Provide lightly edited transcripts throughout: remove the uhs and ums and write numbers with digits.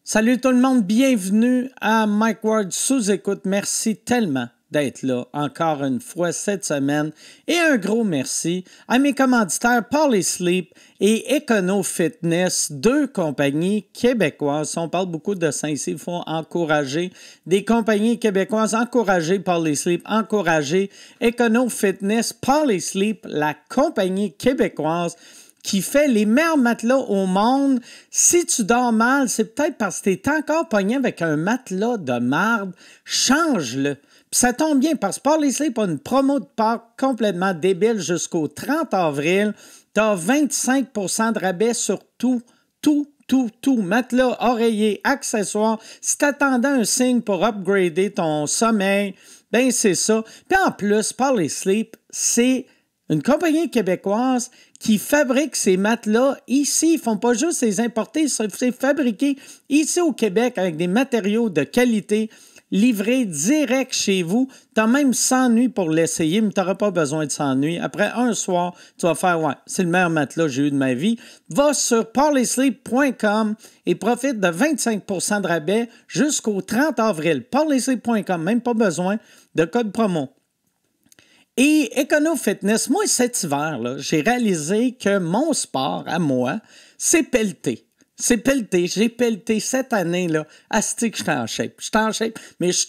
Salut tout le monde, bienvenue à Mike Ward sous-écoute. Merci tellement d'être là encore une fois cette semaine. Et un gros merci à mes commanditaires Parley Sleep et Econo Fitness, deux compagnies québécoises. On parle beaucoup de ça ici, il faut encourager des compagnies québécoises, encourager Parley Sleep, encourager Econo Fitness. Parley Sleep, la compagnie québécoise qui fait les meilleurs matelas au monde. Si tu dors mal, c'est peut-être parce que tu es encore pogné avec un matelas de marde. Change-le. Puis ça tombe bien parce que Parley Sleep a une promo de part complètement débile jusqu'au 30 avril. Tu as 25% de rabais sur tout. Matelas, oreiller, accessoires. Si tu attendais un signe pour upgrader ton sommeil, ben c'est ça. Puis en plus, Parley Sleep, c'est une compagnie québécoise qui fabrique ces matelas ici. Ils ne font pas juste les importer, c'est fabriqué ici au Québec avec des matériaux de qualité livrés direct chez vous. Tu as même 100 nuits pour l'essayer, mais tu n'auras pas besoin de 100 nuits. Après un soir, tu vas faire « Ouais, c'est le meilleur matelas que j'ai eu de ma vie ». Va sur parleysleep.com et profite de 25% de rabais jusqu'au 30 avril. Parleysleep.com, même pas besoin de code promo. Et Econo Fitness, moi, cet hiver, là, j'ai réalisé que mon sport, à moi, c'est pelleter. C'est pelleter. J'ai pelleté cette année, là. Asti que je suis en shape. Je suis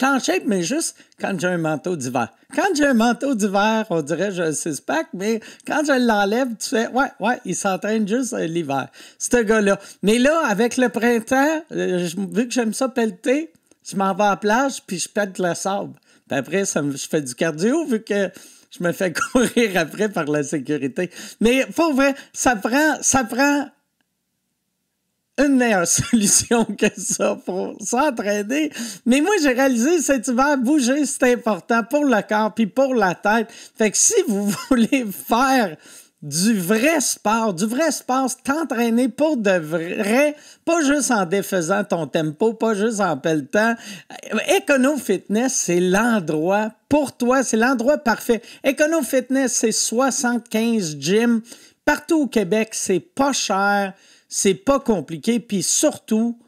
en shape, mais juste quand j'ai un manteau d'hiver. Quand j'ai un manteau d'hiver, on dirait que j'ai un six-pack, mais quand je l'enlève, tu fais, ouais, il s'entraîne juste l'hiver. Ce gars-là. Mais là, avec le printemps, vu que j'aime ça pelleter, je m'en vais à la plage, puis je pète le sable. Puis après, je fais du cardio, vu que je me fais courir après par la sécurité. Mais pour vrai, ça prend une meilleure solution que ça pour s'entraîner. Mais moi, j'ai réalisé cet hiver, bouger, c'est important pour le corps puis pour la tête. Fait que si vous voulez faire du vrai sport, t'entraîner pour de vrai, pas juste en défaisant ton tempo, pas juste en pelletant. Econo Fitness, c'est l'endroit pour toi, c'est l'endroit parfait. Econo Fitness, c'est 75 gyms. Partout au Québec, c'est pas cher, c'est pas compliqué, puis surtout,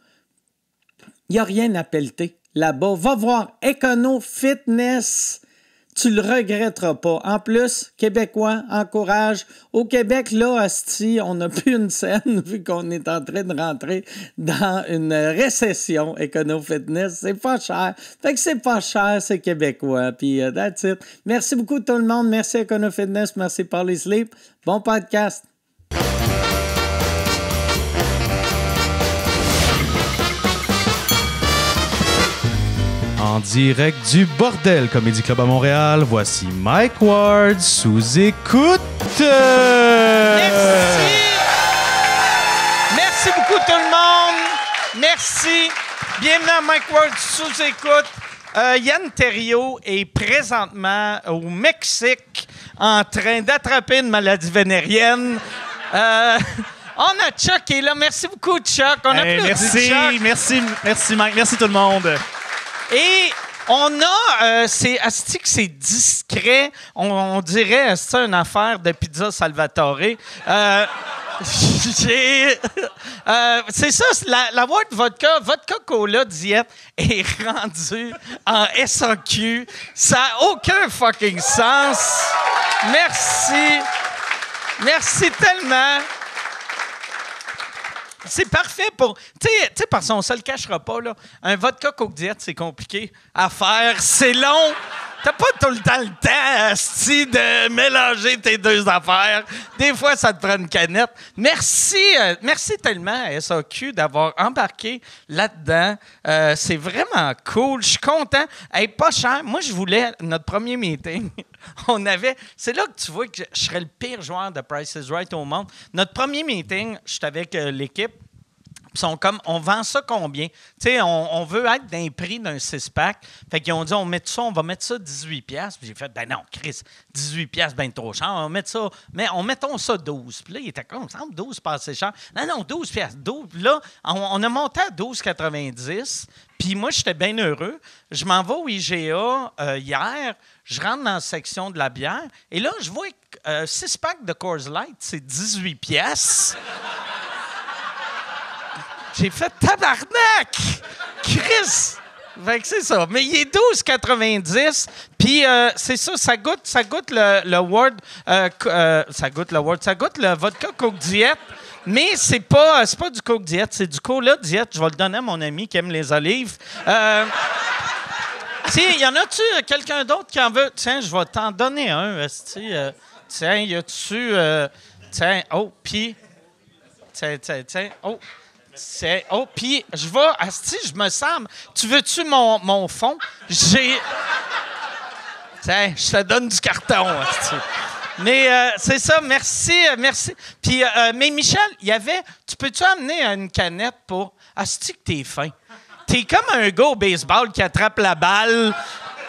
il n'y a rien à pelleter là-bas. Va voir Econo Fitness. Tu le regretteras pas. En plus, Québécois, encourage. Au Québec, là, asti, on n'a plus une scène vu qu'on est en train de rentrer dans une récession écono-fitness. C'est pas cher. Fait que c'est pas cher, c'est québécois. Puis, that's it. Merci beaucoup tout le monde. Merci Econo-Fitness. Merci Parley Sleep. Bon podcast. En direct du Bordel Comedy Club à Montréal, voici Mike Ward sous écoute. Merci! Merci beaucoup tout le monde. Merci. Bienvenue à Mike Ward sous écoute. Yann Terriot est présentement au Mexique en train d'attraper une maladie vénérienne. On a Chuck qui est là. Merci beaucoup, Chuck. On applaudit Chuck. Merci Mike, merci tout le monde. Et on a, c'est discret, on dirait, c'est une affaire de pizza Salvatore. C'est ça, la boîte vodka cola diète est rendue en SAQ. Ça n'a aucun fucking sens. Merci tellement. C'est parfait pour... Tu sais, parce qu'on ne se le cachera pas, là. Un vodka Coke Diet, c'est compliqué à faire. C'est long. T'as pas tout le temps asti, de mélanger tes deux affaires. Des fois, ça te prend une canette. Merci tellement à SAQ d'avoir embarqué là-dedans. C'est vraiment cool. Je suis content. Hey, pas cher. Moi, je voulais... Notre premier meeting... C'est là que tu vois que je serais le pire joueur de Price is Right au monde. Notre premier meeting, j'étais avec l'équipe. Ils sont comme, on vend ça combien? Tu sais, on veut être dans les prix d'un 6-pack. Fait qu'ils ont dit, on va mettre ça 18$. Puis j'ai fait, ben non, Chris, 18$, ben trop cher. On va mettre ça, mais mettons ça 12$. Puis là, il était comme, ça me semble 12$ pas assez cher. Non, 12$. 12. Là, on a monté à 12,90$. Puis moi, j'étais bien heureux. Je m'en vais au IGA hier. Je rentre dans la section de la bière. Et là, je vois que 6-pack de Coors Light, c'est 18$. J'ai fait tabarnak! Chris! Fait que c'est ça. Mais il est 12,90. Puis c'est ça, ça goûte le Word. Ça goûte le vodka Coke Diet. Mais c'est pas du Coke Diet, c'est du Cola Diet. Je vais le donner à mon ami qui aime les olives. Y en a-tu quelqu'un d'autre qui en veut? Tiens, je vais t'en donner un. Tiens, y a-tu... tiens, oh, puis... Tiens, oh... Oh, puis je vais... Asti, je me sens... Tu veux-tu mon fond? Tiens, je te donne du carton, asti. Mais c'est ça, merci. Puis, mais Michel, il y avait... Tu peux-tu amener une canette pour... Asti que t'es fin. T'es comme un gars au baseball qui attrape la balle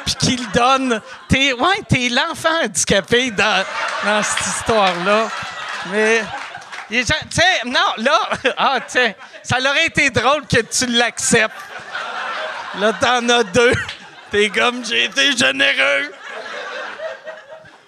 puis qui le donne. T'es l'enfant handicapé dans cette histoire-là. Mais... Tu sais, non, là... tiens, ça aurait été drôle que tu l'acceptes. Là, t'en as deux. T'es comme, j'ai été généreux.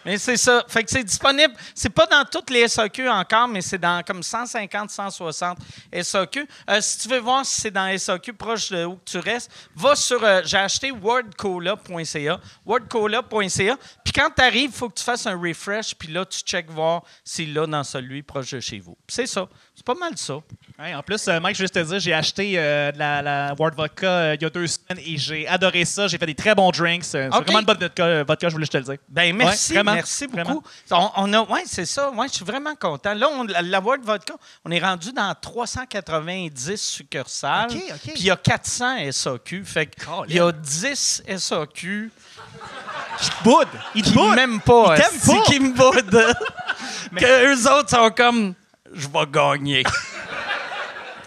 Mais c'est ça. Fait que c'est disponible. C'est pas dans toutes les SAQ encore, mais c'est dans comme 150, 160 SAQ. Si tu veux voir si c'est dans SAQ proche de où tu restes, va sur... j'ai acheté wordcola.ca. Wordcola.ca. Puis quand tu arrives, il faut que tu fasses un refresh. Puis là, tu checkes voir s'il l'a dans celui proche de chez vous. Puis c'est ça. C'est pas mal ça. Ouais, en plus, Mike, je veux juste te dire, j'ai acheté de la Word Vodka il y a 2 semaines et j'ai adoré ça. J'ai fait des très bons drinks. C'est vraiment une bonne vodka, je voulais te le dire. Ben merci, ouais, merci beaucoup. Oui, c'est ça. Ouais, je suis vraiment content. Là, la Word Vodka, on est rendu dans 390 succursales. OK. Puis il y a 400 SAQ. Fait qu'il y a 10 SAQ. Il te boude. Il te boude. Même pas. Il t'aime pas. C'est qui me boude. Que eux autres sont comme... Je vais gagner.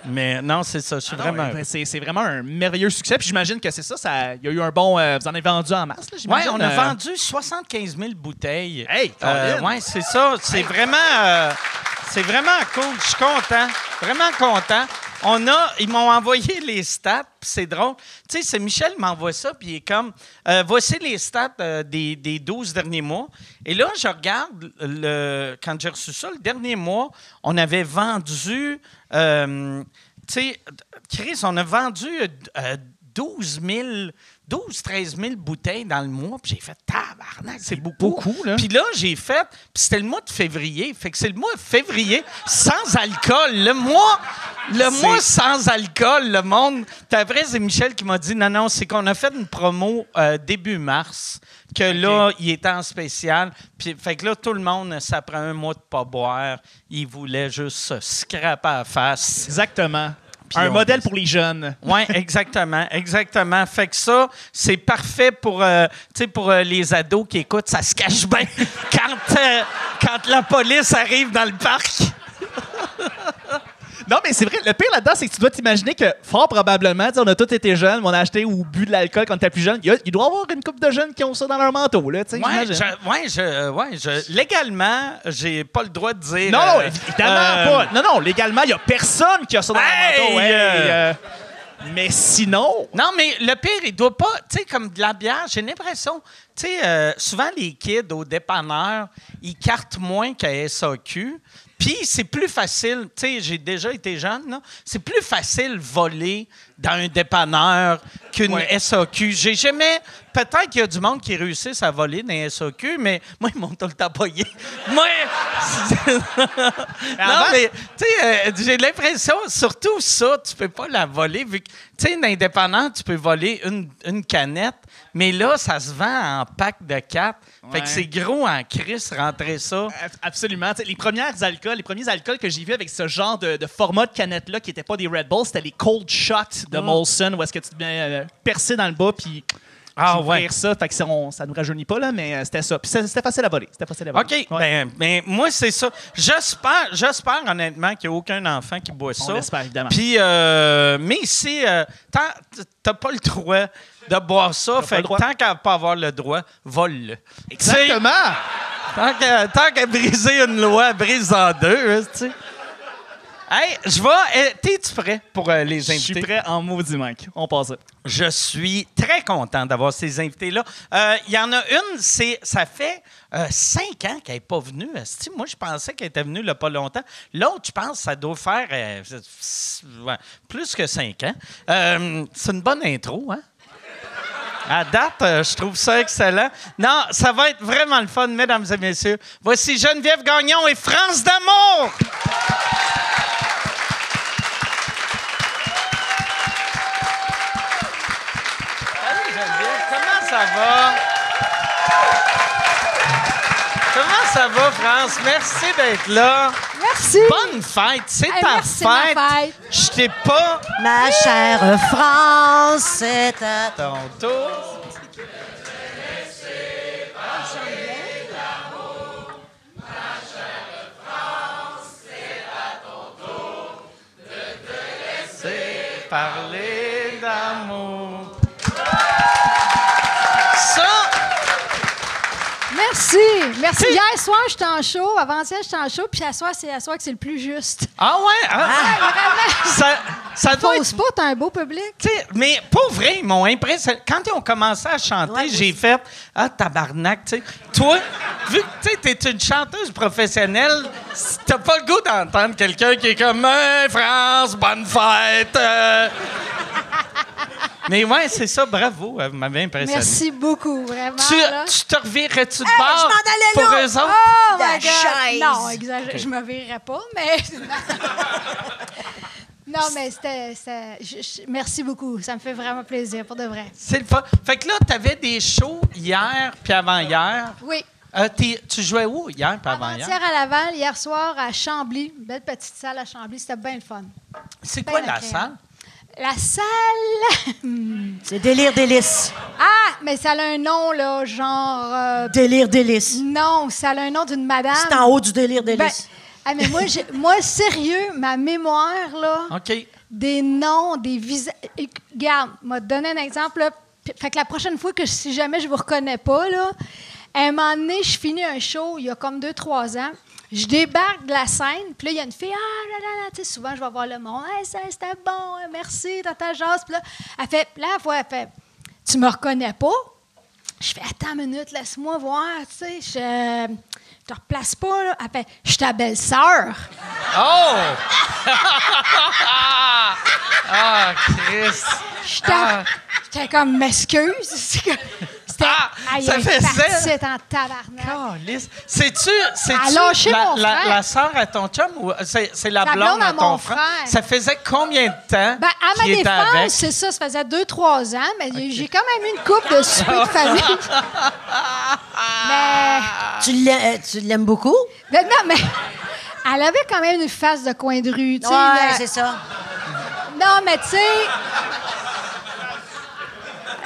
Mais non, c'est ça. Je suis vraiment... C'est vraiment un merveilleux succès. Puis j'imagine que c'est ça. Il y a eu un bon... vous en avez vendu en masse, là, j'imagine? Oui, on a vendu 75 000 bouteilles. Hey, oui, c'est ça. C'est vraiment cool. Je suis content. Vraiment content. Ils m'ont envoyé les stats, puis c'est drôle. Tu sais, c'est Michel qui m'envoie ça, puis il est comme, voici les stats des 12 derniers mois. Et là, je regarde, quand j'ai reçu ça, le dernier mois, on avait vendu, tu sais, Chris, on a vendu 13 000 bouteilles dans le mois, puis j'ai fait tabarnak, c'est beaucoup là. Puis là, j'ai fait, puis c'était le mois de février, fait que c'est le mois de février sans alcool. Le mois sans alcool, le monde. Puis après, c'est Michel qui m'a dit, non, c'est qu'on a fait une promo début mars, que là, il était en spécial. Puis fait que là, tout le monde, ça prend un mois de pas boire. Il voulait juste se scraper à la face. Exactement. Un modèle pour les jeunes. Oui, exactement. Fait que ça, c'est parfait pour les ados qui écoutent. Ça se cache bien quand la police arrive dans le parc. Non, mais c'est vrai, le pire là-dedans, c'est que tu dois t'imaginer que, fort probablement, on a tous été jeunes, on a acheté ou bu de l'alcool quand on était plus jeune. Il doit y avoir une couple de jeunes qui ont ça dans leur manteau, là, tu sais. Légalement, j'ai pas le droit de dire... Non, évidemment pas. Non, légalement, il y a personne qui a ça dans leur manteau. Mais sinon... Non, mais le pire, il doit pas... Tu sais, comme de la bière, j'ai l'impression... Tu sais, souvent, les kids au dépanneur, ils cartent moins qu'à SAQ. Puis, c'est plus facile, tu sais, j'ai déjà été jeune, là, c'est plus facile voler dans un dépanneur qu'une SAQ. J'ai jamais... Peut-être qu'il y a du monde qui réussisse à voler dans un SAQ, mais moi, ils m'ont tout le temps payé. Moi... non, mais, tu sais, j'ai l'impression, surtout ça, tu peux pas la voler, vu que, tu sais, dans un dépanneur, tu peux voler une canette, mais là, ça se vend en pack de 4. Fait que c'est gros en crise, rentrer ça. Absolument. T'sais, les premiers alcools que j'ai vus avec ce genre de format de canette-là, qui n'étaient pas des Red Bull, c'était les Cold Shots de Molson, où est-ce que tu te mets percer dans le bas, puis ouvrir ça. Fait que ça nous rajeunit pas, là, mais c'était ça. Puis c'était facile à voler. OK. Ouais. Ben, moi, c'est ça. J'espère honnêtement qu'il n'y a aucun enfant qui boit ça. On l'espère, évidemment. Puis, mais si t'as pas le droit de boire ça, fait que tant qu'à pas avoir le droit, vole-le. Exactement! Tant qu'à briser une loi, brise en deux, tu sais. Hey, je vais. T'es-tu prêt pour les invités? Je suis prêt en maudit, Mike. On passe ça. Je suis très content d'avoir ces invités-là. Il y en a une, ça fait 5 ans qu'elle n'est pas venue. Moi, je pensais qu'elle était venue il n'y a pas longtemps. L'autre, je pense que ça doit faire plus que 5 ans. C'est une bonne intro, hein? À date, je trouve ça excellent. Non, ça va être vraiment le fun, mesdames et messieurs. Voici Geneviève Gagnon et France d'Amour! Salut Geneviève, comment ça va? Comment ça va, France? Merci d'être là. Merci. Bonne fête, c'est ta merci, fête. ma fête. Je t'ai pas... Ma chère France, c'est à Ton tour. Parler d'amour. Ça, Merci. Merci. Hier soir, j'étais en show. Avant-hier, j'étais en show. Puis à soir, c'est à soir que c'est le plus juste. ah ouais, hein? ça doit Pose être... pas, t'as un beau public. T'sais, mais pour vrai, ils m'ont impressionné. Quand ils ont commencé à chanter, j'ai fait « Ah, tabarnak! » tu sais. Toi, vu que t'es une chanteuse professionnelle, t'as pas le goût d'entendre quelqu'un qui est comme « Hey, France, bonne fête! Mais ouais, c'est ça, bravo, vous m'avez impressionné. Merci beaucoup, vraiment. Tu là. te revirais-tu de Hey, bord je m'en pour allais eux là. autres? Oh, La my God. chaise. Non, exagère. Je me verrais pas, mais... Non, mais merci beaucoup. Ça me fait vraiment plaisir, pour de vrai. C'est le fun. Fait que là, t'avais des shows hier puis avant-hier. Oui. Tu jouais où hier puis avant-hier? Avant-hier à Laval, hier soir à Chambly. Une belle petite salle à Chambly. C'était bien le fun. C'est quoi Ben la agréable. salle? La salle... C'est Délire Délice. Ah, mais ça a un nom, là, genre... Délire Délice. Non, ça a un nom d'une madame. C'est en haut du Délire Ben, Délice. mais moi, sérieux, ma mémoire, là, OK. des noms, des visages... Regarde, m'a donné un exemple, là. Fait que la prochaine fois que si jamais je vous reconnais pas, là, à un moment donné, je finis un show, il y a comme 2-3 ans, je débarque de la scène, puis là, il y a une fille, tu sais, souvent, je vais voir le monde, hey, c'était bon, merci, ta jase, puis là, elle fait, tu me reconnais pas? Je fais, attends une minute, laisse-moi voir, tu sais, je te replace pas, là. Elle fait, je suis ta belle-sœur. Oh! Ah, Christ! J'étais comme, m'excuse. C'était. ça faisait- C'était en tabarnak. Calisse. C'est-tu a lâché mon frère. la sœur à ton chum ou c'est la La blonde à ton mon frère? frère. Ça faisait combien de temps Ben, à ma qu'il était avec? défense, c'est ça, ça faisait 2-3 ans, mais j'ai quand même eu une couple de souper de famille. mais. Tu l'aimes beaucoup? Non, mais. Elle avait quand même une face de coin de rue, tu sais. Ouais, c'est ça. Non, mais tu sais.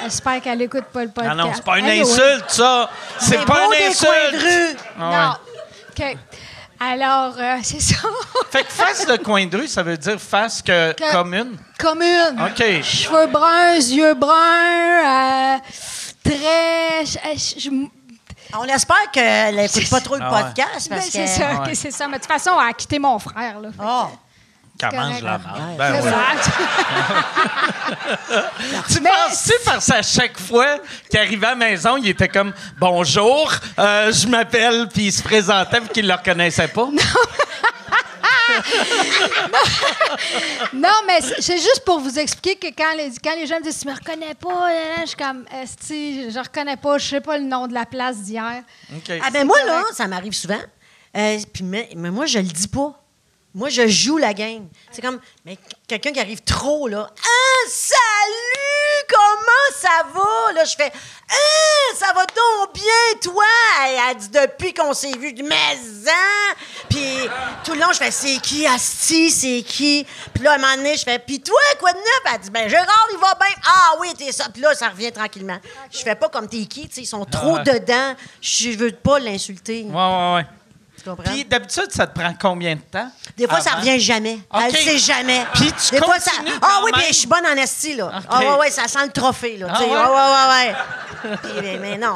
J'espère qu'elle écoute pas le podcast. Non, c'est pas une Anyway. insulte, ça! C'est Des pas beaux une des coins de insulte! rue. Non. OK. Alors, c'est ça. Fait que face de coin de rue, ça veut dire face que commune? Commune. OK. Cheveux bruns, yeux bruns, très... On espère qu'elle n'écoute pas trop le Ah ouais. podcast. Parce C'est que... ça, ouais. c'est ça. Mais de toute façon, elle a quitté mon frère. Là. Oh. Comment je la correct. marre? Ouais. Ben C'est ouais. ça. Tu Mais- penses-tu parce qu'à chaque fois qu'il arrivait à la maison, il était comme « Bonjour, je m'appelle », puis il se présentait puis qu'il ne le reconnaissait pas? Non, mais c'est juste pour vous expliquer que quand les gens me disent « Tu me reconnais pas? » je suis comme « Esti, je reconnais pas, je sais pas le nom de la place d'hier. OK. Ah ben moi, là, correct. ça m'arrive souvent. Puis mais moi, je le dis pas. Moi, je joue la game. C'est comme mais quelqu'un qui arrive trop, là. « Ah, salut! Comment ça va? » Là, je fais « Ah, ça va donc bien, toi? » Elle dit « Depuis qu'on s'est vu, mais hein? » Puis tout le long, je fais « C'est qui, Asti? C'est qui? » Puis là, à un moment donné, je fais « Puis toi, quoi de neuf? » Elle dit « Ben, Gérard, il va bien. »« Ah oui, t'es ça. » Puis là, ça revient tranquillement. Je fais pas comme t'es qui, tu sais. Ils sont trop ouais. dedans. Je veux pas l'insulter. Ouais. Tu comprends? Puis d'habitude, ça te prend combien de temps? Des fois, ça avant? revient jamais. OK. Elle sait jamais. Puis tu Des fois, ça... continues Ah quand oui, même? puis je suis bonne en esti, là. OK. Ah ouais, ça sent le trophée, là. Ah tu sais. ouais? Ouais. Puis, mais non,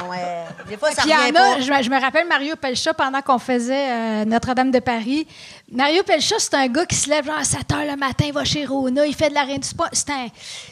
des fois, ça Puis il y revient en a, pas. je me rappelle Mario Pelcha pendant qu'on faisait Notre-Dame de Paris. Mario Pelcha, c'est un gars qui se lève genre à 7 h le matin, il va chez Rona, il fait de la reine du sport.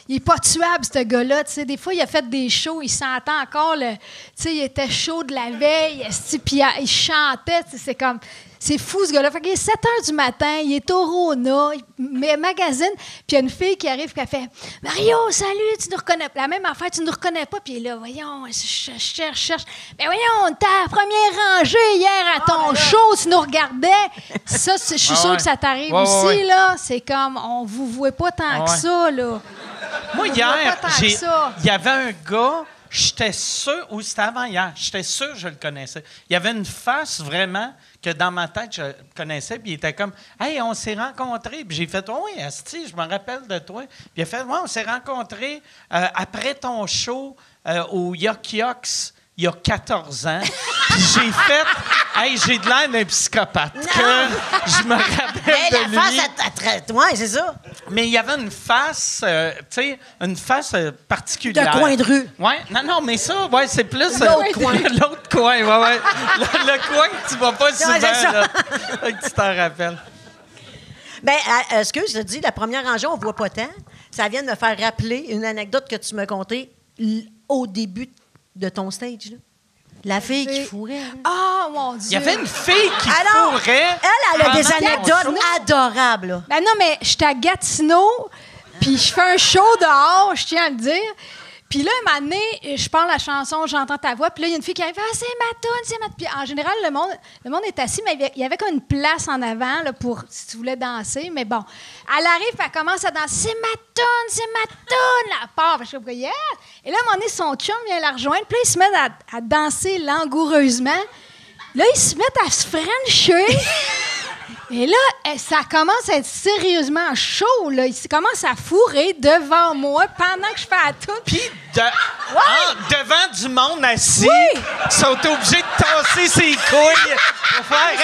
Il est pas tuable, ce gars-là. T'sais. Des fois, il a fait des shows, il s'entend encore. Il était chaud de la veille, puis il chantait. C'est comme... C'est fou, ce gars-là. Fait qu'il est 7 h du matin, il est au Rona, il magasine, puis il y a une fille qui arrive qui fait « Mario, salut, tu nous reconnais pas. » La même affaire, tu nous reconnais pas. Puis il est là, voyons, je cherche. « Ben voyons, ta première rangée hier à ton show, tu nous regardais. » Ça, je suis sûre que ça t'arrive aussi, là. C'est comme, on vous voit pas tant que ça, là. Moi, hier, il y avait un gars... J'étais sûr, ou c'était avant hier, j'étais sûr que je le connaissais. Il y avait une face vraiment que dans ma tête, je connaissais, puis il était comme « Hey, on s'est rencontrés. » Puis j'ai fait « Oui, asti, je me rappelle de toi. » Puis il a fait « Ouais, on s'est rencontrés après ton show au Yuck Yucks il y a 14 ans. » Puis j'ai fait « Hey, j'ai de l'air d'un psychopathe. » Que je me rappelle de lui. La face, oui, c'est ça. Mais il y avait une face, tu sais, une face particulière. De coin de rue. Oui, non, mais ça, ouais, c'est plus... L'autre coin. L'autre coin, ouais. Le coin que tu vas pas souvent, là. Que tu t'en rappelles. Bien, excuse, je te dis, la première rangée, on voit pas tant. Ça vient de me faire rappeler une anecdote que tu me contais au début de ton stage, là. La fille qui fourrait. Ah, mon Dieu! Il y avait une fille qui fourrait. Elle a des anecdotes adorables, là. Ben non, mais j'étais à Gatineau, puis je fais un show dehors, je tiens à le dire. Puis là, un moment donné, je parle la chanson, j'entends ta voix, puis là, il y a une fille qui arrive, « Ah, c'est ma toune, c'est ma toune. » Puis en général, le monde est assis, mais il y avait comme une place en avant là, pour si tu voulais danser. Mais bon, elle arrive, puis elle commence à danser, « C'est ma toune, là, part. » Je suis yeah! Et là, à un moment donné, son chum vient la rejoindre, puis là, ils se mettent à danser langoureusement. Là, ils se mettent à se frencher. Et là, ça commence à être sérieusement chaud. Là. Il commence à fourrer devant moi pendant que je fais la toune. Puis, devant du monde assis, ils sont obligés de tasser ses couilles pour faire...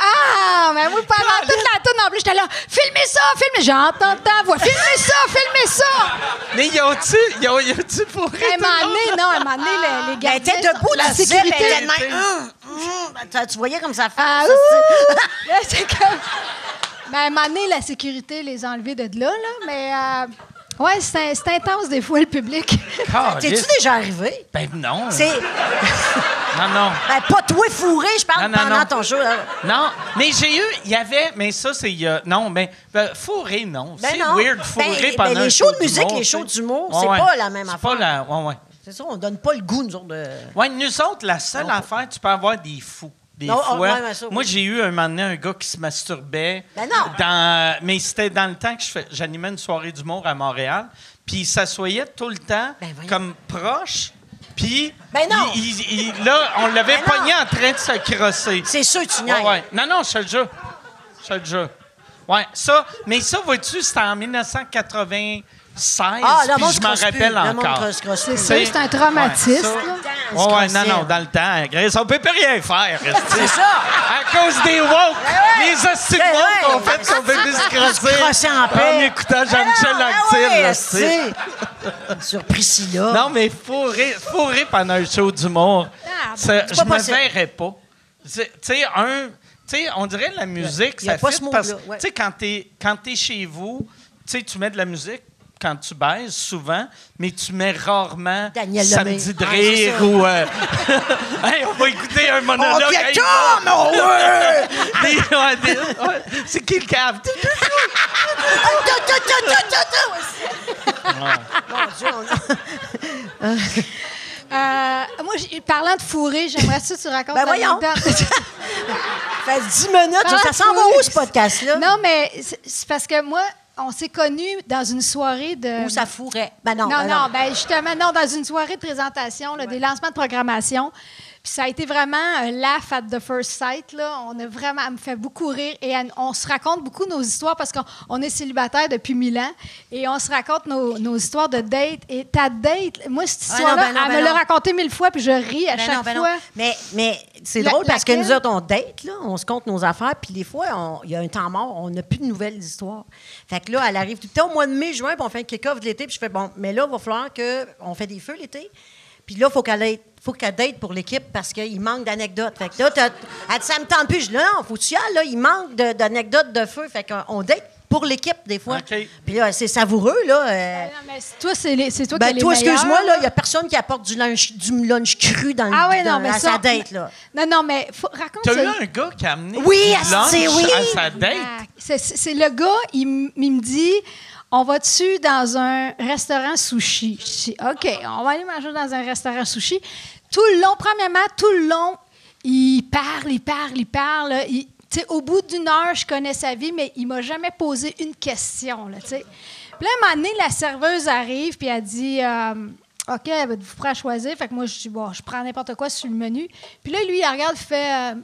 Ah, mais moi, pendant toute la toune, en plus, j'étais là, filmez ça, j'entends ta voix, filmez ça. Mais y a-tu fourré? À un moment donné, les gars. Elle était debout, la sécurité. Tu voyais comme ça fait. Ah, là, c'est comme. Mais à un moment donné, la sécurité les a enlevés de là, mais. Ouais, c'est intense des fois, le public. T'es-tu déjà arrivé? Ben non. C'est... Non. Ben, pas toi fourré, je parle pendant ton show. Là. Non, mais il y avait, mais ça, c'est... non, mais fourré, non. Ben c'est non. weird, fourré pendant les shows de musique, les shows d'humour, c'est pas la même affaire. Ouais. C'est ça, on donne pas le goût, nous autres, de... Oui, nous autres, la seule affaire, tu peux avoir des fous. Des fois. Moi, j'ai eu un moment donné un gars qui se masturbait. Ben non. Mais c'était dans le temps que j'animais une soirée d'humour à Montréal. Puis il s'assoyait tout le temps comme proche. Puis là, on l'avait pogné en train de se crosser. C'est sûr, tu niaises. Ouais. Non, je te le jure. Ouais, ça. Mais ça, vois-tu, c'était en 1996. Puis je m'en rappelle encore. C'est ça, c'est un traumatisme. Non, dans le temps, Grace, on peut plus rien faire. C'est ça. À cause des woke. Les hosties de woke ont fait qu'on peut plus se crosser en paix. en écoutant Jean-Michel Anctil. Sur Priscilla. Non, mais fourré pendant un show d'humour, je me verrais pas. Tu sais, on dirait la musique, ça fait parce que, tu sais, quand t'es chez vous, tu sais, tu mets de la musique quand tu baises, souvent, mais tu mets rarement Daniel Samedi de rire ou... hey, on va écouter un monologue. C'est qui le cave? Moi, parlant de fourrer, j'aimerais ça que tu racontes l'anecdote. Ça fait 10 minutes. Ça s'en va où, ce podcast-là? Non, mais c'est parce que moi... On s'est connus dans une soirée de... Où ça fourrait. Ben non. Justement, dans une soirée de présentation, des lancements de programmation. Puis ça a été vraiment un laugh at the first sight. Là. Elle me fait beaucoup rire. Et on se raconte beaucoup nos histoires parce qu'on est célibataire depuis 1000 ans. Et on se raconte nos histoires de date. Et ta date, moi, cette histoire-là, elle me l'a racontée 1000 fois, puis je ris à chaque fois. Mais c'est drôle parce que nous autres, on date, là, on se compte nos affaires, puis des fois, il y a un temps mort, on n'a plus de nouvelles histoires. Fait que là, elle arrive tout le temps au mois de mai, juin, puis on fait un kick-off de l'été, puis je fais, bon, mais là, il va falloir qu'on fait des feux l'été. Puis là, faut qu'elle date pour l'équipe parce qu'il manque d'anecdotes. Fait que là, elle dit, ça me tente plus. Je dis, non, faut que tu y ailles, là, il manque d'anecdotes de feu. Fait qu'on date pour l'équipe, des fois. OK. Puis là, c'est savoureux, là. Non, mais toi, c'est toi qui as les toi, meilleurs, excuse-moi, là, il n'y a personne qui apporte du lunch cru dans à sa date, là. Non, mais raconte T'as ça. eu un gars qui a amené Oui, du lunch oui. à sa date? C'est le gars, il me dit, on va-tu dans un restaurant sushi? Je dis, OK, on va aller manger dans un restaurant sushi. Tout le long, premièrement, tout le long, il parle. Tu sais, au bout d'une heure, je connais sa vie, mais il m'a jamais posé une question, là, tu sais. Puis là, un moment donné, la serveuse arrive, puis elle dit, OK, êtes-vous prêt à choisir? Fait que moi, je dis, bon, je prends n'importe quoi sur le menu. Puis là, lui, il regarde, il fait,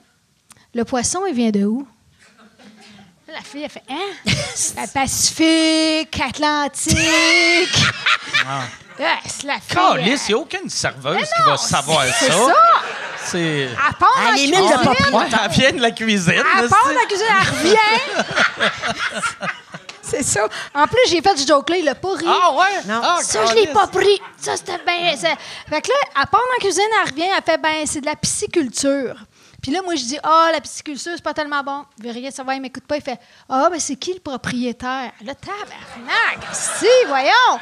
le poisson, il vient de où? Là, la fille, elle fait, hein? Pacifique, Atlantique. C'est la fille. Calisse, il n'y a aucune serveuse qui va savoir ça. C'est ça. C'est... À part dans la les cuisine. mille de papier. Ouais, elle vient de la cuisine. À là, part c'est- dans la cuisine, elle revient. C'est ça. En plus, j'ai fait ce joke-là, il l'a pas ri. Ah ouais? Non. Ah, Ça, je l'ai calisse. pas pris. Ça, c'était bien. Fait que là, à part dans la cuisine, elle revient, elle fait, ben, c'est de la pisciculture. Puis là, moi, je dis, la pisciculture, c'est pas tellement bon. Je veux rien savoir, il m'écoute pas. Il fait, ben, c'est qui le propriétaire? Là, tabarnak, si, voyons.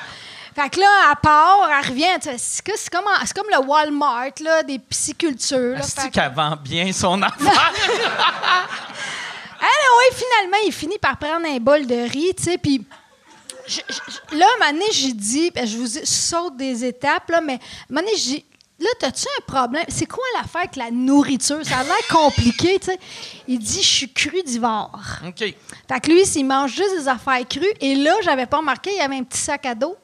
Fait que là, à part, elle revient. C'est comme le Walmart, là, des piscicultures. Là. Est-ce Fait que- qu'elle vend bien son affaire? oui, finalement, il finit par prendre un bol de riz, tu sais, puis là, un moment donné, j'ai dit, je vous saute des étapes, là, mais un moment donné, j'ai dit, là, t'as-tu un problème? C'est quoi l'affaire avec la nourriture? Ça a l'air compliqué, tu sais. Il dit, je suis crudivore. OK. Fait que lui, il mange juste des affaires crues, et là, j'avais pas remarqué, il y avait un petit sac à dos.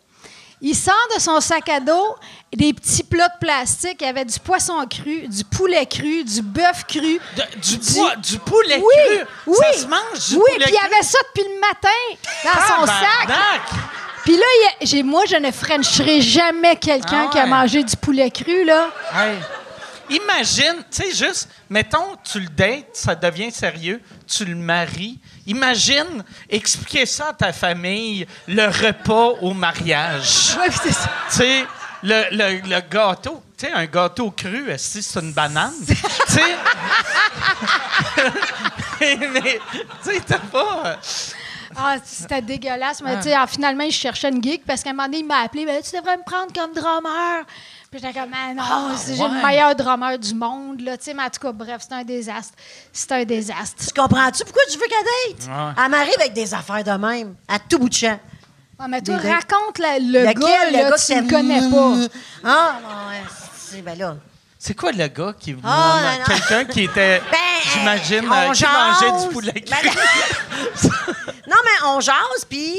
Il sort de son sac à dos des petits plats de plastique. Il y avait du poisson cru, du poulet cru, du bœuf cru. Du poulet Oui, cru? oui. Ça se mange, du Oui, poulet puis il y cru? avait ça depuis le matin dans son sac. Tabarnak! Puis là, moi, je ne frencherai jamais quelqu'un qui a ouais. mangé du poulet cru, là. Hey. Imagine, tu sais, juste, mettons, tu le dates, ça devient sérieux, tu le maries. Imagine expliquer ça à ta famille, le repas au mariage. Ouais, c'est ça. Tu sais, le gâteau, tu sais, un gâteau cru, si c'est une banane, tu sais. mais tu sais, t'as pas. C'était dégueulasse. Mais tu sais, finalement, il cherchait une gig parce qu'à un moment donné, il m'a appelé. Ben, tu devrais me prendre comme drummer. Puis j'étais comme, non, j'ai le meilleur drummer du monde. Là. Tu sais, mais en tout cas, bref, c'est un désastre. C'est un désastre. Tu comprends-tu pourquoi tu veux qu'elle date? Ouais. Elle m'arrive avec des affaires de même, à tout bout de champ. Mais toi, Des- raconte le Lequel, gars, là, tu qui ne connais pas. Ah, ouais, ben là. C'est quoi le gars qui. Ah, non, non. Quelqu'un qui était. Ben, j'imagine, on qui mangeait jase. du poulet Ben, cru. non, mais on jase, puis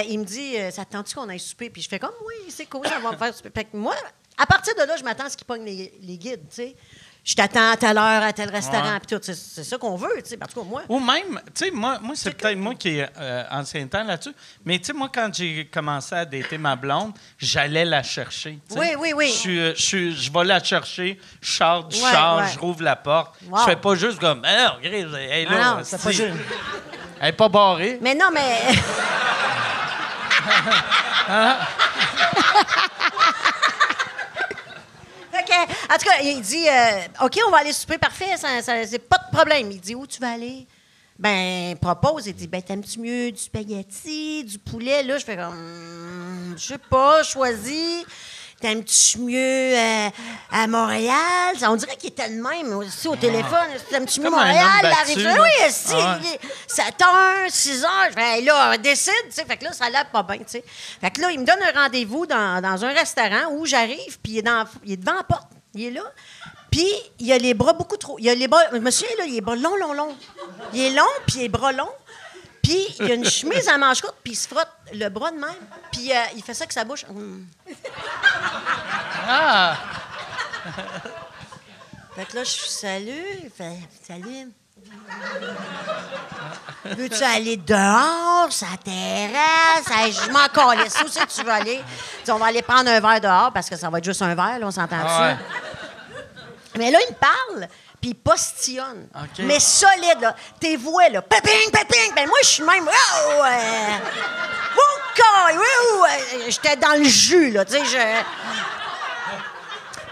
il me dit, ça te tente-tu qu'on aille souper? Puis je fais comme, oui, c'est cool, ça va me faire souper. Fait que moi, à partir de là, je m'attends à ce qu'ils pognent les guides, tu sais. Je t'attends à telle heure, à tel restaurant, Ouais. puis tout. C'est ça qu'on veut, tu sais. En tout cas, moi. Ou même, tu sais, moi c'est peut-être moi qui ai ancien temps là-dessus, mais tu sais, moi, quand j'ai commencé à dater ma blonde, j'allais la chercher. tu sais. Oui. Je vais la chercher, je sors du Ouais, char, ouais. je rouvre la porte. Wow. Je fais pas juste comme, non, Gris, elle est là. Ah non, c'est pas esti. juste. Elle est pas barrée. Mais non, mais. Fait que, en tout cas, il dit OK, on va aller souper, parfait, c'est pas de problème. Il dit où tu vas aller? Ben, propose. Il dit ben, t'aimes-tu mieux du spaghetti, du poulet? Là, je fais comme je sais pas, choisis. T'aimes-tu mieux à Montréal? On dirait qu'il était le même aussi au téléphone. T'aimes-tu mieux Comme un Montréal? homme La battu, rive- là. oui, si, Ah 7h, 6h. Je fais, là, décide, tu sais. Fait que là, ça l'air pas bien, tu sais. Fait que là, il me donne un rendez-vous dans un restaurant où j'arrive, puis il est devant la porte. Il est là. Puis, il a les bras beaucoup trop. Il a les bras. Je me souviens, là, il a les bras longs. Il est long, puis il a les bras longs. Puis, il a une chemise à manches courtes, puis il se frotte le bras de même. Puis, il fait ça avec sa bouche. Ah! Fait que là, je suis salut. Il fait salut. Veux-tu aller dehors, sa terrasse? Hey, je m'en calisse. Où c'est que tu veux aller? Dis, on va aller prendre un verre dehors parce que ça va être juste un verre, là, on s'entend-tu? Ah ouais. Mais là, il me parle, puis il postillonne. OK. Mais solide, là. Tes voix, là. Péping, péping. Ben moi, je suis même. Oh, J'étais dans le jus, là. Tu sais,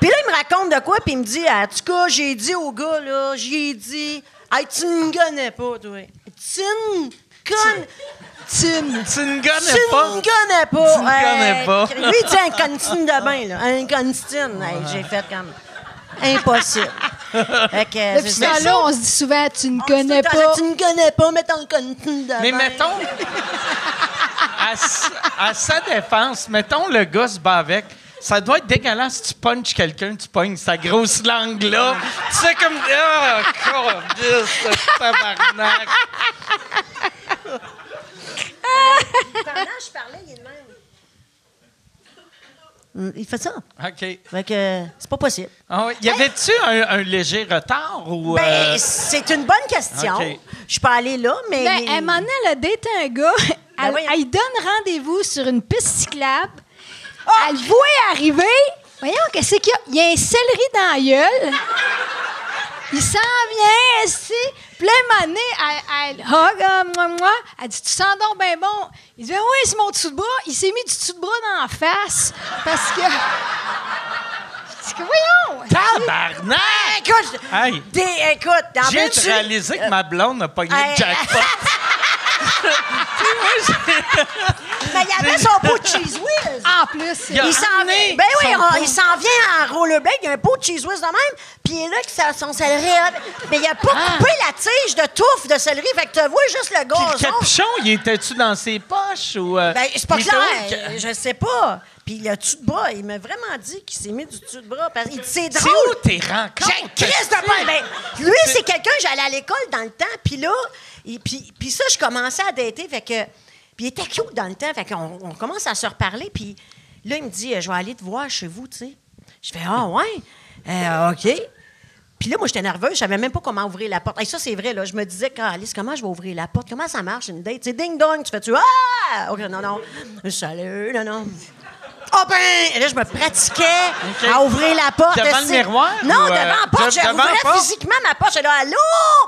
Puis là, il me raconte de quoi, puis il me dit, en tout cas, j'ai dit au gars, là, j'ai dit, hey, tu ne connais pas, toi. Tu ne connais pas. Lui, il dit un cantine de bain, là. Un cantine. Hey, j'ai fait comme... Impossible. Depuis ce temps-là, on se dit souvent, tu ne connais pas. Tu ne connais pas, mais ton cantine de bain. Mais mettons, à sa défense, mettons le gars se bat avec. Ça doit être dégueulasse si tu punches quelqu'un, tu pognes sa grosse langue là. Tu sais comme... Ah, ce tabarnak. Pendant que je parlais, il est de même. Il fait ça. OK. Fait que c'est pas possible. Ah oui. Y avait-tu un léger retard ou... Ben, c'est une bonne question. OK. Je peux aller là, mais... Ben, à un moment donné, elle a daté un gars. voyons. Elle donne rendez-vous sur une piste cyclable. Elle le voit arriver. Voyons, qu'est-ce qu'il y a? Il y a un céleri dans la gueule. Il s'en vient, ici. Puis là, un moment donné, elle hug, moi. Elle dit, tu sens donc bien bon. Il dit, oui, c'est mon dessous de bras. Il s'est mis du dessous de bras dans la face. Parce que... voyons! Tabarnak! Écoute, Hey. écoute, en J'ai veux-tu? réalisé que ma blonde n'a pas gagné Hey. le jackpot. Mais il y avait son pot de cheese whiz. En plus, Il a Il s'en ramené vient. Ben oui, son pot. il s'en vient en rollerblade. Il y a un pot de cheese whiz de même. Puis il est là que son céleri. Mais il a pas coupé la tige de touffe de céleri. Fait que tu vois juste le Puis le gazon. capuchon, il était-tu dans ses poches ou... Ben, c'est pas il était où, clair. Je sais pas. Puis le dessus de bras, il m'a vraiment dit qu'il s'est mis du dessus de bras. Parce qu'il dit, c'est C'est drôle. où tes rencontres? J'ai Christ de pain. Ben, lui, c'est quelqu'un, j'allais à l'école dans le temps, puis là, puis ça, je commençais à dater, fait que... Puis il était cute dans le temps, fait qu'on commence à se reparler, puis là, il me dit, je vais aller te voir chez vous, tu sais. Je fais, ah ouais? OK. Puis là, moi, j'étais nerveuse, je savais même pas comment ouvrir la porte. Et ça, c'est vrai, là, je me disais, Alice, comment je vais ouvrir la porte? Comment ça marche, une date? C'est ding-dong, tu fais-tu, ah! OK, non. Salut, non. Oh ben! Et là, je me pratiquais à ouvrir la porte. Devant le miroir? Non, ou, devant la porte. devant la J'ouvrais porte? physiquement ma porte. J'étais là, allô?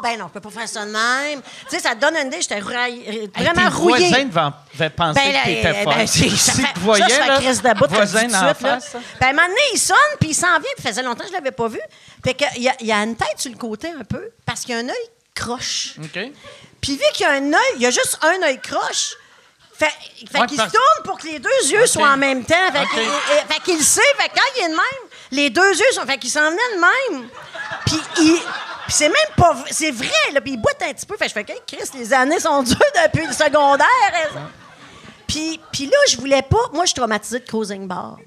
Ben non, je peux pas faire ça de même. Tu sais, ça te donne une idée. J'étais vraiment rouillée. Tes voisins devaient penser que t'étais folle. ça S'ils fait, te voyaient, ça, je là, fais crise de bout, voisin tout de d'en suite, là. face, ça. Ben, à un moment donné, il sonne, puis il s'en vient, puis ça faisait longtemps que je l'avais pas vu. Fait qu'il y a une tête sur le côté un peu, parce qu'il y a un œil croche. OK. Puis vu qu'il y a un œil, il y a juste un œil croche. Fait qu'il se tourne pour que les deux yeux soient en même temps. Fait qu'il sait, fait que quand il est de même, les deux yeux sont... Fait qu'il s'en venait de même. Puis c'est même pas... C'est vrai, là. Puis il boite un petit peu. Fait que je fais que, Christ, les années sont dures depuis le secondaire. Puis là, je voulais pas... Moi, je suis traumatisée de cruising bar. Tu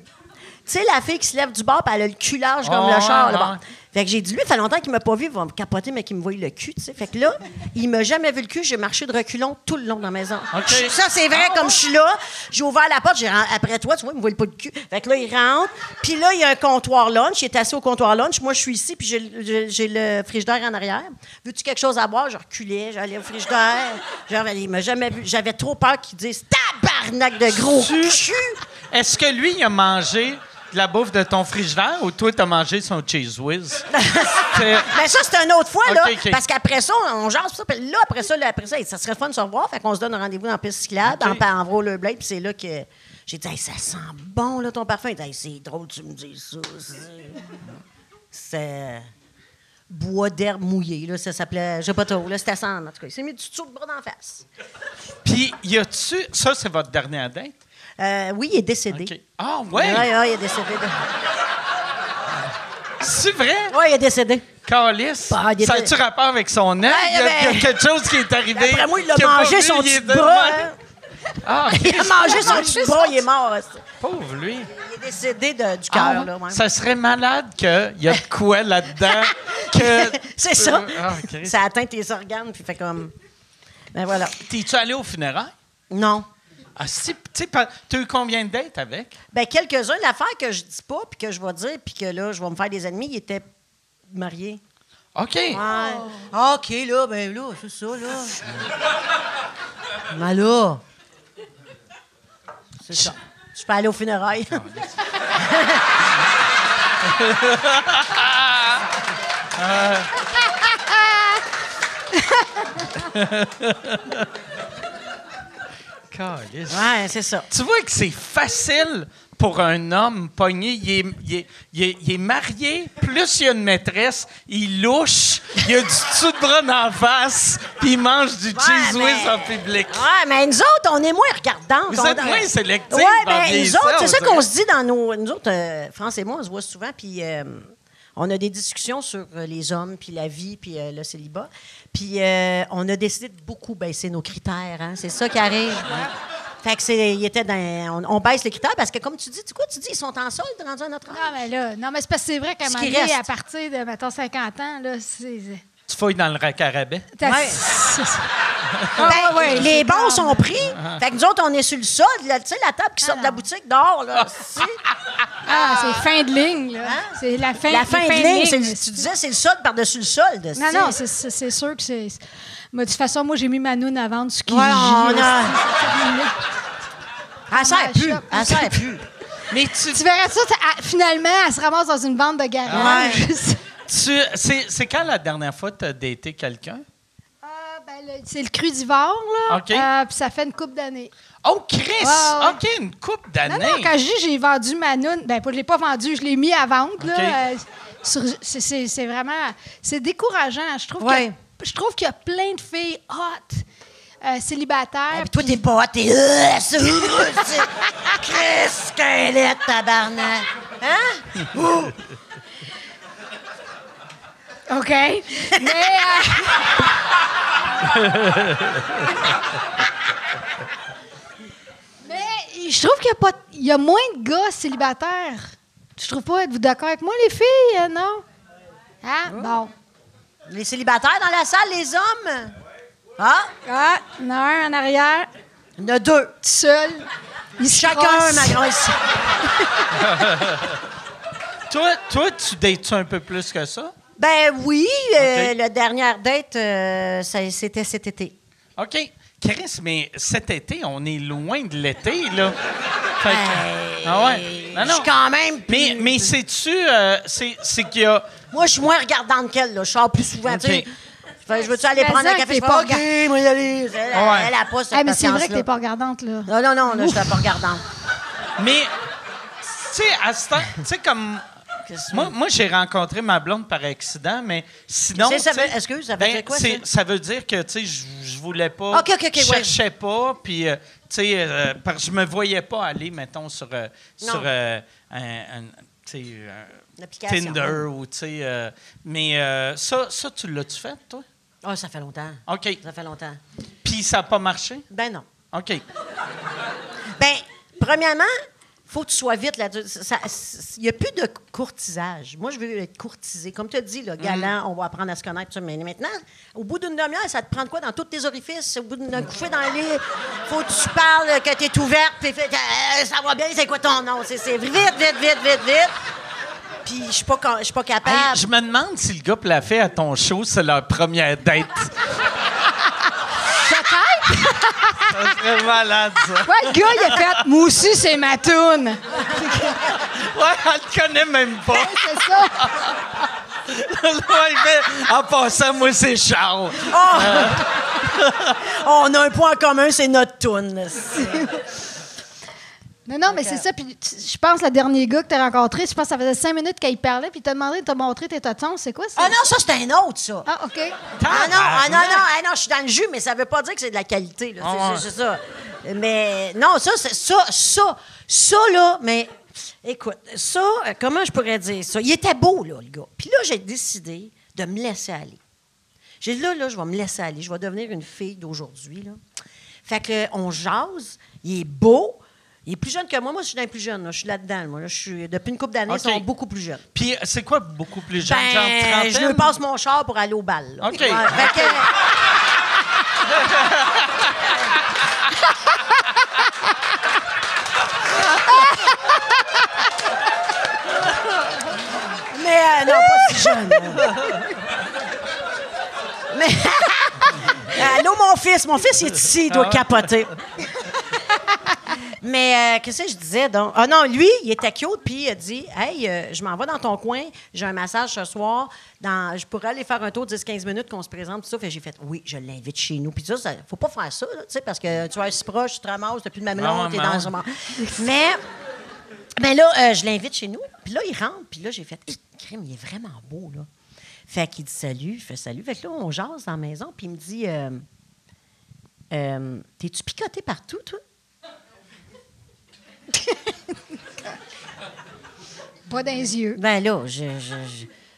sais, la fille qui se lève du bar, puis elle a le cul large comme le char. Là, bon. Fait que j'ai dit, lui, il fait longtemps qu'il m'a pas vu, il va me capoter, mais qu'il me voit le cul, tu sais. Fait que là, il m'a jamais vu le cul, j'ai marché de reculons tout le long de la maison. OK. Ça, c'est vrai, comme je suis là, j'ai ouvert la porte, après toi, tu vois, il me voit pas le cul. Fait que là, il rentre, puis là, il y a un comptoir lunch, il est assis au comptoir lunch, moi, je suis ici, puis j'ai le frigidaire en arrière. Veux-tu quelque chose à boire? Je reculais, j'allais au frigidaire. Genre, il m'a jamais vu, j'avais trop peur qu'il dise « Tabarnak de gros cul! » Est-ce que lui, il a mangé de la bouffe de ton frigidaire ou toi, t'as mangé son cheese whiz? Mais ça, c'est une autre fois, là. OK. Parce qu'après ça, on jase ça. Puis là, après ça, ça serait fun de se revoir. Fait qu'on se donne un rendez-vous dans la piste cyclable, en rollerblade. Puis c'est là que j'ai dit, hey, ça sent bon, là, ton parfum. Il dit, hey, c'est drôle, tu me dis ça. C'est bois d'herbe mouillé, là. Ça s'appelait, je sais pas trop, là. C'était ça, en tout cas. Il s'est mis du dessous de bras dans la face. Puis, y a-tu... Ça, c'est votre dernière date? Oui, il est décédé. OK. Ah, ouais? Oui, il est décédé. C'est vrai? Oui, il est décédé. Calice? Bah, Ça a-tu rapport avec son œil? Il y a quelque chose qui est arrivé. Après moi, il a qu'il pas mangé vu, son il est petit bras. de- Hein. Ah, Il a mangé son petit bras, il est mort. pauvre lui. Il est décédé du cœur, là. Ouais. Ça serait malade qu'il y a de quoi là-dedans que... C'est ça. OK. Ça atteint tes organes, puis fait comme... Ben voilà. T'es-tu allé au funérailles? Non. Ah, si, tu sais, t'as eu combien de dates avec? Ben quelques-uns. L'affaire que je dis pas, puis que je vais dire, puis que là, je vais me faire des ennemis, il était marié. OK. Ouais. Ah, OK, là, ben là, c'est ça, là. Mais là... C'est ça. Je peux aller au funérailles. Calice. Ouais, c'est ça. Tu vois que c'est facile pour un homme pogné. Il est marié, plus il y a une maîtresse, il louche, il a du dessous de bras dans la face, puis il mange du cheese whiz en public. Ouais, mais nous autres, on est moins regardantes. Vous êtes moins sélectifs. Ouais, en mais nous vieillissant, autres, c'est ça on dirait. qu'on se dit dans nos... Nous autres, France et moi, on se voit souvent, puis on a des discussions sur les hommes, puis la vie, puis le célibat. Puis on a décidé de beaucoup baisser nos critères, hein. C'est ça qui arrive. Fait que il était on baisse les critères parce que, comme tu dis, ils sont en solde rendus à notre âge. Non, mais c'est parce que c'est vrai qu'à un moment donné, à partir de, mettons, 50 ans, là, c'est... Tu fouilles dans le racarabais. Les bons sont pris. Fait que nous autres, on est sur le sol. Tu sais, la table qui sort de la boutique dehors, là. c'est fin de ligne, là. C'est la fin de ligne. Tu disais, c'est le solde par-dessus le solde. Non, c'est sûr que c'est... Mais de toute façon, moi, j'ai mis ma noune à vendre sur Kijiji. Elle sert plus. Mais tu verrais ça, finalement, elle se ramasse dans une bande de garage. C'est quand la dernière fois que tu as daté quelqu'un? C'est le cru d'hiver, là. OK. Puis ça fait une couple d'années. Oh, Chris! Ouais. OK, une couple d'années. Non, quand je dis j'ai vendu ma noune, je l'ai pas vendue, je l'ai mis à vendre, là. C'est vraiment... C'est décourageant. Je trouve qu'il y a plein de filles hot, célibataires. Toi, t'es pas hot, t'es... Chris, squelette, tabarnak. Hein? OK. Mais... Mais je trouve qu'il y a moins de gars célibataires. Je trouve pas. Êtes-vous d'accord avec moi, les filles? Non? Hein? Bon. Les célibataires dans la salle, les hommes? Ah? Il y en a un en arrière. Il y en a deux. Tout seul. Chacun ma grosse. Toi, tu dates un peu plus que ça? Ben oui. OK. La dernière date, c'était cet été. OK. Chris, mais cet été, on est loin de l'été, là. Fait que- ah ouais? Je suis quand même... Mais sais-tu, c'est qu'il y a... Moi, je suis moins regardante qu'elle, là. Je sors plus souvent, OK. tu sais. Je veux-tu aller prendre un café? Je fais, OK, moi, y aller. Elle a pas cette Mais c'est vrai que patience-là. t'es pas regardante, là. Non, là, je suis pas regardante. Mais, tu sais, à ce temps, tu sais, comme... Moi, j'ai rencontré ma blonde par accident, mais sinon... Excuse, ça veut dire quoi, ça? Ça veut dire que, tu sais, je voulais pas... OK, je cherchais pas, puis, tu sais, parce que je me voyais pas aller, mettons, sur L'application. Tinder ou, tu sais... mais ça, tu l'as-tu fait, toi? Ah, ça fait longtemps. OK. Ça fait longtemps. Puis ça n'a pas marché? Ben non. OK. Ben, premièrement, faut que tu sois vite là-dessus. Il n'y a plus de courtisage. Moi, je veux être courtisée. Comme tu as dit, là, galant, on va apprendre à se connaître. Mais maintenant, au bout d'une demi-heure, ça te prend de quoi dans tous tes orifices? Au bout d'un coucher dans le lit, faut que tu parles, que tu es ouverte, puis ça va bien, c'est quoi ton nom? C'est vite. Puis je suis pas capable. Hey, je me demande si le gars qui l'a fait à ton show, c'est leur première date. Ça serait malade, ça. Ouais, le gars, il a fait « Moi aussi, c'est ma toune. » Ouais, elle te connaît même pas. C'est ça. Là, il fait, en passant, moi, c'est Charles. On a un point en commun, c'est notre toune. Non, mais c'est ça. Puis je pense le dernier gars que tu as rencontré, je pense que ça faisait 5 minutes qu'il parlait, puis il t'a demandé de te montrer tes totons. C'est quoi ça? Ah non, ça, c'est un autre, ça. Ah, OK. Non, je suis dans le jus, mais ça veut pas dire que c'est de la qualité. Là. C'est ça. Mais non, ça, là, mais écoute, ça, comment je pourrais dire ça? Il était beau, là, le gars. Puis là, j'ai décidé de me laisser aller. J'ai dit, là, je vais me laisser aller. Je vais devenir une fille d'aujourd'hui, là. Fait que, on jase, il est beau. Il est plus jeune que moi. Moi, je suis dans les plus jeunes. Là. Je suis là-dedans. Moi. Là, depuis une couple d'années, ils sont beaucoup plus jeunes. Puis, c'est quoi beaucoup plus jeune? Ben, genre 30 je lui passe mon char pour aller au bal. Là. OK. Ouais, fait que... Mais non, pas si jeune. Mais... Allô, mon fils. Mon fils, il est ici. Il doit capoter. Mais qu'est-ce que je disais donc? Ah non, lui, il était cute, puis il a dit « Hey, je m'en vais dans ton coin, j'ai un massage ce soir, je pourrais aller faire un tour de 10-15 minutes qu'on se présente, tout ça. » Fait j'ai fait « Oui, je l'invite chez nous. » Puis ça, faut pas faire ça, tu sais, parce que tu vas être si proche, tu te ramasses, t'as plus de mamelon, t'es dans un... Mais Ben là, je l'invite chez nous. Puis là, il rentre. Puis là, j'ai fait, crème, il est vraiment beau, là. Fait qu'il dit salut. Il fait salut. Fait que là, on jase dans la maison. Puis il me dit, t'es-tu picoté partout, toi? Pas dans les yeux. Ben là,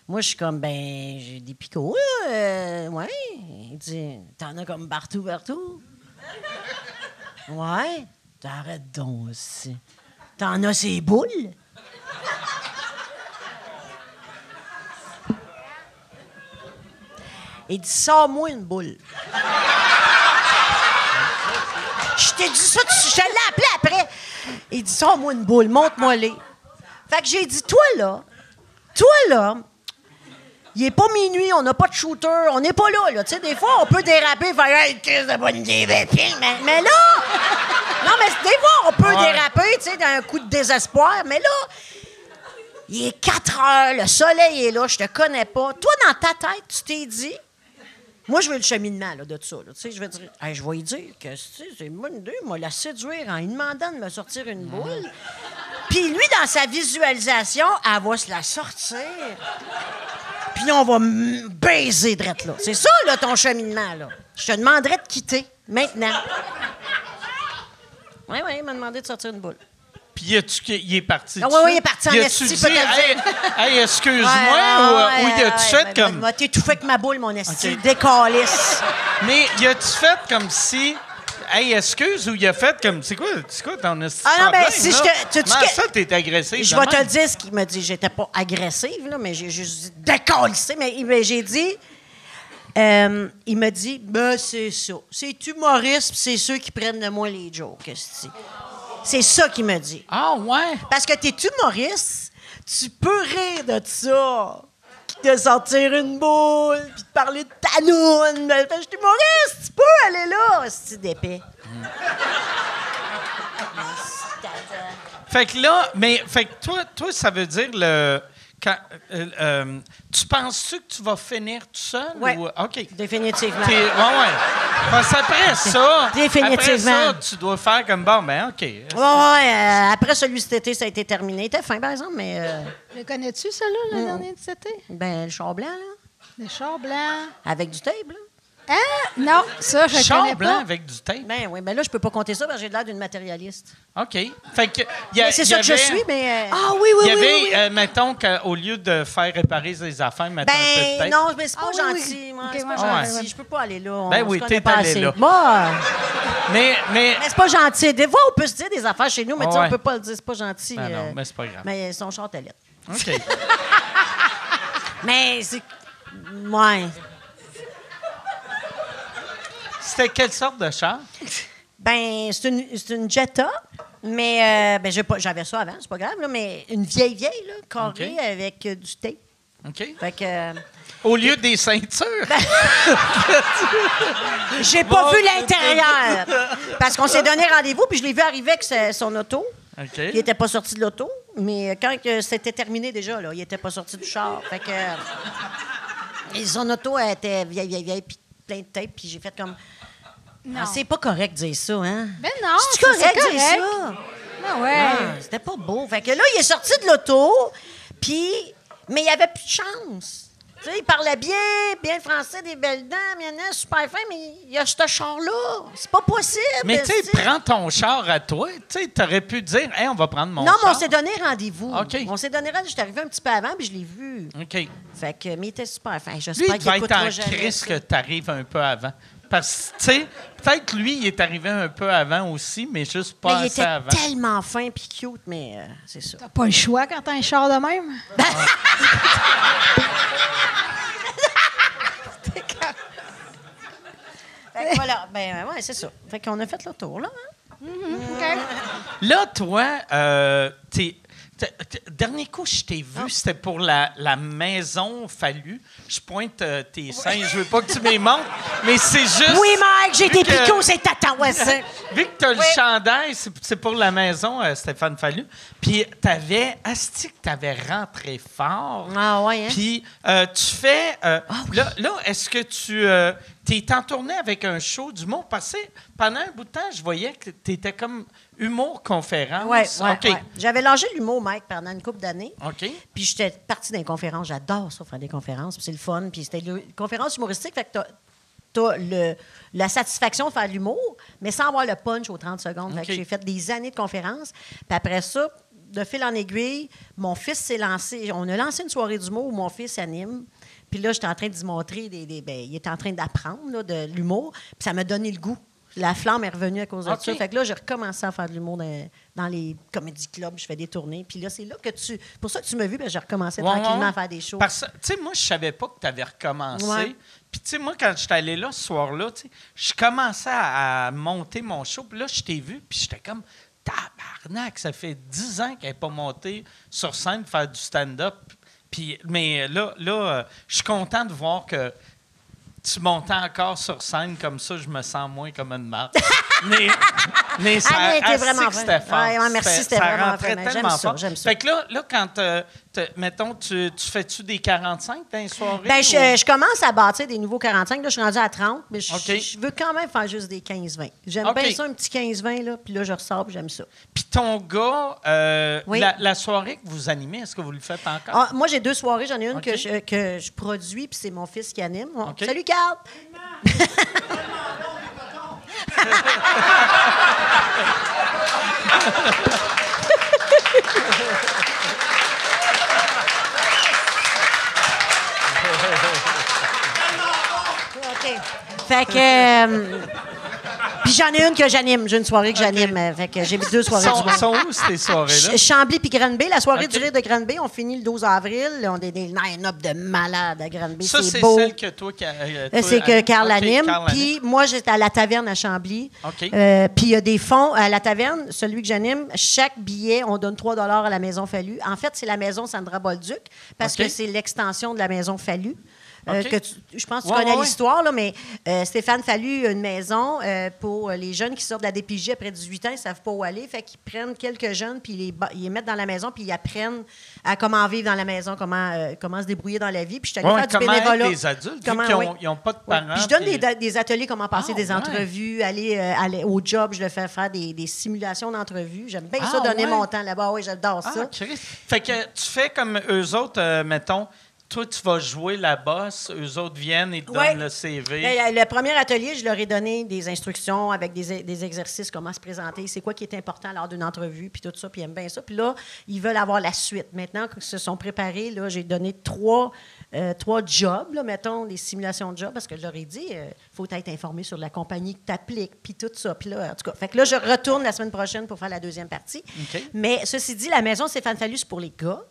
moi, je suis comme, j'ai des picots, là. Ouais. Il dit, t'en as comme partout. Ouais. T'arrêtes donc aussi. T'en as ces boules? Il dit, sors-moi une boule. Je t'ai dit ça, je te l'ai appelé après. Il dit, sors-moi une boule, montre-moi-les. Fait que j'ai dit, toi, là, il est pas minuit, on n'a pas de shooter, on n'est pas là. Tu sais, des fois, on peut déraper, faire « Hey, crise de bonne idée, mais là... » Non, mais des fois, on peut déraper, tu sais, d'un coup de désespoir, mais là, il est 4 heures, le soleil est là, je te connais pas. Toi, dans ta tête, tu t'es dit... Moi, je veux le cheminement là, de ça. Tu sais, je vais dire, hey, je vais lui dire que c'est une bonne idée, moi, la séduire en lui demandant de me sortir une boule. Puis lui, dans sa visualisation, elle va se la sortir. Puis on va baiser drette là. C'est ça, là, ton cheminement, là. Je te demanderais de quitter, maintenant. Oui, il m'a demandé de sortir une boule. Puis il est parti. Ah, oui, il est parti en esti, dit, peut-être. hey, excuse-moi, ou il a-tu fait comme... T'es tout fait avec ma boule, mon esti. Décalisse. Mais il a-tu fait comme si... Hey, excuse, ou il a fait comme... C'est quoi ton esti? Ah non, ben, problème, si là? je te... Comment ça, t'es agressive? Je vais te le dire, ce qu'il m'a dit. J'étais pas agressive, là, mais j'ai juste dit décalissée. Mais j'ai dit... il m'a dit, ben, c'est ça. C'est humoriste, c'est ceux qui prennent de moi les jokes, esti. C'est ça qu'il me dit. Ah, ouais? Parce que t'es humoriste, tu peux rire de ça. De sortir une boule, puis de parler de ta noune. Je suis humoriste, tu peux aller là, c'est d'épais. Fait que là, fait que toi, ça veut dire le... tu penses-tu que tu vas finir tout seul? Oui. OK. Définitivement. Ouais. Parce qu'après ça... Définitivement. Après ça, tu dois faire comme, bon, ben OK. Après celui cet été, ça a été terminé. Il était fin, par exemple, mais... Le connais-tu, celui-là, le dernier de cet été? Ben, le char blanc, là. Le char blanc. Avec du tape, là. Hein? Non, ça, je Char connais blanc pas. avec du tape? Ben oui, ben là, je peux pas compter ça parce que j'ai l'air d'une matérialiste. OK. Fait que... Mais c'est ça que je suis, mais... Ah oui, Il y avait, mettons, qu'au lieu de faire réparer les affaires, mettre un peu de Ben tape. non, mais c'est pas Ah oui, gentil. oui. Moi, Ok, c'est pas ouais. gentil. Je peux pas aller là. Ben On oui, se connaît t'es pas allé assez. là. Moi, Mais mais c'est pas gentil. Des fois, on peut se dire des affaires chez nous, mais tu sais, Ouais. on peut pas le dire. C'est pas gentil. Ben non, mais c'est pas grave. Mais son char était lettre. OK. Mais c'est... Ouais. C'était quelle sorte de char? Ben, c'est une Jetta, mais ben, j'avais ça avant, c'est pas grave, là, mais une vieille, là, carrée OK. avec du tape. OK. Fait que... Au lieu des ceintures? J'ai pas vu l'intérieur. Parce qu'on s'est donné rendez-vous, puis je l'ai vu arriver avec son auto. OK. Il était pas sorti de l'auto, mais quand c'était terminé déjà, là, il était pas sorti du char. Fait que... et son auto elle était vieille, puis plein de tape, puis j'ai fait comme... Non. Ah, c'est pas correct de dire ça, hein? Ben non, C'est correct de dire correct. ça? Ah ouais. Ah, c'était pas beau. Fait que là, il est sorti de l'auto, puis... Mais il avait plus de chance. Tu sais, il parlait bien le français, des belles dents, super fin, mais il y a ce char-là. C'est pas possible. Mais tu sais, prends ton char à toi. Tu sais, t'aurais pu dire, hey, on va prendre mon Non, char. mais on s'est donné rendez-vous. OK. On s'est donné rendez-vous. J'étais arrivé un petit peu avant, puis je l'ai vu. OK. Fait que, mais il était super fin. Lui, J'espère il qu'il va être écoutera en jamais crise ça. que t'arrives un peu avant. Parce que, tu sais, peut-être lui, il est arrivé un peu avant aussi, mais juste pas Mais il assez était avant. tellement fin puis cute, mais c'est ça. T'as pas le choix quand t'as un char de même. Fait que voilà, ben ouais, c'est ça. Fait qu'on a fait le tour, là. Hein? OK. Là, toi, dernier coup, je t'ai vu, c'était pour la maison Fallu. Je pointe tes seins, je veux pas que tu me les montres, mais c'est juste... Oui, Mike, j'ai vu des que- picots, c'est tata, ouais, c'est... Vu que t'as le chandail, c'est pour la maison Stéphane Fallu. Puis asti que t'avais rentré fort. Ah ouais, hein? Puis tu fais... là, est-ce que tu... t'es en tournée avec un show d'humour. Parce que pendant un bout de temps, je voyais que t'étais comme humour-conférence. Oui, OK. ouais. J'avais lâché l'humour, Mike, pendant une couple d'années. OK. Puis j'étais partie dans les conférences. J'adore ça, faire des conférences. Puis c'est le fun. Puis c'était des conférences humoristiques. Fait que t'as la satisfaction de faire de l'humour, mais sans avoir le punch aux 30 secondes. Fait que j'ai fait des années de conférences. Puis après ça, de fil en aiguille, mon fils s'est lancé. On a lancé une soirée d'humour où mon fils anime. Puis là, j'étais en train de lui montrer il était en train d'apprendre là, de l'humour. Puis ça m'a donné le goût. La flamme est revenue à cause de ça. Fait que là, j'ai recommencé à faire de l'humour dans les comédie clubs. Je fais des tournées. Puis là, c'est là que pour ça que tu m'as vu, j'ai recommencé tranquillement à faire des shows. Parce que, tu sais, moi, je savais pas que tu avais recommencé. Ouais. Puis, tu sais, moi, quand j'étais allé là ce soir-là, tu sais, je commençais à monter mon show. Puis là, je t'ai vu, puis j'étais comme, tabarnak, ça fait 10 ans qu'elle n'est pas montée sur scène faire du stand-up. Puis, mais là, je suis content de voir que tu montais encore sur scène comme ça, je me sens moins comme une marque. mais ça était vraiment c'était fort. Ouais, merci, c'était ça vraiment rentrait vraiment. tellement fort. J'aime ça. Fait que là quand, mettons, tu fais-tu des 45 dans les soirées? Ben, je commence à bâtir des nouveaux 45. Là, je suis rendue à 30, mais OK. je veux quand même faire juste des 15-20. J'aime OK. bien ça, un petit 15-20, là, puis là, je ressors, puis j'aime ça. Puis ton gars, Oui. la soirée que vous animez, est-ce que vous le faites encore? Ah, moi, j'ai 2 soirées. J'en ai une OK. que je produis, puis c'est mon fils qui anime. OK. Salut, Carl! OK. Fait que... puis j'en ai une que j'anime. J'ai une soirée que j'anime. Fait que j'ai 2 soirées du monde. Sont où ces soirées-là? Chambly puis Granby. La soirée OK. du rire de Granby, on finit le 12 avril. On a des line-up de malades à Granby. Ça, c'est c'est beau. celle que toi... C'est que Carl OK, anime. Carl Puis moi, j'étais à la taverne à Chambly. OK. Puis il y a des fonds à la taverne, celui que j'anime. Chaque billet, on donne 3 $ à la Maison Fallu. En fait, c'est la Maison Sandra Bolduc parce OK. que c'est l'extension de la Maison Fallu. OK. Je pense que tu Ouais, connais ouais, l'histoire, là, mais Stéphane Fallu a une maison pour les jeunes qui sortent de la DPJ après 18 ans, ils ne savent pas où aller. Fait qu'ils prennent quelques jeunes, puis ils les mettent dans la maison, puis ils apprennent à comment vivre dans la maison, comment se débrouiller dans la vie. Puis je suis allée faire du comment bénévolat. être des adultes, vu qu'ils n'ont pas de parents. Puis je donne puis- des ateliers, comment passer des ouais. entrevues, aller au job, je le fais faire des simulations d'entrevues. J'aime bien ça, Ah, donner ouais. mon temps là-bas. Oui, j'adore Ah, ça. Christ. Fait que tu fais comme eux autres, mettons, toi, tu vas jouer la bosse, eux autres viennent et te Ouais. donnent le CV. Ben, le premier atelier, je leur ai donné des instructions avec des exercices, comment se présenter, c'est quoi qui est important lors d'une entrevue, puis tout ça, puis ils aiment bien ça. Puis là, ils veulent avoir la suite. Maintenant qu'ils se sont préparés, là, j'ai donné trois jobs, là, mettons, des simulations de jobs, parce que je leur ai dit, il faut être informé sur la compagnie que tu appliques, puis tout ça. Puis là, en tout cas, fait que là, je retourne la semaine prochaine pour faire la deuxième partie. OK. Mais ceci dit, la maison Stéphane Fallu, c'est pour les gars.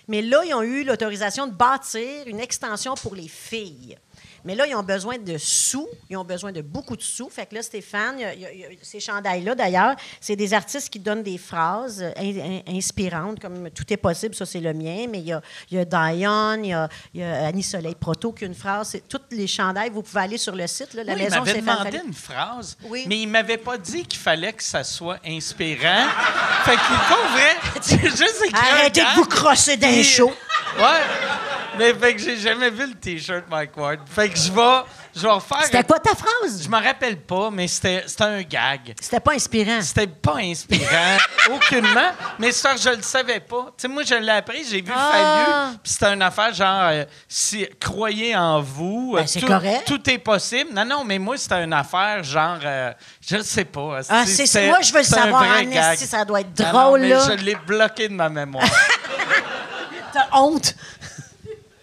Mais là, ils ont eu l'autorisation de bâtir une extension pour les filles. Mais là, ils ont besoin de sous. Ils ont besoin de beaucoup de sous. Fait que là, Stéphane, il y a ces chandails-là, d'ailleurs, c'est des artistes qui donnent des phrases inspirantes, comme « Tout est possible », ça, c'est le mien. Mais il y a Diane, il y a Annie Soleil Proto qui a une phrase. Tous les chandails, vous pouvez aller sur le site, là, la Oui, maison il m'avait Stéphane demandé Fallu. une phrase, Oui. mais il m'avait pas dit qu'il fallait que ça soit inspirant. Fait qu'il est pas vrai. J'ai juste écrit un Arrêtez gag, de vous crosser d'un puis- show. Ouais. Mais fait que j'ai jamais vu le T-shirt Mike Ward. Fait que je vais refaire... C'était quoi ta phrase? Je me rappelle pas, mais c'était un gag. C'était pas inspirant. C'était pas inspirant, aucunement. Mais ça, je le savais pas. Tu sais, moi, je l'ai appris, j'ai vu Fallu, puis c'était une affaire genre, si, croyez en vous. Ben, c'est correct. Tout est possible. Non, mais moi, c'était une affaire genre, je sais pas. Ah, c'est moi, je veux le c'était un savoir vrai en gag. esti, ça doit être Non, drôle, mais là. je l'ai bloqué de ma mémoire. T'as honte.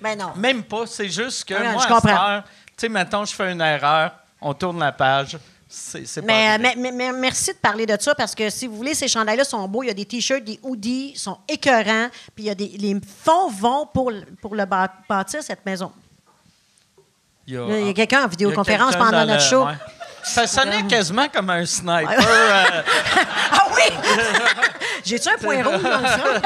Ben non. Même pas, c'est juste que Ouais, moi, je à comprends. cette heure, tu sais, mettons, je fais une erreur, on tourne la page, c'est pas Mais, arrivé. mais merci de parler de ça parce que si vous voulez, ces chandails-là sont beaux. Il y a des t-shirts, des hoodies, ils sont écœurants. Puis il y a les fonds vont pour le bâtir cette maison. Il y a quelqu'un en vidéoconférence quelqu'un pendant dans notre le- show. ouais. Ça sonnait quasiment comme un sniper. Ah oui! J'ai-tu un point rouge dans le front?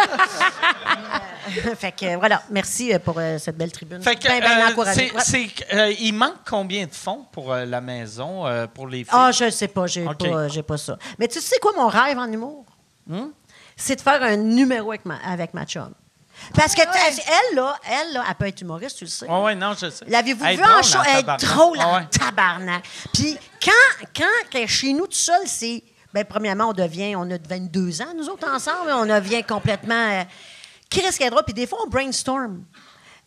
Fait que voilà, merci pour cette belle tribune. Fait que, Ben encouragé. Ouais. il manque combien de fonds pour la maison, pour les filles? Ah, je ne sais pas, j'ai OK. pas ça. Mais tu sais quoi mon rêve en humour? C'est de faire un numéro avec ma chum. Parce que elle, elle peut être humoriste, tu le sais. Oui, non, je sais. L'avez-vous Elle est vu en drôle show? en Elle est tabarnak. drôle en Ouais. tabarnak. Puis quand elle est chez nous tout seul, c'est... Bien, premièrement, on a 22 ans, nous autres, ensemble. On devient complètement... Qu'est-ce qu'elle est drôle? Puis des fois, on brainstorm.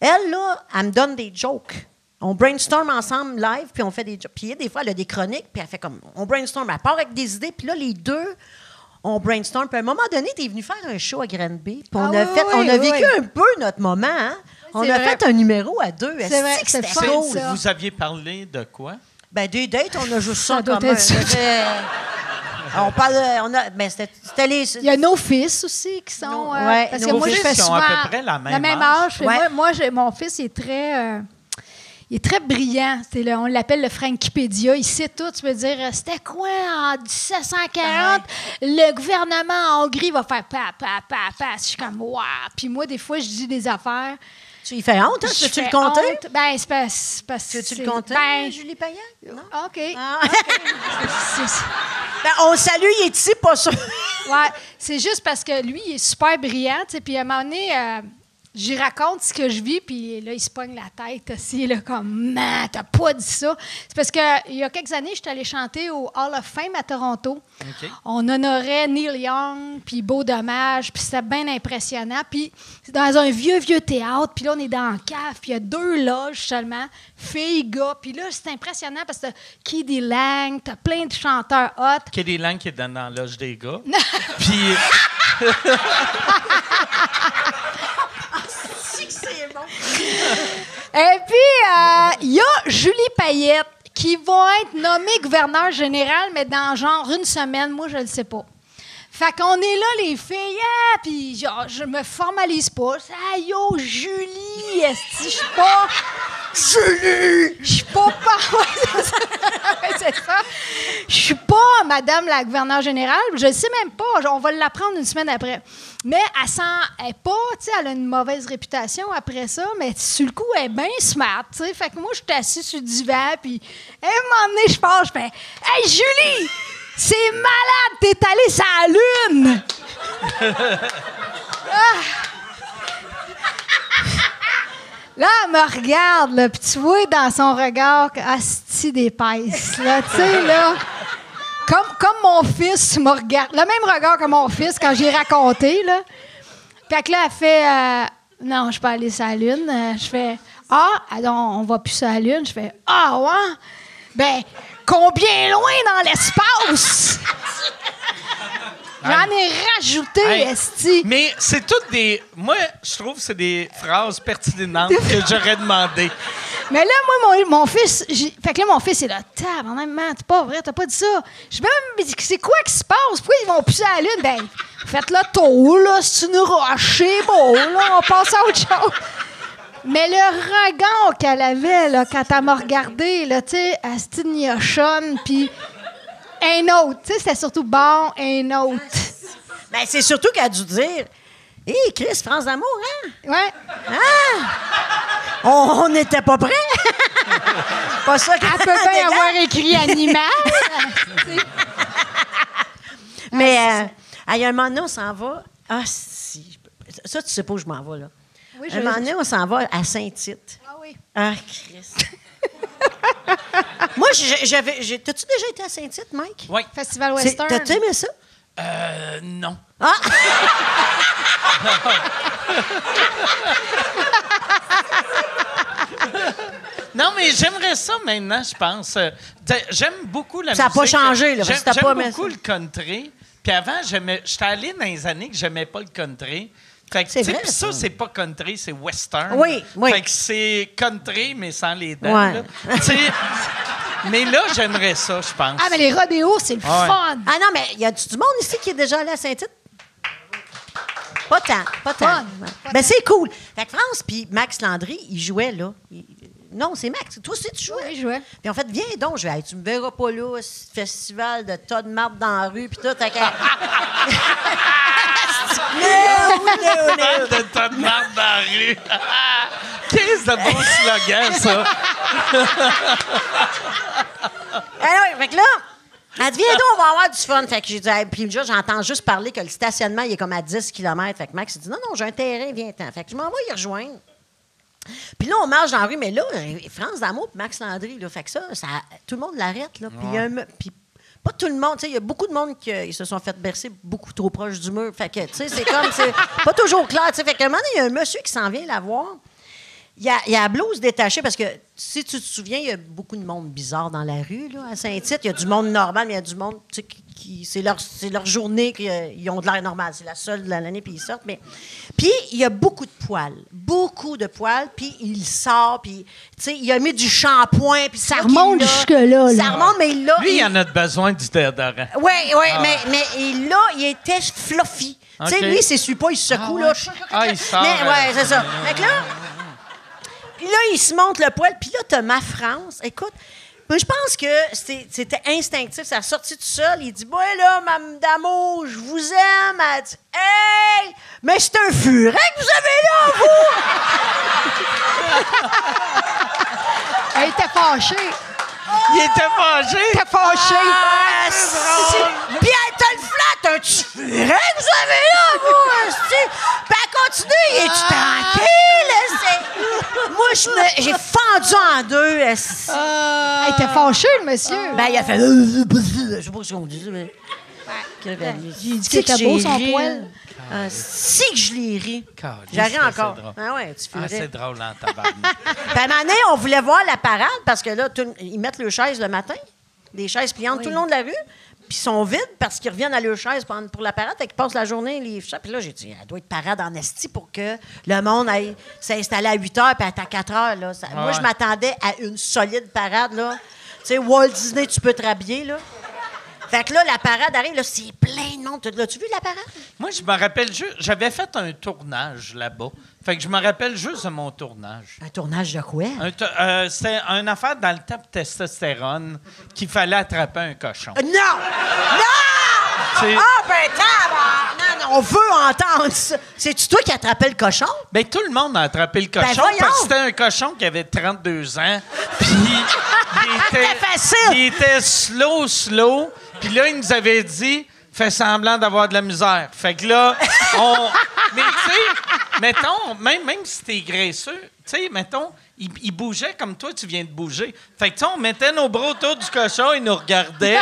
Elle, là, elle me donne des jokes. On brainstorm ensemble live, puis on fait des jokes. Puis des fois, elle a des chroniques, puis elle fait comme... On brainstorm, elle part avec des idées, puis là, les deux... On brainstorm. Puis à un moment donné, tu es venu faire un show à Granby. Puis on a vécu un peu notre moment. Hein? On a fait un numéro à deux. C'est vrai, C'était c'est cool. ça. Vous aviez parlé de quoi? Ben, des dates, on a juste ça Ça doit comme être ça. on parle... c'était les... Il y a nos fils aussi qui sont... Ouais, parce nos que moi, fils je fais qui ont souvent... à peu près la même âge. Ouais. Mon fils, il est très brillant. On l'appelle le Frankipédia. Il sait tout. Tu peux dire, c'était quoi en 1740? Le gouvernement en Hongrie va faire pa. Je suis comme, waouh. Puis moi, des fois, je dis des affaires. Tu y fais honte, hein? Je Peux-tu le fais compter? honte. Ben, c'est parce que... Veux-tu le compter, Ben, Julie Payet? Non? OK. Ah. C'est- Ben, on le salue, il est ici, pas sûr. Ouais, c'est juste parce que lui, il est super brillant, tu sais, puis à un moment donné, j'y raconte ce que je vis, puis là, il se pogne la tête aussi, là, comme « Man, t'as pas dit ça! » C'est parce qu'il y a quelques années, j'étais allée chanter au Hall of Fame à Toronto. OK. On honorait Neil Young, puis Beau Dommage, puis c'était bien impressionnant. Puis c'est dans un vieux théâtre, puis là, on est dans la cave, puis il y a 2 loges seulement, filles, gars. Puis là, c'est impressionnant parce que t'as Kiddy Lang, t'as plein de chanteurs hot. Kelly Lang qui est dans la loge des gars. Puis... C'est bon. Et puis, il y a Julie Payette qui va être nommée gouverneure générale, mais dans genre une semaine. Moi, je le sais pas. Fait qu'on est là, les filles, puis genre, je me formalise pas. Ah, yo, Julie, est-ce que je suis pas... Julie! Je suis pas... Ouais, c'est ça. Je suis pas Madame la gouverneure générale. Je le sais même pas. On va l'apprendre une semaine après. Mais elle est pas... Tu sais, elle a une mauvaise réputation après ça, mais sur le coup, elle est bien smart, tu sais. Fait que moi, je suis assise sur le divan, puis à un moment donné, je pars, je fais « Hey, Julie! C'est malade! T'es allée sur la Lune! » Là, elle me regarde, là, puis tu vois dans son regard asti d'épaisse, là, tu sais, là. Comme mon fils me regarde. Le même regard que mon fils quand j'ai raconté, là. Fait que là, elle fait non, je suis pas allée sur la Lune. Je fais non, on va plus sur la Lune. Je fais ouais? Ben, combien loin dans l'espace? J'en ai rajouté, Hey, esti. Mais c'est toutes des... Moi, je trouve que c'est des phrases pertinentes que j'aurais demandé. Mais là, moi, mon fils... Fait que là, mon fils est là. Tabarnak, c'est pas vrai, t'as pas dit ça. Je dis, mais c'est quoi qui se passe? Pourquoi ils vont plus à la Lune? Ben, faites-le tôt, là. C'est une roche, c'est beau, là. On passe à autre chose. Mais le regard qu'elle avait, là, quand elle m'a regardé, là, tu sais, elle se gnochonne, puis un autre. Tu sais, c'était surtout bon, un autre. Ben, c'est surtout qu'elle a dû dire « Hé, Chris, France d'amour, hein? Ouais. Ah! On n'était pas prêts! » Pas ça qu'elle Elle peut bien avoir écrit animal. Mais, il y a un moment donné, on s'en va. Ah, si. Ça, tu sais pas où je m'en vais, là. Oui, Un moment donné, on s'en va à Saint-Tite. Ah oui. Ah, Chris. Moi, t'as-tu déjà été à Saint-Tite, Mike? Oui. Festival Western. T'as-tu aimé ça? Non. Ah! Non, mais j'aimerais ça maintenant, je pense. J'aime beaucoup la Ça a musique. pas changé, là, parce que t'as J'aime pas aimé beaucoup ça. le country. Puis avant, j'étais allé dans les années que j'aimais pas le country. Fait que, C'est tu sais, vrai, puis ça. c'est pas country, c'est western. Oui, oui. Fait que c'est country, mais sans les dents. Ouais. là. Tu sais, mais là, j'aimerais ça, je pense. Ah, mais les rodéos, c'est le fun. Ah non, mais y a-tu du monde ici qui est déjà allé à Saint-Tite? Pas tant, pas tant. Fun. Ben, c'est cool. Fait que France puis Max Landry, ils jouaient, là. Non, c'est Max. Toi aussi, tu jouais. Oui, je jouais. Puis en fait, viens donc. Je vais, hey, tu me verras pas là, ce festival de tas de marde dans la rue, puis tout. T'as qu'à... De tas de marde dans la rue. Qu'est-ce de bon slogan, ça? Alors, fait que là, Elle dit, viens donc, on va avoir du fun. Fait que j'ai dit, hey, puis déjà, j'entends juste parler que le stationnement, il est comme à 10 km. Fait que Max, il dit, non, j'ai un terrain, viens-t'en. Fait que je m'en vais y rejoindre. Puis là, on marche dans la rue, mais là, France D'Amour et Max Landry, là, fait que ça, tout le monde l'arrête, là. Puis pas tout le monde, tu sais, il y a beaucoup de monde qui se sont fait bercer beaucoup trop proche du mur. Fait que, tu sais, c'est comme, c'est pas toujours clair, tu sais. Fait que un moment donné, il y a un monsieur qui s'en vient la voir. Il y a la blouse détachée, parce que, si tu te souviens, il y a beaucoup de monde bizarre dans la rue, là, à Saint-Tite. Il y a du monde normal, mais il y a du monde, tu sais, c'est leur journée qu'ils ont de l'air normal. C'est la seule de l'année, puis ils sortent. Puis, il y a beaucoup de poils. Puis il sort, puis, tu sais, il a mis du shampoing, puis ça remonte jusque-là. Ça remonte, mais là... Lui, il en a besoin du déodorant. Oui, mais là, il était fluffy. Tu sais, lui, il s'essuie pas, il se secoue, là. Il sort. Mais, ouais, c'est ça. Fait que là... Puis là, il se monte le poil. Puis là, t'as ma France. Écoute, moi, je pense que c'était instinctif. Ça a sorti tout seul. Il dit, « Ouais, là, Mme D'Amour, je vous aime. » Elle dit, « Hey, mais c'est un furet que vous avez là, vous! » Elle était fâchée. Il était fâché. Puis elle te le flatte, un petit furet que vous avez là, vous! Puis elle continue, il est-tu tranquille? Moi, j'ai fendu en deux. Elle était fâchée, le monsieur. Ben, il a fait... Je sais pas ce qu'on dit, mais... J'ai dit qu'il était beau, son poil. Si que je l'ai ri. J'arrive encore. Ah ouais, tu furais. C'est drôle en tabarnak. Puis à un moment donné, on voulait voir la parade parce que là, ils mettent leurs chaises le matin, des chaises pliantes tout le long de la rue, puis ils sont vides parce qu'ils reviennent à leurs chaises pour la parade, fait qu'ils passent la journée, les chats. Puis là, j'ai dit, elle doit être parade en esti pour que le monde aille s'installer à 8 h puis être à 4 h. Là. Moi, je m'attendais à une solide parade. Là. Tu sais, Walt Disney, tu peux te rhabiller, là. Fait que là, la parade arrive, là, c'est plein de monde. L'as-tu vu, la parade? Moi, je me rappelle juste... J'avais fait un tournage là-bas. Fait que je me rappelle juste de mon tournage. Un tournage de quoi? C'était une affaire dans le temps de testostérone qu'il fallait attraper un cochon. Non! Ah, ben, non, on veut entendre ça. C'est-tu toi qui attrapais le cochon? Ben, tout le monde a attrapé le cochon parce que c'était un cochon qui avait 32 ans. Puis, il était slow. Puis là, il nous avait dit, fais semblant d'avoir de la misère. Fait que là, mais tu sais, mettons, même si t'es graisseux, tu sais, mettons, il bougeait comme toi, tu viens de bouger. Fait que, tu sais, on mettait nos bras autour du cochon, il nous regardait.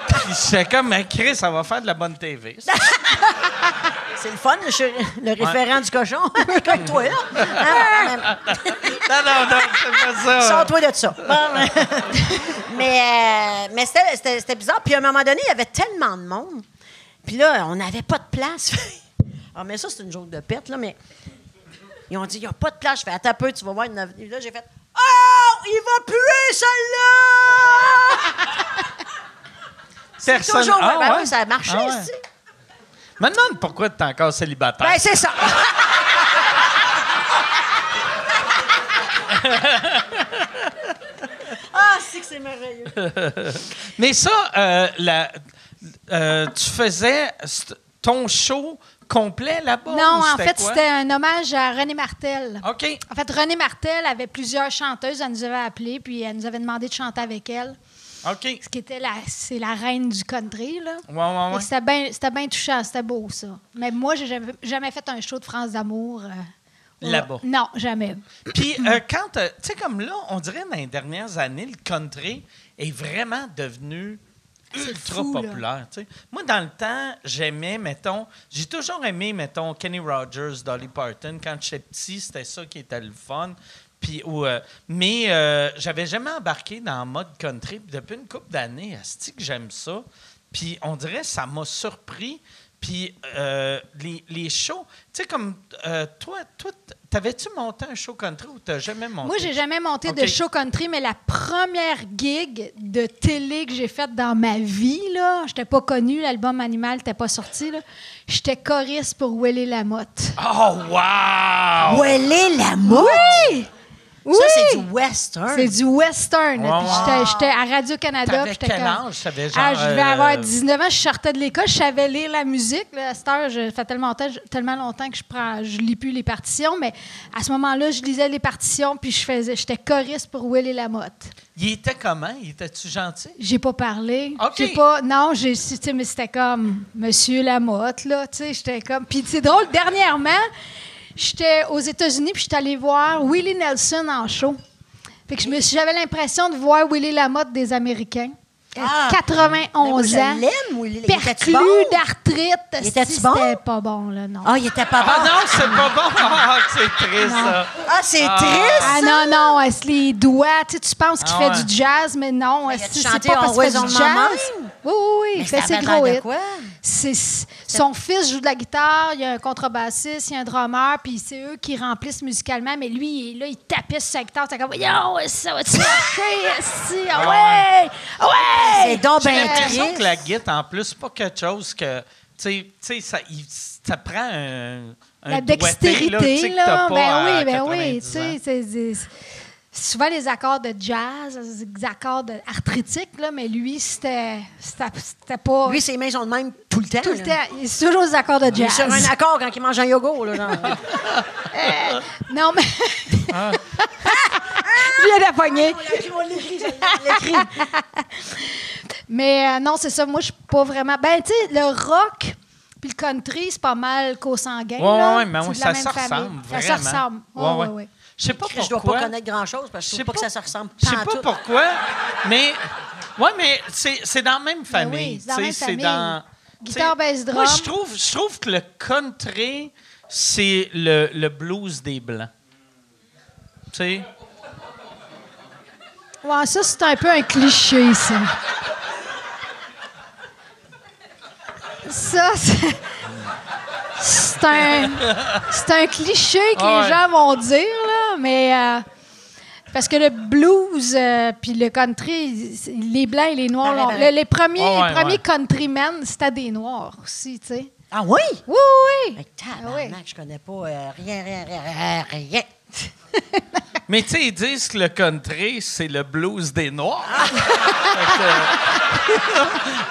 Puis j'étais comme, mais Chris, ça va faire de la bonne TV. C'est le fun, le référent du cochon. Comme toi, là. Non, c'est pas ça. Sors-toi de ça. Mais c'était bizarre. Puis à un moment donné, il y avait tellement de monde. Puis là, on n'avait pas de place. Alors, mais ça, c'est une joke de pète, là, mais ils ont dit, il n'y a pas de place. Je fais, attends un peu, tu vas voir une avenue. Là, j'ai fait, oh, il va puer, celle-là! C'est toujours... ouais. Ça a marché, ici. Je me demande pourquoi tu es encore célibataire. Ben, c'est ça. C'est merveilleux. Mais ça, tu faisais ton show complet là-bas? Non, en fait, c'était un hommage à René Martel. OK. En fait, René Martel avait plusieurs chanteuses. Elle nous avait appelées, puis elle nous avait demandé de chanter avec elle. OK. Ce qui était c'est la reine du country, là. Ouais. C'était bien touchant, c'était beau, ça. Mais moi, j'ai jamais fait un show de France d'Amour. Là-bas? Non, jamais. Puis, quand, tu sais, comme là, on dirait dans les dernières années, le country est vraiment devenu ultra populaire. Tu sais. Moi, dans le temps, j'aimais, mettons, j'ai toujours aimé, mettons, Kenny Rogers, Dolly Parton. Quand j'étais petit, c'était ça qui était le fun. Puis, mais j'avais jamais embarqué dans le mode country. Puis depuis une couple d'années, asti que j'aime ça. Puis on dirait que ça m'a surpris. Puis les shows, tu sais, comme toi, t'avais-tu monté un show country ou t'as jamais monté? Moi, j'ai jamais monté de show country, mais la première gig de télé que j'ai faite dans ma vie, là, j'étais pas connue, l'album Animal n'était pas sorti, là. J'étais choriste pour Willie Lamotte. Oh, wow! Willie Lamotte? Oui! Oui! Ça, c'est du western. C'est du western. Wow. Puis j'étais à Radio-Canada. T'avais puis j'étais quel comme- âge? T'avais genre... Je devais avoir 19 ans, je sortais de l'école, je savais lire la musique. Là, à cette heure, ça fait tellement longtemps que je lis plus les partitions, mais à ce moment-là, je lisais les partitions, puis j'étais choriste pour Willie Lamotte. Il était comment? Il était-tu gentil? J'ai pas parlé. OK. Tu sais, mais c'était comme Monsieur Lamotte, là, tu sais, j'étais comme... Puis c'est drôle, dernièrement, j'étais aux États-Unis, puis j'étais allée voir Willie Nelson en show. Fait que j'avais l'impression de voir Willie Lamotte des Américains. 91 ans. Je l'aime, Willie. Il était-tu Perclus bon? d'arthrite. Il était-tu bon? C'était pas bon, là, non. Ah, il était pas bon. Ah non, c'est pas bon! Ah, c'est triste, ça. Ah, c'est triste. Ah non, non, les doigts, tu penses qu'il Ah fait ouais. du jazz, mais non, Mais il a-tu c'est chanté pas parce qu'il fait Always du on My jazz. Mind? Oui, oui, Mais il fait ça ses avait gros l'air de hits. quoi? Son fils joue de la guitare, il y a un contrebassiste, il y a un drummer, puis c'est eux qui remplissent musicalement, mais lui, il est là, il tapait sur sa guitare, c'est comme, voyons, ça va-tu marcher? Ah ouais! Ah ouais! C'est donc J'ai bien l'impression triste. que la guitare, en plus, c'est pas quelque chose que... Tu sais, ça prend un La doigté, dextérité, là, tu sais, que là. t'as pas à Ben oui, 90 tu sais, souvent les accords de jazz, les accords arthritiques, là, mais lui, c'était pas... Lui, ses mains sont de même tout le temps. tout le là. temps. Il est toujours des accords de Il est jazz. sur un accord quand il mange un yogourt, là, genre. Non, mais... Je viens de la pogner. On l'écrit. Mais non, c'est ça. Moi, je suis pas vraiment... Ben, tu sais, le rock puis le country, c'est pas mal co-sanguin. là. Ouais, mais C'est oui, de la ça même se famille. ressemble, Ça se vraiment. ressemble. Ouais. Ouais. Je sais pas Je dois pourquoi. pas connaître grand-chose parce que je trouve pas que ça se ressemble. Je sais pas pantoute. pourquoi, mais... Ouais, mais c'est dans la même famille. oui, c'est dans la tu sais, même c'est famille. dans... Guitare, tu sais, bass, drum. Moi, je trouve que le country, c'est le blues des Blancs. Tu sais? Ouais, ça, c'est un peu un cliché, ça. Ça, c'est un cliché que Ah ouais. les gens vont dire, là, mais... parce que le blues puis le country, les blancs et les noirs... Pareil, pareil. Les premiers, Ouais, les premiers ouais. countrymen, c'était des noirs aussi, tu sais. Ah oui? Oui, oui, Mais oui. tabarnak, je connais pas rien. Mais tu sais, ils disent que le country, c'est le blues des Noirs.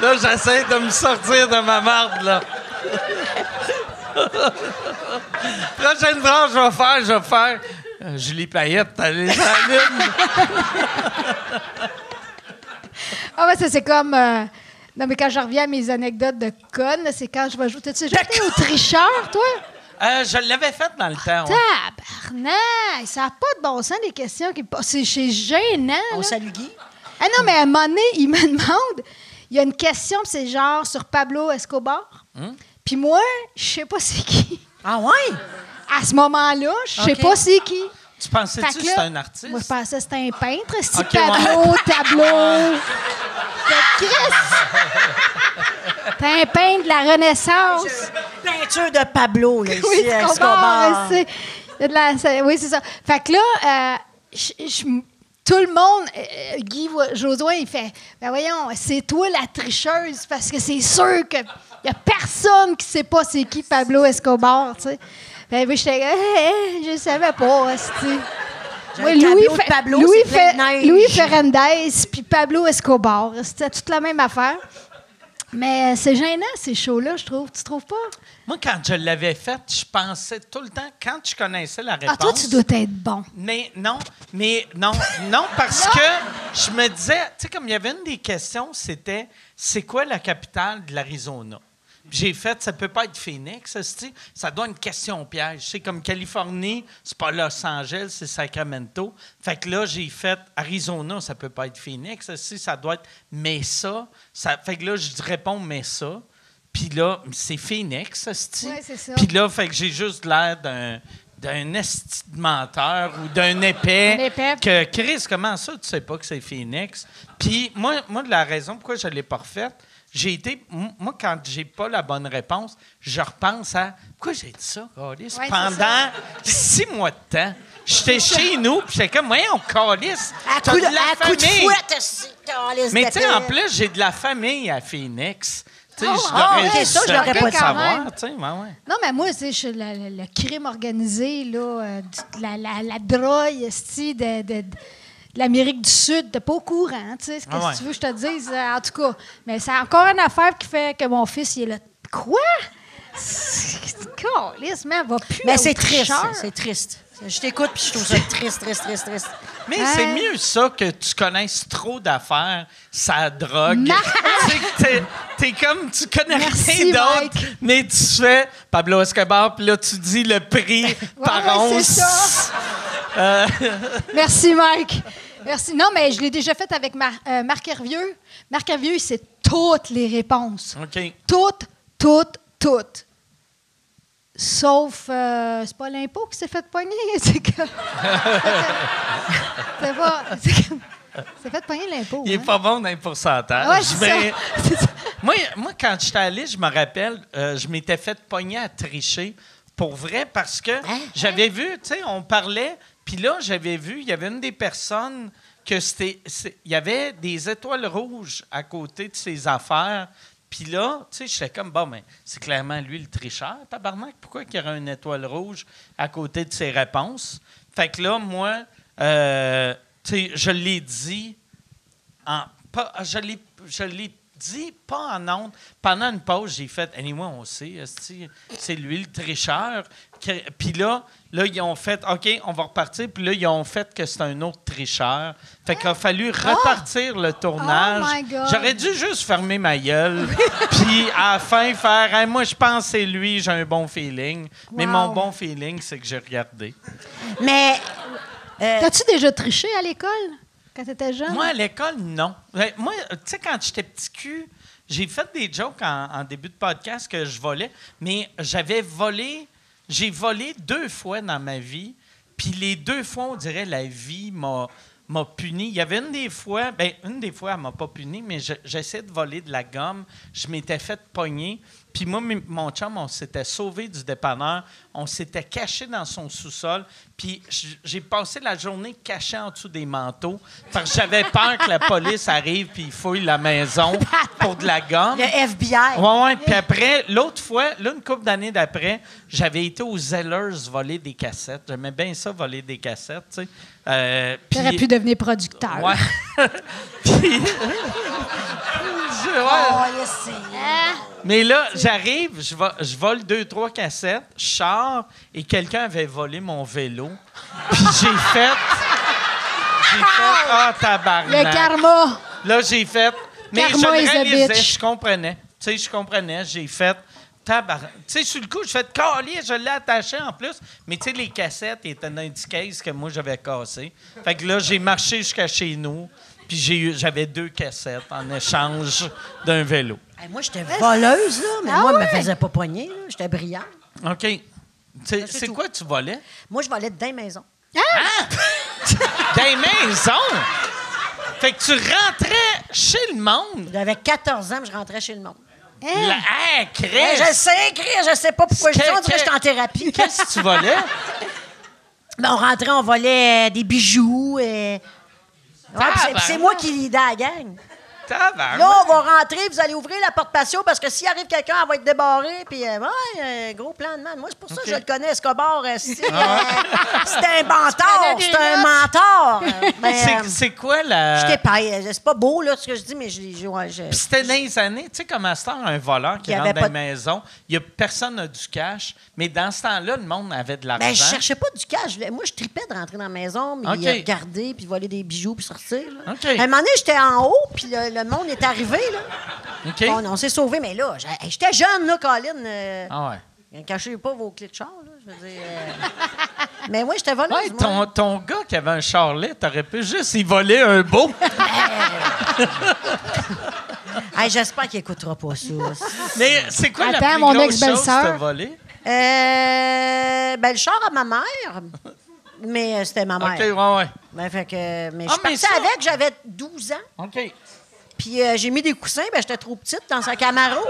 Là, j'essaie de me sortir de ma marde, là. Prochaine branche, je vais faire... Julie Payette, t'as les allumes. Ah ouais, ça, c'est comme... non, mais quand je reviens à mes anecdotes de connes, c'est quand je vais jouer... T'as-tu déjà été au tricheur, toi? Je l'avais fait dans le temps. Ouais. Tabarnak! Ça n'a pas de bon sens, les questions qui passent. C'est gênant, On là. salue Guy. Ah non, mais à un moment donné, il me demande... Il y a une question, puis c'est genre sur Pablo Escobar. Puis moi, je sais pas c'est qui. Ah oui? À ce moment-là, je sais OK. pas c'est qui. Tu pensais-tu Fait que que c'était là, un artiste? Moi, je pensais que c'était un peintre. C'est OK, Pablo, tableau. Fait que Chris, t'es un peintre de la Renaissance. Peinture de Pablo, là, ici, Oui, Escobar. oui, c'est ça. Fait que là, tout le monde, Guy Jodoin, il fait, ben voyons, c'est toi la tricheuse, parce que c'est sûr qu'il n'y a personne qui sait pas c'est qui Pablo Escobar, tu sais. Ben oui, j'étais, je savais pas, tu sais. J'ai un tableau de Pablo, c'est plein de neige. Louis Ferrandez puis Pablo Escobar, c'était toute la même affaire. Mais c'est gênant, ces shows-là, je trouve. Tu trouves pas? Moi, quand je l'avais fait, je pensais tout le temps, quand je connaissais la réponse... Ah, toi, tu dois être bon. Mais non, parce que je me disais, tu sais, comme il y avait une des questions, c'était, c'est quoi la capitale de l'Arizona? Puis j'ai fait, ça peut pas être Phoenix, ça doit être une question piège. C'est comme Californie, c'est pas Los Angeles, c'est Sacramento. Fait que là, j'ai fait Arizona, ça peut pas être Phoenix, ça doit être Mesa. Fait que là, je réponds Mesa. Puis là, c'est Phoenix, Ouais, c'est ça. Puis là, fait que j'ai juste l'air d'un esti de menteur ou d'un épais. Un épais. Que Chris, comment ça, tu sais pas que c'est Phoenix? Puis moi, la raison pourquoi je l'ai pas refaite, moi, quand j'ai pas la bonne réponse, je repense à pourquoi j'ai dit ça, Calice? Ouais, Pendant 6 mois de temps. J'étais chez nous, puis j'étais comme, voyons, Calice, t'as de la À coup de famille. fouette, c'est calice Mais de tu sais, en paix. plus, j'ai de la famille à Phoenix. Tu Tu sais, Oh, je devrais ok, ça, je l'aurais pas dû savoir. Tu sais, ouais. Non, mais moi, c'est le crime organisé, là, la drogue, esti, de l'Amérique du Sud, t'es pas au courant, tu sais, ce que tu veux que je te dise, en tout cas. Mais c'est encore une affaire qui fait que mon fils, il est là. Quoi? Calisse, man, va plus. Mais c'est triste, c'est triste. Je t'écoute puis je trouve ça triste. Mais c'est mieux ça que tu connaisses trop d'affaires, ça drogue. Tu sais, t'es comme, tu connais Merci, rien d'autre, Mike. mais tu fais Pablo Escobar, puis là, tu dis le prix par once. c'est ça. Merci, Mike. Merci. Non, mais je l'ai déjà fait avec Marc Hervieux. Marc Hervieux, il sait toutes les réponses. OK. Toutes. Sauf, c'est pas l'impôt qui s'est fait pogner. C'est comme. C'est fait pogner l'impôt. Il est pas bon dans les pourcentages. Ouais, c'est ça. Moi, quand j'étais allé, je me rappelle, je m'étais fait pogner à tricher pour vrai parce que j'avais vu, tu sais, on parlait, puis là, j'avais vu, il y avait une des personnes que il y avait des étoiles rouges à côté de ses affaires. Puis là, tu sais, j'étais comme, bon, mais c'est clairement lui le tricheur, tabarnak. Pourquoi il y aurait une étoile rouge à côté de ses réponses? Fait que là, moi, tu sais, je l'ai dit je l'ai dit pas en ondes. Pendant une pause, j'ai fait, anyway, on sait, c'est lui le tricheur. Puis là, ils ont fait, OK, on va repartir. Puis là, ils ont fait que c'est un autre tricheur. Fait qu'il a fallu repartir le tournage. Oh my God. J'aurais dû juste fermer ma gueule. Puis à la fin, faire, hey, moi, je pense que c'est lui, j'ai un bon feeling. Mais mon bon feeling, c'est que j'ai regardé. Mais. T'as-tu déjà triché à l'école quand t'étais jeune? Moi, à l'école, non. Moi, tu sais, quand j'étais petit cul, j'ai fait des jokes en début de podcast que je volais, mais j'ai volé 2 fois dans ma vie, puis les 2 fois, on dirait, la vie m'a puni. Il y avait une des fois, elle m'a pas puni, mais j'essayais de voler de la gomme. Je m'étais fait pogner. Puis moi, mon chum, on s'était sauvé du dépanneur. On s'était caché dans son sous-sol. Puis j'ai passé la journée caché en dessous des manteaux parce que j'avais peur que la police arrive puis fouille la maison pour de la gomme. Le FBI. Ouais. Puis après, l'autre fois, là, une couple d'années d'après, j'avais été aux Zellers voler des cassettes. J'aimais bien ça, voler des cassettes, tu sais. T'aurais pu devenir producteur. Ouais. Puis... Mais là, j'arrive, je vole 2-3 cassettes, je sors et quelqu'un avait volé mon vélo. Puis j'ai fait tabarnak. Le karma. Là, j'ai fait, mais Karma je le is a réalisais, bitch. je comprenais. Tu sais, je comprenais, j'ai fait tabarnak. Tu sais, sur le coup, je fais calier, je l'ai attaché en plus. Mais tu sais, les cassettes étaient dans une case que moi, j'avais cassé. Fait que là, j'ai marché jusqu'à chez nous. Puis j'avais 2 cassettes en échange d'un vélo. Hey, moi, j'étais voleuse, là, mais moi, je me faisais pas pogner. Là. J'étais brillante. OK. C'est quoi tu volais? Moi, je volais dans les maisons. Dans les maisons? Fait que tu rentrais chez le monde? J'avais 14 ans, je rentrais chez le monde. Chris! Je sais pas pourquoi je dis, on dirait que j'étais en thérapie. Qu'est-ce que tu volais? Ben, on volait des bijoux. Puis c'est moi qui lidais à la gang. Là, on va rentrer, vous allez ouvrir la porte patio parce que s'il arrive quelqu'un, elle va être débarrée. Puis, gros plan de man. Moi, c'est pour ça que je le connais, Escobar. C'est un mentor. C'est un mentor. C'est quoi la. Je t'épaille. C'est pas beau, là, ce que je dis, mais Puis c'était dans les années, tu sais, comme à ce temps, un voleur qui rentre dans une maison, personne n'a du cash, mais dans ce temps-là, le monde avait de l'argent. Ben, je cherchais pas du cash. Moi, je tripais de rentrer dans la maison, mais regarder, puis voler des bijoux, puis sortir. Là. À un moment donné, j'étais en haut, puis le monde est arrivé. Là. Bon, on s'est sauvés, mais là, j'étais jeune, là, Colin. Cachez pas vos clés de char, là, je veux dire. Mais moi, j'étais voleuse. Ouais, ton gars qui avait un charlet, t'aurais pu juste y voler un beau. J'espère qu'il écoutera pas ça. Mais c'est quoi la plus mon grosse chose que ex-belle-sœur. t'as volé? Le char à ma mère. Mais c'était ma mère. OK, ouais. Ben, fait que, mais je suis partie avec, j'avais 12 ans. OK. Puis j'ai mis des coussins, ben j'étais trop petite dans sa Camaro.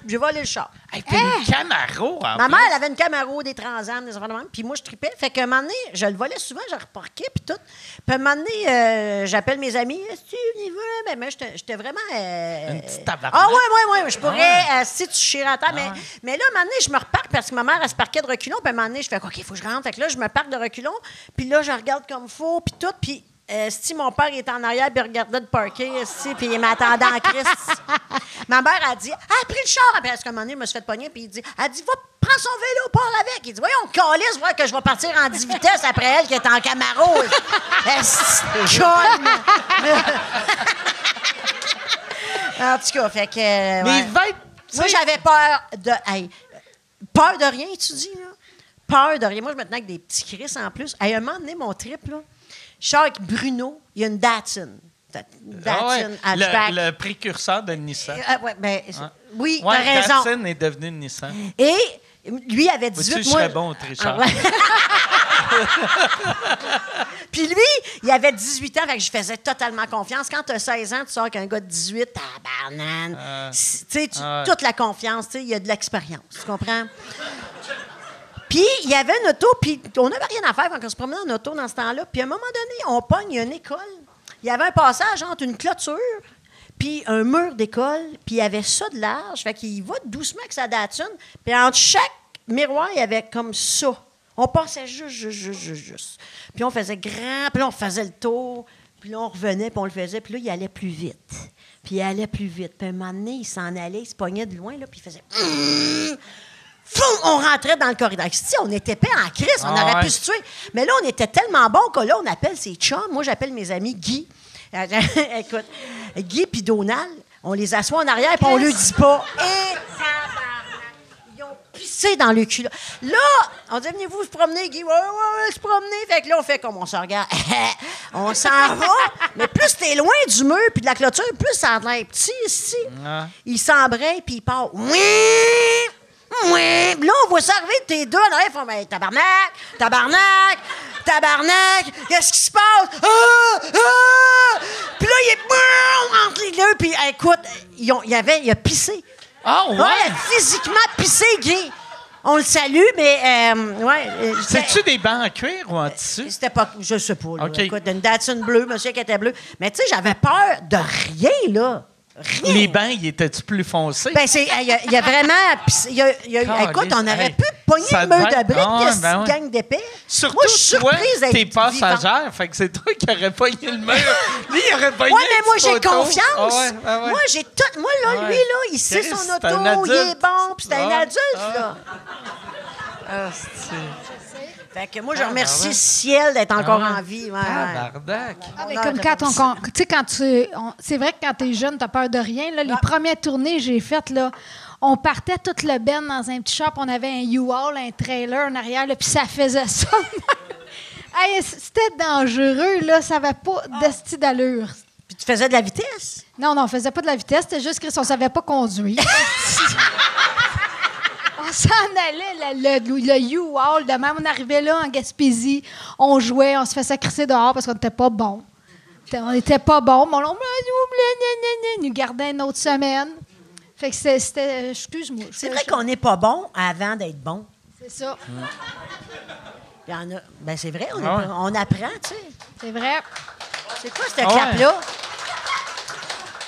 j'ai volé le char. Hey, puis une Camaro, en Ma plus. mère, elle avait une Camaro, des Transam, des affaires de même. Puis moi, je tripais. Fait qu'à un moment donné, je le volais souvent, je le reparquais, puis tout. Puis à un moment donné, j'appelle mes amis. Est-ce que tu y veux? Mais j'étais vraiment... Une petite tabarnak. Ah ouais. Je pourrais... si tu chires à terre. Mais là, à un moment donné, je me reparque parce que ma mère, elle se parquait de reculons. Puis à un moment donné, je fais OK, il faut que je rentre. Fait que là, je me parque de reculons. Puis là, je regarde comme faut, puis tout. Puis si mon père était en arrière, puis il regardait de parquer, puis il m'attendait en Christ. Ma mère a dit, a pris le char. Puis parce qu'à un moment donné, je me suis fait pogner, puis elle dit, va, prends son vélo, pars avec. Il dit, voyons, calisse, voir que je vais partir en 10 vitesses après elle qui est en Camaro. Conne! En tout cas, fait que. Mais il va être. Moi, j'avais peur de. Hey, peur de rien, tu dis, là? Peur de rien. Moi, je me tenais avec des petits cris en plus. Hey, un moment donné, mon trip, là, je suis avec Bruno, il y a une Datsun. Datsun hatchback. Le précurseur de Nissan. Oui, Ouais, t'as raison. Datsun est devenu une Nissan. Et lui, il avait 18 Vois-tu, je mois. serais bon au tricheur. Puis lui, il avait 18 ans, fait que je faisais totalement confiance. Quand tu as 16 ans, tu sors avec un gars de 18, tabarnane. Tu sais, toute la confiance, tu sais, il y a de l'expérience. Tu comprends? Puis, il y avait une auto, puis on n'avait rien à faire quand on se promenait en auto dans ce temps-là. Puis, à un moment donné, on pogne une école. Il y avait un passage entre une clôture puis un mur d'école, puis il y avait ça de large. Fait qu'il va doucement avec sa Datsun. Puis, entre chaque miroir, il y avait comme ça. On passait juste. Puis, on faisait grand, puis là, on faisait le tour. Puis là, on revenait, puis on le faisait. Puis là, il allait plus vite. Puis, à un moment donné, il s'en allait, il se pognait de loin, là, puis il faisait... Foum, on rentrait dans le corridor. Si on était épais en crise, on aurait pu se tuer. Mais là, on était tellement bons que là, on appelle ses chums. Moi, j'appelle mes amis Guy. Écoute, Guy puis Donald, on les assoit en arrière et on leur dit pas. Et ils ont pissé dans le cul. Là, on dit, venez-vous se promener, Guy? Ouais, se promener. Fait que là, on fait comme on se regarde. On s'en va. Mais plus t'es loin du mur puis de la clôture, plus ça a l'air petit ici. Il s'embraye puis il part. Oui, là, on voit ça arriver, tes deux en arrière, ils font, mais tabarnak, qu'est-ce qui se passe? Puis là, il est entre les deux, puis écoute, il a pissé. Ah, ouais? Ouais, physiquement pissé, Guy. On le salue, mais, C'est-tu des bancs en cuir ou en tissu? C'était pas, je sais pas, là. Okay. Écoute, une Datsun bleue, monsieur qui était bleu. Mais tu sais, j'avais peur de rien, là. Rien. Les bancs, ils étaient-tu plus foncés? Ben, il y a vraiment. Écoute, on aurait pu pogner ça le mur devait- de briques, Ah, ouais, cette ben ouais. gang d'épais. Surtout, Moi, je suis toi, surprise d'être t'es vivante. passagère, fait que c'est toi qui aurais pogné le mur. Lui, il aurait pogné Ouais, mais moi, le j'ai poteau. confiance. Ah ouais. Moi, j'ai tout. Moi, là, Ouais. lui, là, il sait Chris, son c'est un auto, il est adulte. bon, puis c'est un Ah, adulte, là. Ah, c'est... Fait que moi, je remercie le ciel d'être encore en vie. Ouais, Tabarnak. Mais comme c'est vrai que quand t'es jeune, t'as peur de rien. Là, les premières tournées que j'ai faites, là, on partait toute le band dans un petit shop, on avait un U-Haul, un trailer en arrière, là, puis ça faisait ça. Hey, c'était dangereux, là, ça n'avait pas d'esti d'allure. Puis tu faisais de la vitesse? Non, on faisait pas de la vitesse, c'était juste qu'on savait pas conduire. On s'en allait, le U-Haul, de même, on arrivait là en Gaspésie, on jouait, on se faisait crisser dehors parce qu'on n'était pas bon. On n'était pas bon, mais on nous gardait une autre semaine. Fait que c'était... Excuse-moi. C'est vrai qu'on n'est pas bon avant d'être bon. C'est ça. Ben, c'est vrai, on apprend, tu sais. C'est vrai. C'est quoi cette clap-là?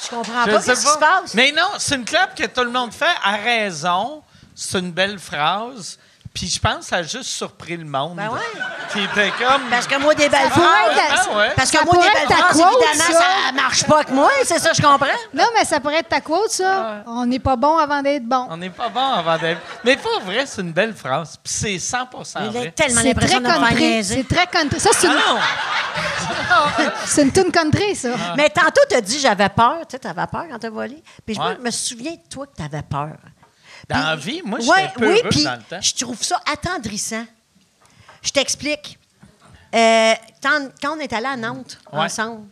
Je comprends pas ce qui se passe. Mais non, c'est une clap que tout le monde fait à raison. C'est une belle phrase. Puis je pense que ça a juste surpris le monde. Ben ouais. Qui était comme... Parce que moi, des belles phrases. Parce que ça moi, des pourrait belles être ta phrases, quote, évidemment, ça marche pas avec moi. C'est ça, je comprends. Non, mais ça pourrait être ta quote, ça. On n'est pas bon avant d'être bon. On n'est pas bon avant d'être... Mais pas vrai, c'est une belle phrase. Puis c'est 100% Il a vrai. tellement C'est l'impression très de me faire country. niaiser. C'est très country. Ça, c'est une... Non! C'est une tune country, ça. Mais tantôt, tu as dit j'avais peur. Tu sais, t'avais peur quand t'as volé. Puis Ouais. je me souviens de toi que t'avais peur. Dans la vie, moi, Ouais, j'étais peu oui, heureux puis dans le temps. je trouve ça attendrissant. Je t'explique. Quand on est allé à Nantes ensemble,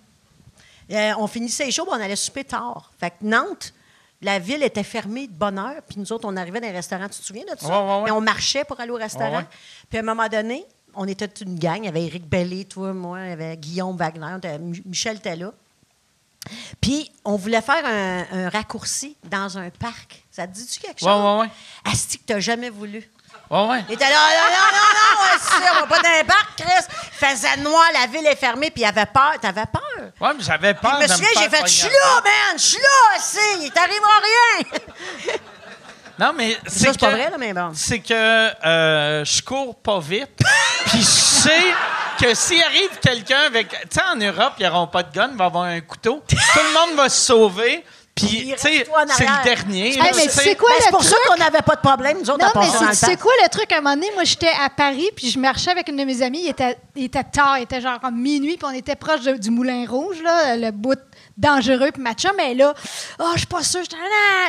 on finissait les shows, puis on allait souper tard. Fait que Nantes, la ville était fermée de bonne heure, puis nous autres, on arrivait dans les restaurants. Tu te souviens de ça? Ouais. Puis on marchait pour aller au restaurant. Ouais. Puis à un moment donné, on était toute une gang. Il y avait Éric Bellé, toi, moi, il y avait Guillaume Wagner, Michel était là. Puis, on voulait faire un raccourci dans un parc. Ça te dit-tu quelque chose? Ouais. Asti que t'as jamais voulu. Ouais. Il était là, non, on va pas dans un parc, Chris. Il faisait noir, la ville est fermée, puis il avait peur. T'avais peur? Ouais, mais j'avais peur. Puis, je me souviens, j'ai fait, je suis là, man, je suis là, aussi. Il t'arrive rien. Non, mais C'est pas vrai, là, mais bon. C'est que je cours pas vite. Puis je sais que s'il arrive quelqu'un avec... Tu sais, en Europe, ils n'auront pas de gun, il va avoir un couteau. Tout le monde va se sauver. Puis, tu sais, c'est le dernier. Hey, mais c'est quoi C'est le pour truc? ça qu'on n'avait pas de problème, nous autres, Non, à passer dans mais le c'est parc. quoi le truc? À un moment donné, moi, j'étais à Paris, puis je marchais avec une de mes amies. Il était tard, il était genre comme minuit, puis on était proche du Moulin Rouge, là, le bout dangereux. Puis ma chum, elle est là. « je suis pas sûre. »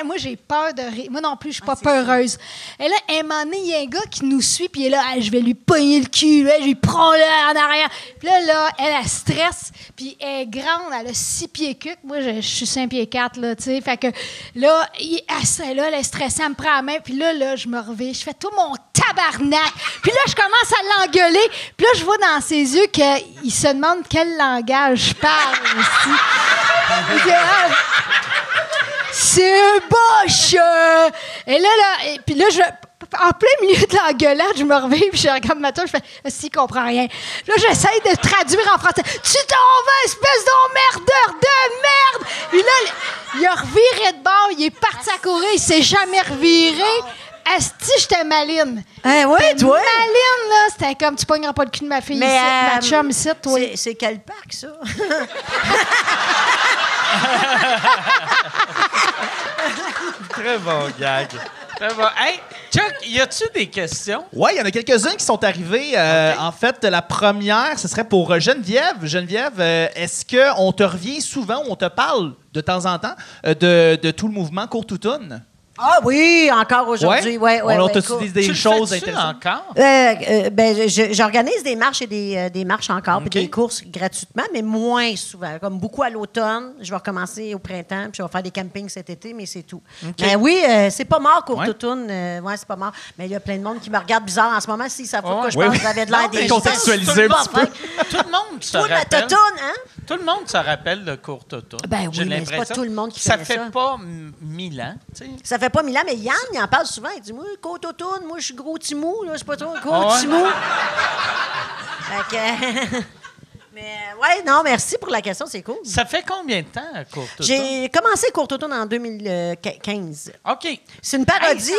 Moi, j'ai peur de rire. Moi non plus, je suis pas peureuse. Et là, à un moment donné, il y a un gars qui nous suit, puis il est là, « je vais lui pogner le cul, là, je lui prends là en arrière. » Puis là, elle stresse, puis elle est grande, elle a 6 pieds cuques. Moi, je suis 5 pieds 4, là, tu sais. Fait que là, elle est stressée, elle me prend la main, puis là, je me reviens, je fais tout mon tabarnak. Puis là, je commence à l'engueuler, puis là, je vois dans ses yeux qu'il se demande quel langage je parle ici. C'est un boche! Et là, puis là, en plein milieu de l'engueulade, je me reviens, puis je regarde ma tour, je fais « s'il comprend rien ». Là, j'essaye de traduire en français. « Tu t'en vas, espèce d'emmerdeur de merde! » Puis là, il a reviré de bord, il est parti à courir, il s'est jamais reviré. Asti, j'étais maline. Oui, toi. Maline, là, c'était comme « tu pogneras pas le cul de ma fille ici, ma chum ici, toi. » C'est quel parc, ça? Très bon gag. Très bon. Hey, Chuck, y a-tu des questions? Oui, il y en a quelques-uns qui sont arrivés. En fait, la première, ce serait pour Geneviève. Geneviève, est-ce qu'on te revient souvent, on te parle de temps en temps de tout le mouvement Courtoutoune? Ah oui, encore aujourd'hui. Ouais, On ouais, t'a cool. des Tu choses le fais-tu intéressantes. encore? J'organise des marches et des marches encore, puis OK. des courses gratuitement, mais moins souvent. Comme beaucoup à l'automne. Je vais recommencer au printemps, puis je vais faire des campings cet été, mais c'est tout. Mais oui, c'est pas mort, Courtoutoune. Ouais, c'est pas mort. Mais il y a plein de monde qui me regarde bizarre en ce moment. S'ils savent pas que je pense, vous avez de l'air des gens. contextualiser un petit peu. Tout le monde se Toi, la rappelle. totoune, hein? Tout le monde se rappelle de Courtoutoune. Ben oui, J'ai mais c'est pas l'impression. tout le monde qui Ça connaît fait ça. pas 1000 ans, tu sais. Ça fait pas 1000 ans, mais Yann, il en parle souvent. Il dit, moi, Courtoutoune, moi, je suis gros Timou, là, c'est pas trop gros Ah ouais? Timou. Fait que... Mais, ouais, non, merci pour la question, c'est cool. Ça fait combien de temps, Courtoutoune? J'ai commencé Courtoutoune en 2015. OK. C'est une parodie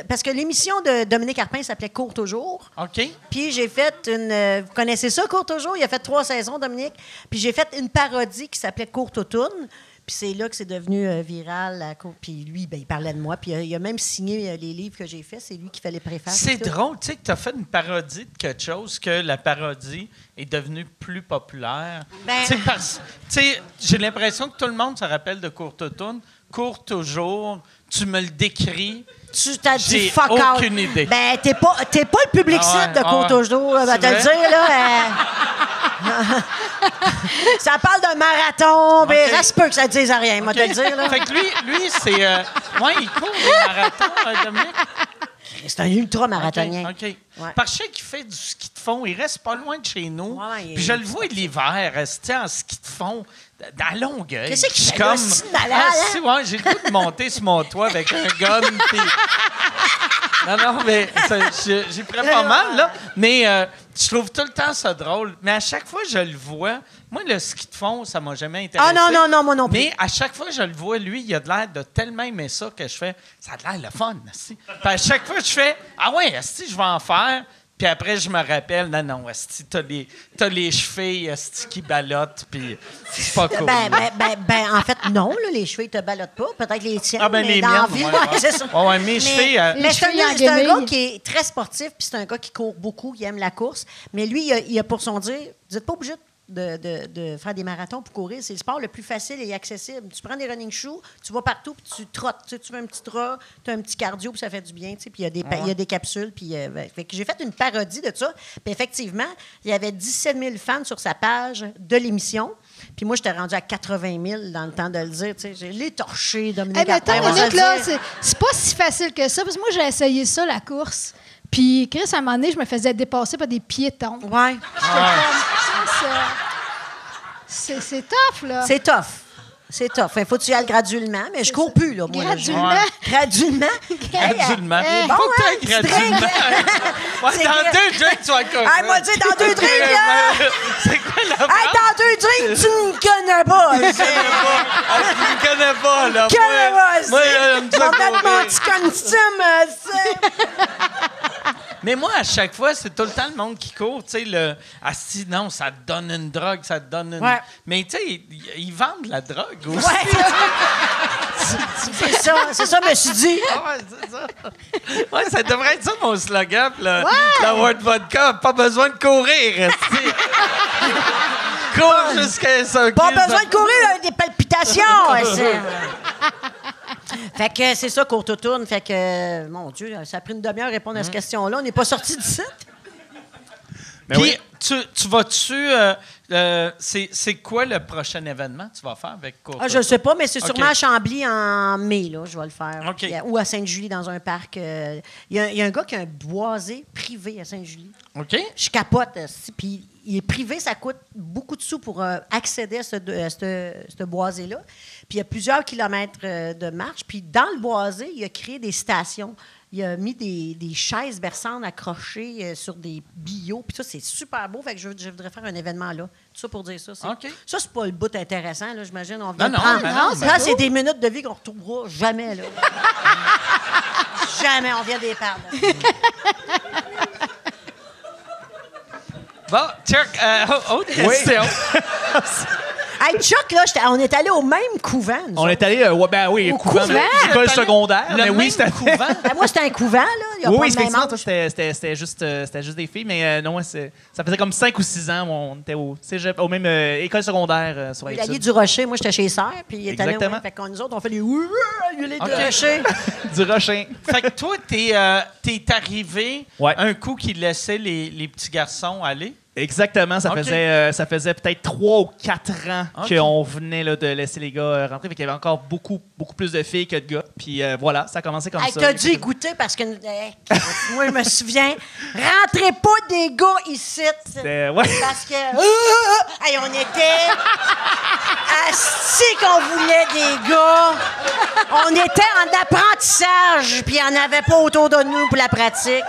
parce que l'émission de Dominique Arpin s'appelait Court toujours. OK. Puis j'ai fait une... vous connaissez ça, Court toujours? Il a fait 3 saisons, Dominique. Puis j'ai fait une parodie qui s'appelait Courtoutoune. Puis c'est là que c'est devenu viral. Puis lui, ben, il parlait de moi. Puis il a même signé les livres que j'ai faits. C'est lui qui fait les préfaces. C'est et tout. drôle, tu sais, que tu as fait une parodie de quelque chose que la parodie est devenue plus populaire. Ben- Tu sais, tu sais, j'ai l'impression que tout le monde se rappelle de Courtoutoune. Court toujours, tu me le décris. Tu t'as dit J'ai fuck out. aucune idée. Ben, t'es pas le public Ah ouais, cible de ah Court ouais. toujours. Ben, C'est te le vrai? dire, là. Ça parle d'un marathon. Ben, OK. ça se peut que ça te dise rien, moi, OK. te le dire, là. Fait que lui c'est... ouais, il court des marathons, Dominique. C'est un ultra-marathonien. OK. Ouais. Parce que je sais qu'il fait du ski de fond. Il reste pas loin de chez nous. Ouais, Puis je le vois l'hiver rester en ski de fond dans Longueuil. Qu'est-ce qu'il Je suis fait là, si malade, Ah, hein? si, ouais, j'ai le goût de monter sur mon toit avec un gun. Puis... Non, mais j'ai pris pas mal, là. Mais je trouve tout le temps ça drôle. Mais à chaque fois que je le vois, moi, le ski de fond, ça m'a jamais intéressé. Ah non, moi non plus. Mais à chaque fois que je le vois, lui, il a de l'air de tellement aimer ça que je fais, ça a l'air le fun, asti. Puis à chaque fois, je fais, ah ouais, asti, je vais en faire. Puis après, je me rappelle, non, asti, t'as les chevilles, asti, qui ballottent, puis c'est pas cool. Ben, en fait, non, là, les cheveux, ils te ballottent pas. Peut-être les tiennes, Ah, ben, mais les dans la miennes, vie, ouais, ouais, ouais. c'est ça. Ouais, mes chevilles... Mais c'est chevilles en un gars guenilles. qui est très sportif, puis c'est un gars qui court beaucoup, qui aime la course. Mais lui, il a pour son dire, vous n'êtes pas obligé de faire des marathons pour courir. C'est le sport le plus facile et accessible. Tu prends des running shoes, tu vas partout, puis tu trottes. Tu sais, tu fais un petit trot, tu as un petit cardio, puis ça fait du bien. Tu sais, puis il y a des capsules. Puis, fait que j'ai fait une parodie de ça. Puis effectivement, il y avait 17 000 fans sur sa page de l'émission. Puis moi, j'étais rendu à 80 000 dans le temps de le dire. Tu sais, j'ai les torchés, Dominique. Eh mais attends Arpin, une on va minute, se là, dire. c'est pas si facile que ça. Parce que moi, j'ai essayé ça, la course. Puis, Chris, à un moment donné, je me faisais dépasser par des piétons. Ouais. C'est tough, là. C'est tough. C'est tough. Il faut que tu y ailles graduellement, mais je cours plus, là, moi. Graduellement. Là, graduellement. Graduellement. Bon, Faut hein, que t'ailles graduellement. Ouais, C'est dans que- 2 drinks, tu vas courir. Hey, moi, dis, dans 2 drinks, là! C'est quoi la Hey, dans 2 drinks, tu ne connais pas! Je ne connais pas, là. Connais pas, Moi, j'aime ça On va mettre courir. mon petit costume, c'est... Mais moi, à chaque fois, c'est tout le temps le monde qui court. Tu sais, si non, ça te donne une drogue, ça te donne une. Ouais. Mais tu sais, ils vendent la drogue aussi. Ouais. C'est ça, je me suis dit. Ah ouais, c'est ça. Ouais, ça devrait être ça mon slogan. La World Vodka, pas besoin de courir. Cours jusqu'à ça. Pas besoin de courir, là, des palpitations. Fait que c'est ça, court tourne. Fait que, mon Dieu, ça a pris une demi-heure à répondre à cette question-là. On n'est pas sorti du site. Puis, tu vas-tu. C'est quoi le prochain événement que tu vas faire avec Court? Je ne sais pas, mais c'est sûrement OK. à Chambly en mai, là, je vais le faire. OK. Ou à Sainte-Julie, dans un parc. Il y a un gars qui a un boisé privé à Sainte-Julie. OK? Je capote. Puis il est privé, ça coûte beaucoup de sous pour accéder à ce boisé-là. Puis il y a plusieurs kilomètres de marche. Puis dans le boisé, il a créé des stations. Il a mis des chaises berçantes accrochées sur des billots. Puis ça, c'est super beau. Fait que je voudrais faire un événement là. Tout ça pour dire ça. OK. Ça, c'est pas le bout intéressant, là, j'imagine. On vient Non, de prendre. non, non, Ça, c'est des minutes de vie qu'on ne retrouvera jamais, là. Jamais, on vient des perdre. Bon, Chuck, autre question. Hey, Chuck, là, on est allé au même couvent. nous On autres. est allé, Au couvent? école secondaire. Le Mais même oui, c'était couvent. Ben, moi, c'était un couvent, là. Il y a Oui, pas oui, de même effectivement, âge. toi, c'était juste des filles, mais non, ça faisait comme 5 ou 6 ans, on était au cégep, au même école secondaire sur L'allié l'étude. du Rocher, moi, j'étais chez Sœur, puis il est allé au Exactement. même. Fait que nous autres, on fait des l'allié OK. du Rocher. Du Rocher. Fait que toi, t'es arrivé Ouais. un coup qui laissait les petits garçons aller. Exactement, ça OK. faisait peut-être 3 ou 4 ans OK. qu'on venait là, de laisser les gars rentrer. Fait qu'il y avait encore beaucoup plus de filles que de gars. Puis voilà, ça a commencé comme Hey, ça. t'as dû y goûter parce que, moi, je me souviens, rentrez pas des gars ici. C'était- ouais. Parce que, hey, on était assis qu'on voulait des gars. On était en apprentissage, puis il n'y en avait pas autour de nous pour la pratique.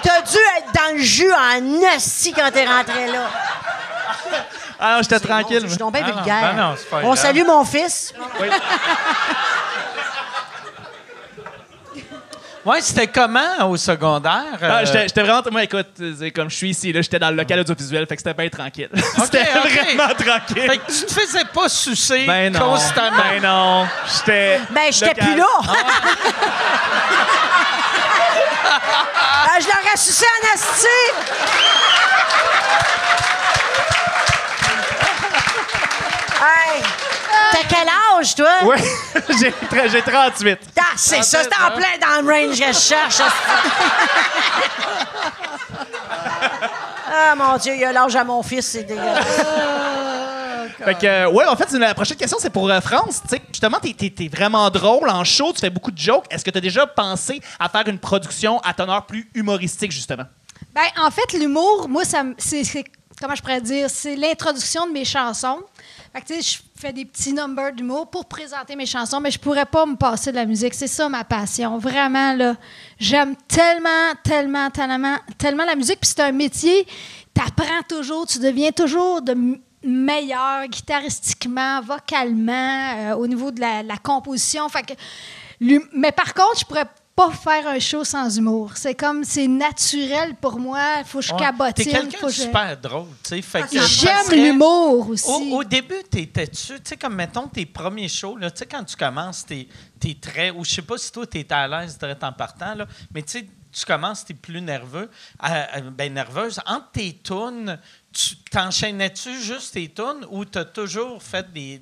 T'as dû être dans le jus en assis quand t'es rentré là. Ah non, j'étais Mon tranquille. Dieu, je suis donc bien Ah non, vulgaire. ben non, c'est pas On grave. salue mon fils. Ouais, c'était comment au secondaire? Ah, j'étais vraiment. Moi, écoute, comme je suis ici, là, j'étais dans le local audiovisuel, fait que c'était bien tranquille. C'était OK. vraiment tranquille. Fait que tu te faisais pas sucer Ben non. constamment. Ben non. J'étais. Ben, j'étais local. plus là. Je l'aurais sucé en asti. Hey, t'as quel âge, toi? Oui, j'ai 38. Ah, c'est ça, c'est en plein dans le range que je cherche. Ah, mon Dieu, il a l'âge à mon fils, c'est dégueulasse. Fait que, ouais, en fait, la prochaine question, c'est pour France. Tu sais, justement, t'es vraiment drôle en show, tu fais beaucoup de jokes. Est-ce que tu as déjà pensé à faire une production à teneur plus humoristique, justement? Ben, en fait, l'humour, moi, c'est comment je pourrais dire, c'est l'introduction de mes chansons. Fait que, tu sais, je fais des petits numbers d'humour pour présenter mes chansons, mais je pourrais pas me passer de la musique. C'est ça ma passion. Vraiment, là, j'aime tellement la musique. Puis c'est un métier, t'apprends toujours, tu deviens toujours de meilleur guitaristiquement, vocalement, au niveau de la composition. Fait que, mais par contre, je pourrais pas faire un show sans humour. C'est comme, c'est naturel pour moi. Il faut que je cabotine. T'es quelqu'un faut de que je- super drôle, tu sais. Fait que ça J'aime serait- l'humour aussi. Au début, t'étais-tu, tu sais, comme mettons tes premiers shows, là, tu sais, quand tu commences, t'es très, ou je sais pas si toi, t'es à l'aise direct en partant, là, mais tu sais, tu commences, t'es plus nerveux, nerveuse. Entre tes tunes, tu t'enchaînais-tu juste tes tunes ou t'as toujours fait des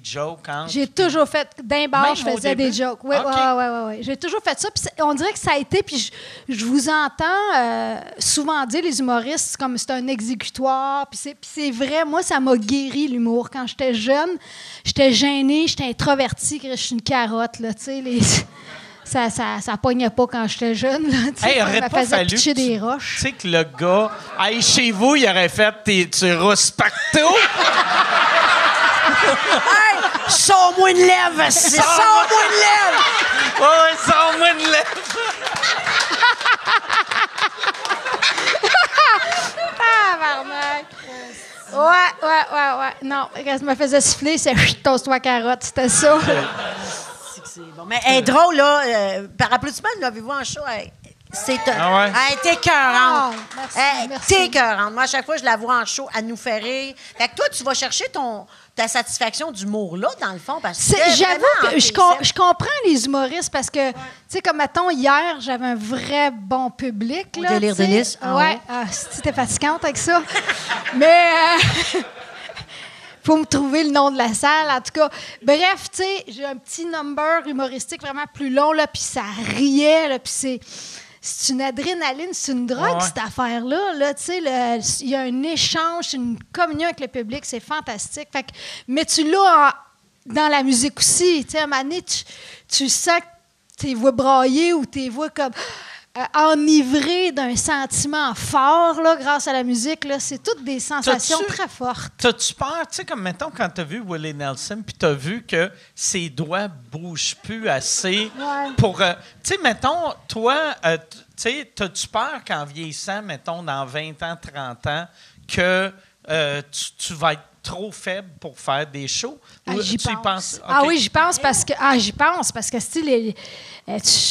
jokes entre? J'ai toujours fait, d'un bar, Même je au faisais début? des jokes. Oui, OK. ouais. J'ai toujours fait ça. Puis on dirait que ça a été, puis je vous entends souvent dire, les humoristes, comme c'est un exécutoire. Puis c'est vrai, moi, ça m'a guéri l'humour. Quand j'étais jeune, j'étais gênée, j'étais introvertie, que je suis une carotte, là, tu sais, ça pognait pas quand j'étais jeune, là, tu sais, Hey, ça aurait me pas faisait fallu pitcher que tu- des roches. Tu sais que le gars, hey, chez vous, il aurait fait tu rousses partout. Hey, sors-moi une lèvre, sors-moi une lèvre! Ouais, sors-moi une lèvre. Tabarnak! Ouais. Non, quand je me faisais siffler, c'est « toast-toi carotte », c'était ça. C'est bon. Mais elle est drôle, là. Par applaudissement, l'avez-vous en show? C'est Ah ouais? Elle était écœurante. Merci. Elle était écœurante. Moi, à chaque fois que je la vois en show, elle nous fait rire. Fait que toi, tu vas chercher ta satisfaction d'humour là, dans le fond. Parce que J'avoue vraiment, que je comprends les humoristes parce que, tu sais, comme mettons, hier, j'avais un vrai bon public. Au Là, délire tu sais. délice. Ouais. C'était fatigante avec ça. Mais. Faut me trouver le nom de la salle, en tout cas. Bref, tu sais, j'ai un petit number humoristique vraiment plus long, là, puis ça riait, là, puis c'est une adrénaline, c'est une drogue, cette affaire-là. Là, tu sais, il y a un échange, c'est une communion avec le public, c'est fantastique. Fait que, mais tu l'as dans la musique aussi. Tu sais, à un moment donné, tu sens que tes voix braillées ou tes voix comme enivrées d'un sentiment fort, là, grâce à la musique. Là, c'est toutes des sensations très fortes. T'as-tu peur, tu sais, comme mettons quand t'as vu Willie Nelson, puis t'as vu que ses doigts bougent plus assez pour... tu sais, mettons, toi, tu sais, t'as-tu peur qu'en vieillissant, mettons, dans 20 ans, 30 ans, que tu vas être trop faible pour faire des shows? J'y tu y pense. penses? Okay. Ah oui, j'y pense parce que style,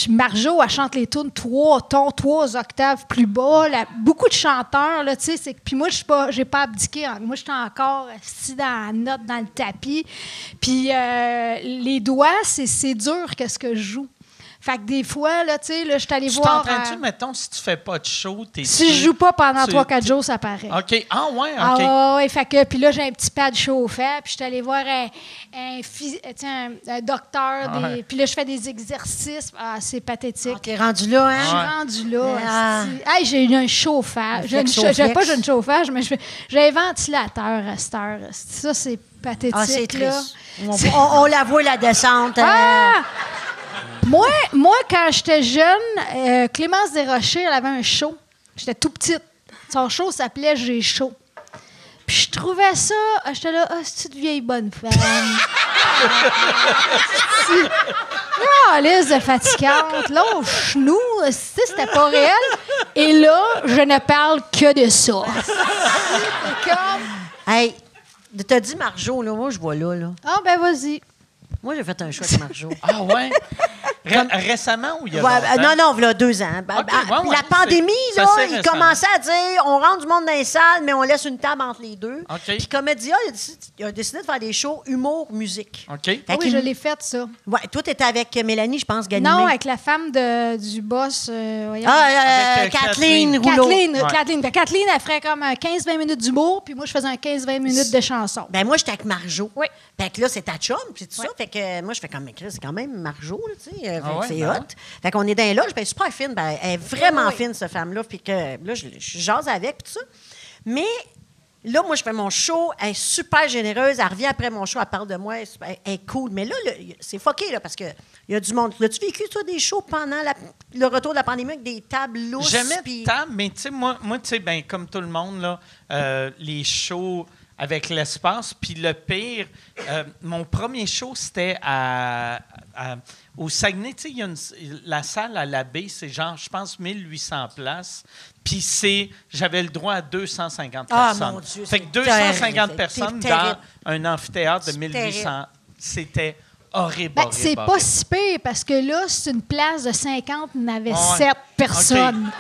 Marjo, elle chante les tunes 3 tons, 3 octaves plus bas. Beaucoup de chanteurs, là, tu sais, puis moi, j'ai pas abdiqué. Moi, j'étais encore assis dans la note, dans le tapis. Puis les doigts, c'est dur qu'est-ce que je joue. Fait que des fois, là, tu sais, là, je suis allée voir... Tu t'entraînes-tu, mettons, si tu fais pas de show, si je joue pas pendant 3-4 jours, ça paraît. OK. Ah ouais, OK. Ah ouais, fait que, puis là, j'ai un petit pad chauffant, puis je suis allée voir un docteur, puis là, je fais des exercices. Ah, c'est pathétique. T'es rendu là, hein? Je suis rendue là. Hey, j'ai eu un chauffage. J'ai pas un chauffage, mais j'ai un ventilateur à cette heure. Ça, c'est pathétique. Ah, c'est là. triste. On la voit, la descente. Moi, quand j'étais jeune, Clémence Desrochers, elle avait un show. J'étais tout petite. Son show s'appelait « J'ai chaud ». Puis je trouvais ça... J'étais là, c'est une vieille bonne femme. Lise de fatigante. Là, au genou, c'était pas réel. Et là, je ne parle que de ça. C'est comme... Hey, t'as dit Marjo, là. Moi, je vois là. Ah, ben vas-y. Moi, j'ai fait un choix avec Marjo. Ah ouais? Récemment ou il y a longtemps? Non, il y a 2 ans. La pandémie, là, il commençait à dire on rentre du monde dans les salles, mais on laisse une table entre les deux. Okay. Puis Comédia, il a décidé de faire des shows humour, musique. OK. Oui, je l'ai fait, ça. Ouais, toi, t'étais avec Mélanie, je pense, Ganimé. Non, avec la femme du boss. Avec Kathleen Rouleau. Kathleen, elle ferait comme 15-20 minutes d'humour, puis moi, je faisais un 15-20 minutes de chanson. Ben moi, j'étais avec Marjo. Oui. Fait que là, c'est ta chum, puis tout ça. Fait que moi, je fais comme, mais Chris, c'est quand même Marjo, là, tu sais. C'est hot. Fait qu'on est dans les loges, ben super fine. Ben, elle est vraiment fine, cette femme-là. Puis que là, je jase avec, puis tout ça. Mais là, moi, je fais mon show. Elle est super généreuse. Elle revient après mon show, elle parle de moi. Elle est cool. Mais là, c'est fucké, là, parce que il y a du monde. L'as-tu vécu, toi, des shows pendant le retour de la pandémie avec des tables lousses? Jamais de table, mais tu sais, moi tu sais, ben, comme tout le monde, là, les shows avec l'espace. Puis le pire, mon premier show, c'était au Saguenay. Tu sais, la salle à la baie, c'est genre, je pense, 1800 places. Puis j'avais le droit à 250 personnes. Mon Dieu, fait que c'est 250 terrible. personnes C'est dans terrible. un amphithéâtre de C'est 1800, c'était horrible. Ben, horrible, c'est pas horrible. si pire, parce que là, c'est une place de 50, on avait Ouais. 7 personnes.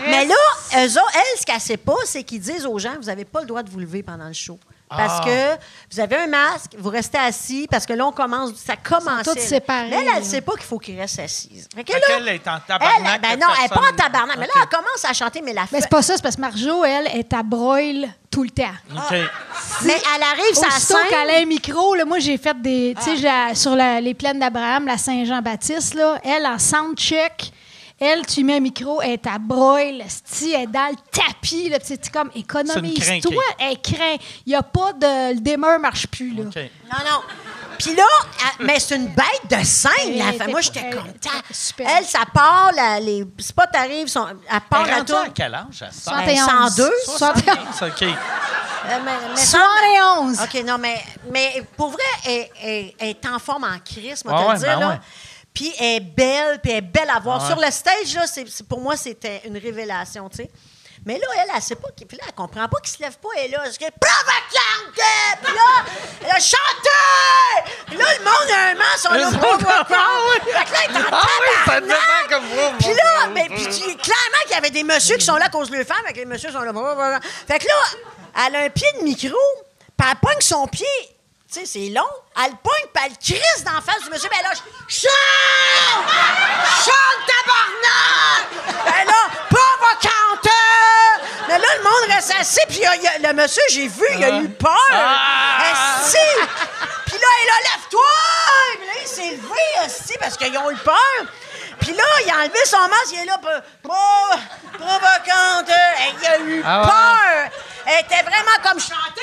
Mais là, eux autres, elle, ce qu'elle sait pas, c'est qu'ils disent aux gens, vous n'avez pas le droit de vous lever pendant le show. Parce que vous avez un masque, vous restez assis, parce que là, ça commence. toutes séparées, Mais elle là. ne sait pas qu'il faut qu'ils restent assises. Fait que Fait là, qu'elle est en tabarnak. ben que non, elle n'est pas en personne- tabarnak. Mais là, OK. elle commence à chanter, mais la Mais c'est pas ça, c'est parce que Marjo, elle, est à broil tout le temps. OK. Mais elle arrive, ça Aussitôt scène. qu'elle a un micro, là, moi, j'ai fait des... Tu sais, sur les plaines d'Abraham, la Saint-Jean-Baptiste, là, elle, en soundcheck, elle, tu mets un micro, elle est à broil, elle est dans le tapis, là, c'est comme, économise-toi, elle craint. Il n'y a pas de... Le dimmer ne marche plus, là. OK. Non. Puis là, mais c'est une bête de scène, la femme. Moi, j'étais contente. super. Elle, ça part, les spots arrivent, elle part Elle est la rendue tour. à quel âge? À 100? 71. 102. 71, OK. Mais 71. OK, non, mais pour vrai, elle est en forme en crise, moi, te le dire, là. Puis elle est belle, puis elle est belle à voir. Sur le stage, là, pour moi, c'était une révélation, tu sais. Mais là, elle sait pas, puis là, elle comprend pas qu'il se lève pas, elle est là, je dis « provocante! » Puis là, elle a chanté! Puis là, le monde, un moment, sont là, provocante! Fait que là, elle est en tabarnak! Puis là, clairement qu'il y avait des messieurs qui sont là à cause de leur femme, fait que les messieurs sont là, fait que là, elle a un pied de micro, puis elle pogne son pied, tu sais, c'est long, elle le pogne, puis elle crisse d'en face du monsieur, puis elle lâche « chante! Chante, tabarnak! » Ben là, provocante! Mais là, le monde reste assis, puis le monsieur, j'ai vu, il a eu peur. Assis! Puis là, elle a lève-toi! Puis là, il s'est levé, assis, parce qu'ils ont eu peur. Puis là, il a enlevé son masque, il est là, provocante. Il a eu peur. Elle était vraiment comme chantée.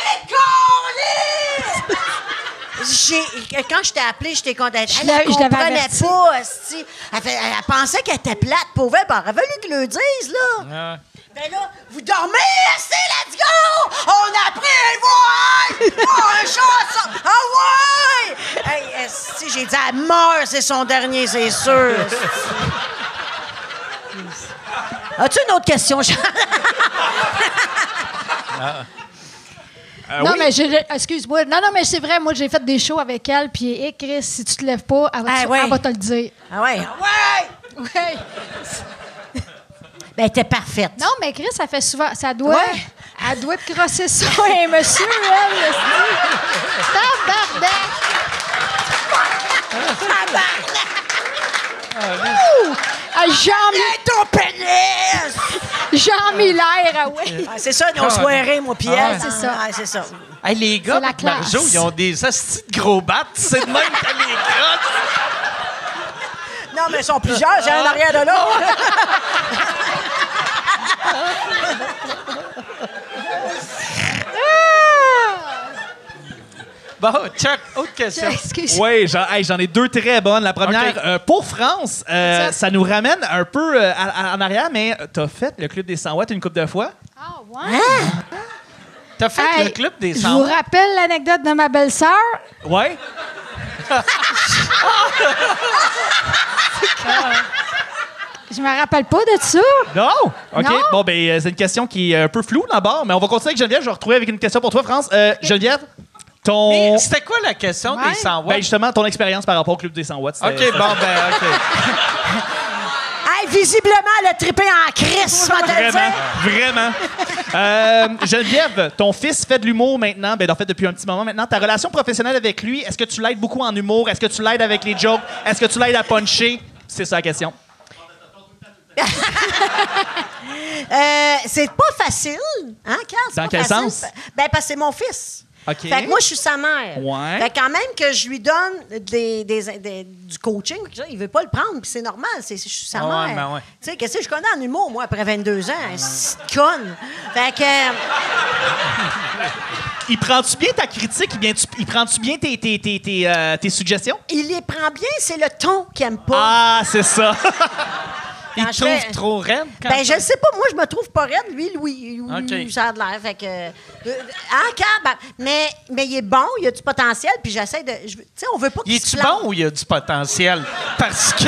Quand je t'ai appelé, j'étais contente. Elle comprenait pas, asti. Elle pensait qu'elle était plate, pauvre. Elle aurait fallu qu'ils le disent, là. Ben là, vous dormez, asti, let's go! On a pris un voile! Un chanson! Ah ouais! Hey, asti, j'ai dit, elle meurt, c'est son dernier, c'est sûr. As-tu une autre question, Charles? Non, mais excuse-moi. Non, mais c'est vrai, moi, j'ai fait des shows avec elle, puis, Chris, si tu te lèves pas, elle va te le dire. Ah ouais? Ouais! Ben, elle était parfaite. Non, mais Chris, ça fait souvent. Elle doit te crosser ça, un monsieur, elle. Tabarnak! Ton pénis! Jean Miller, ouais. C'est ça, nos soirées, moi, puis elle. C'est ça. C'est ça. Hey, les gars, la classe. Marjo, ils ont des astis de gros battes. C'est de même que les crottes. Non, mais ils sont plusieurs. J'ai un arrière de là. Bon, Chuck, autre question. Oui, j'en ai deux très bonnes. La première, pour France, ça nous ramène un peu en arrière, mais t'as fait le Club des 100 watts une couple de fois. Ah, ouais? T'as fait le Club des 100 Je vous rappelle l'anecdote de ma belle-sœur. Ouais. Je me rappelle pas de ça. Non? OK. Non. Bon, ben, c'est une question qui est un peu floue d'abord, mais on va continuer avec Geneviève. Je vais retrouver avec une question pour toi, France. Geneviève, Mais c'était quoi la question des 100 watts? Ben, justement, ton expérience par rapport au Club des 100 watts. OK, OK. Hey, visiblement, elle a trippé en crise, moi, te le dire. Vraiment. Geneviève, ton fils fait de l'humour maintenant. Ben, en fait, depuis un petit moment maintenant. Ta relation professionnelle avec lui, est-ce que tu l'aides beaucoup en humour? Est-ce que tu l'aides avec les jokes? Est-ce que tu l'aides à puncher? C'est ça la question. C'est pas facile, hein, Carl? Dans quel sens? Ben, parce que c'est mon fils. OK. Fait que moi, je suis sa mère. Ouais. Fait que quand même que je lui donne du coaching, il veut pas le prendre, puis c'est normal, je suis sa mère. Ben ouais. Tu sais, qu'est-ce que je connais en humour, moi, après 22 ans? C'est conne. Fait que... Il prend-tu bien ta critique? Il prend-tu bien tes suggestions? Il les prend bien, c'est le ton qu'il aime pas. Ah, c'est ça. Il te trouve trop raide? Ben, je le sais pas. Moi, je me trouve pas raide. Lui, OK. ça a de l'air. Fait que... mais il est bon, il a du potentiel, puis j'essaie de... Tu sais, on veut pas qu'il se Il est-tu plante. bon ou il a du potentiel? Parce que...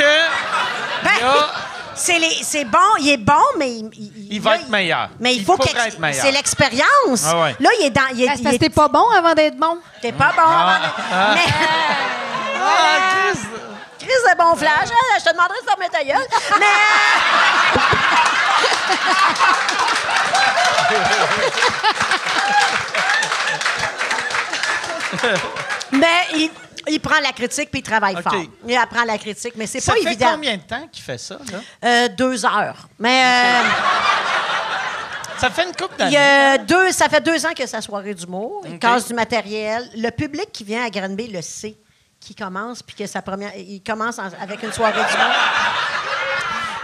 C'est bon, il est bon, mais... Il va être meilleur. Mais il faut être meilleur. C'est l'expérience. Ah ouais. Là, il est dans... Parce que t'es pas bon avant d'être bon. T'es pas bon. Mais... Crise de bon flash. Je te demanderais de fermer ta gueule. Mais il prend la critique puis il travaille fort. Il apprend la critique, mais c'est pas évident. Ça fait combien de temps qu'il fait ça, là? 2 heures. Mais... Ça fait une couple d'années. Ça fait 2 ans que sa soirée d'humour. Il casse du matériel. Le public qui vient à Granby le sait. Qui commence, puis que il commence avec une soirée d'humour.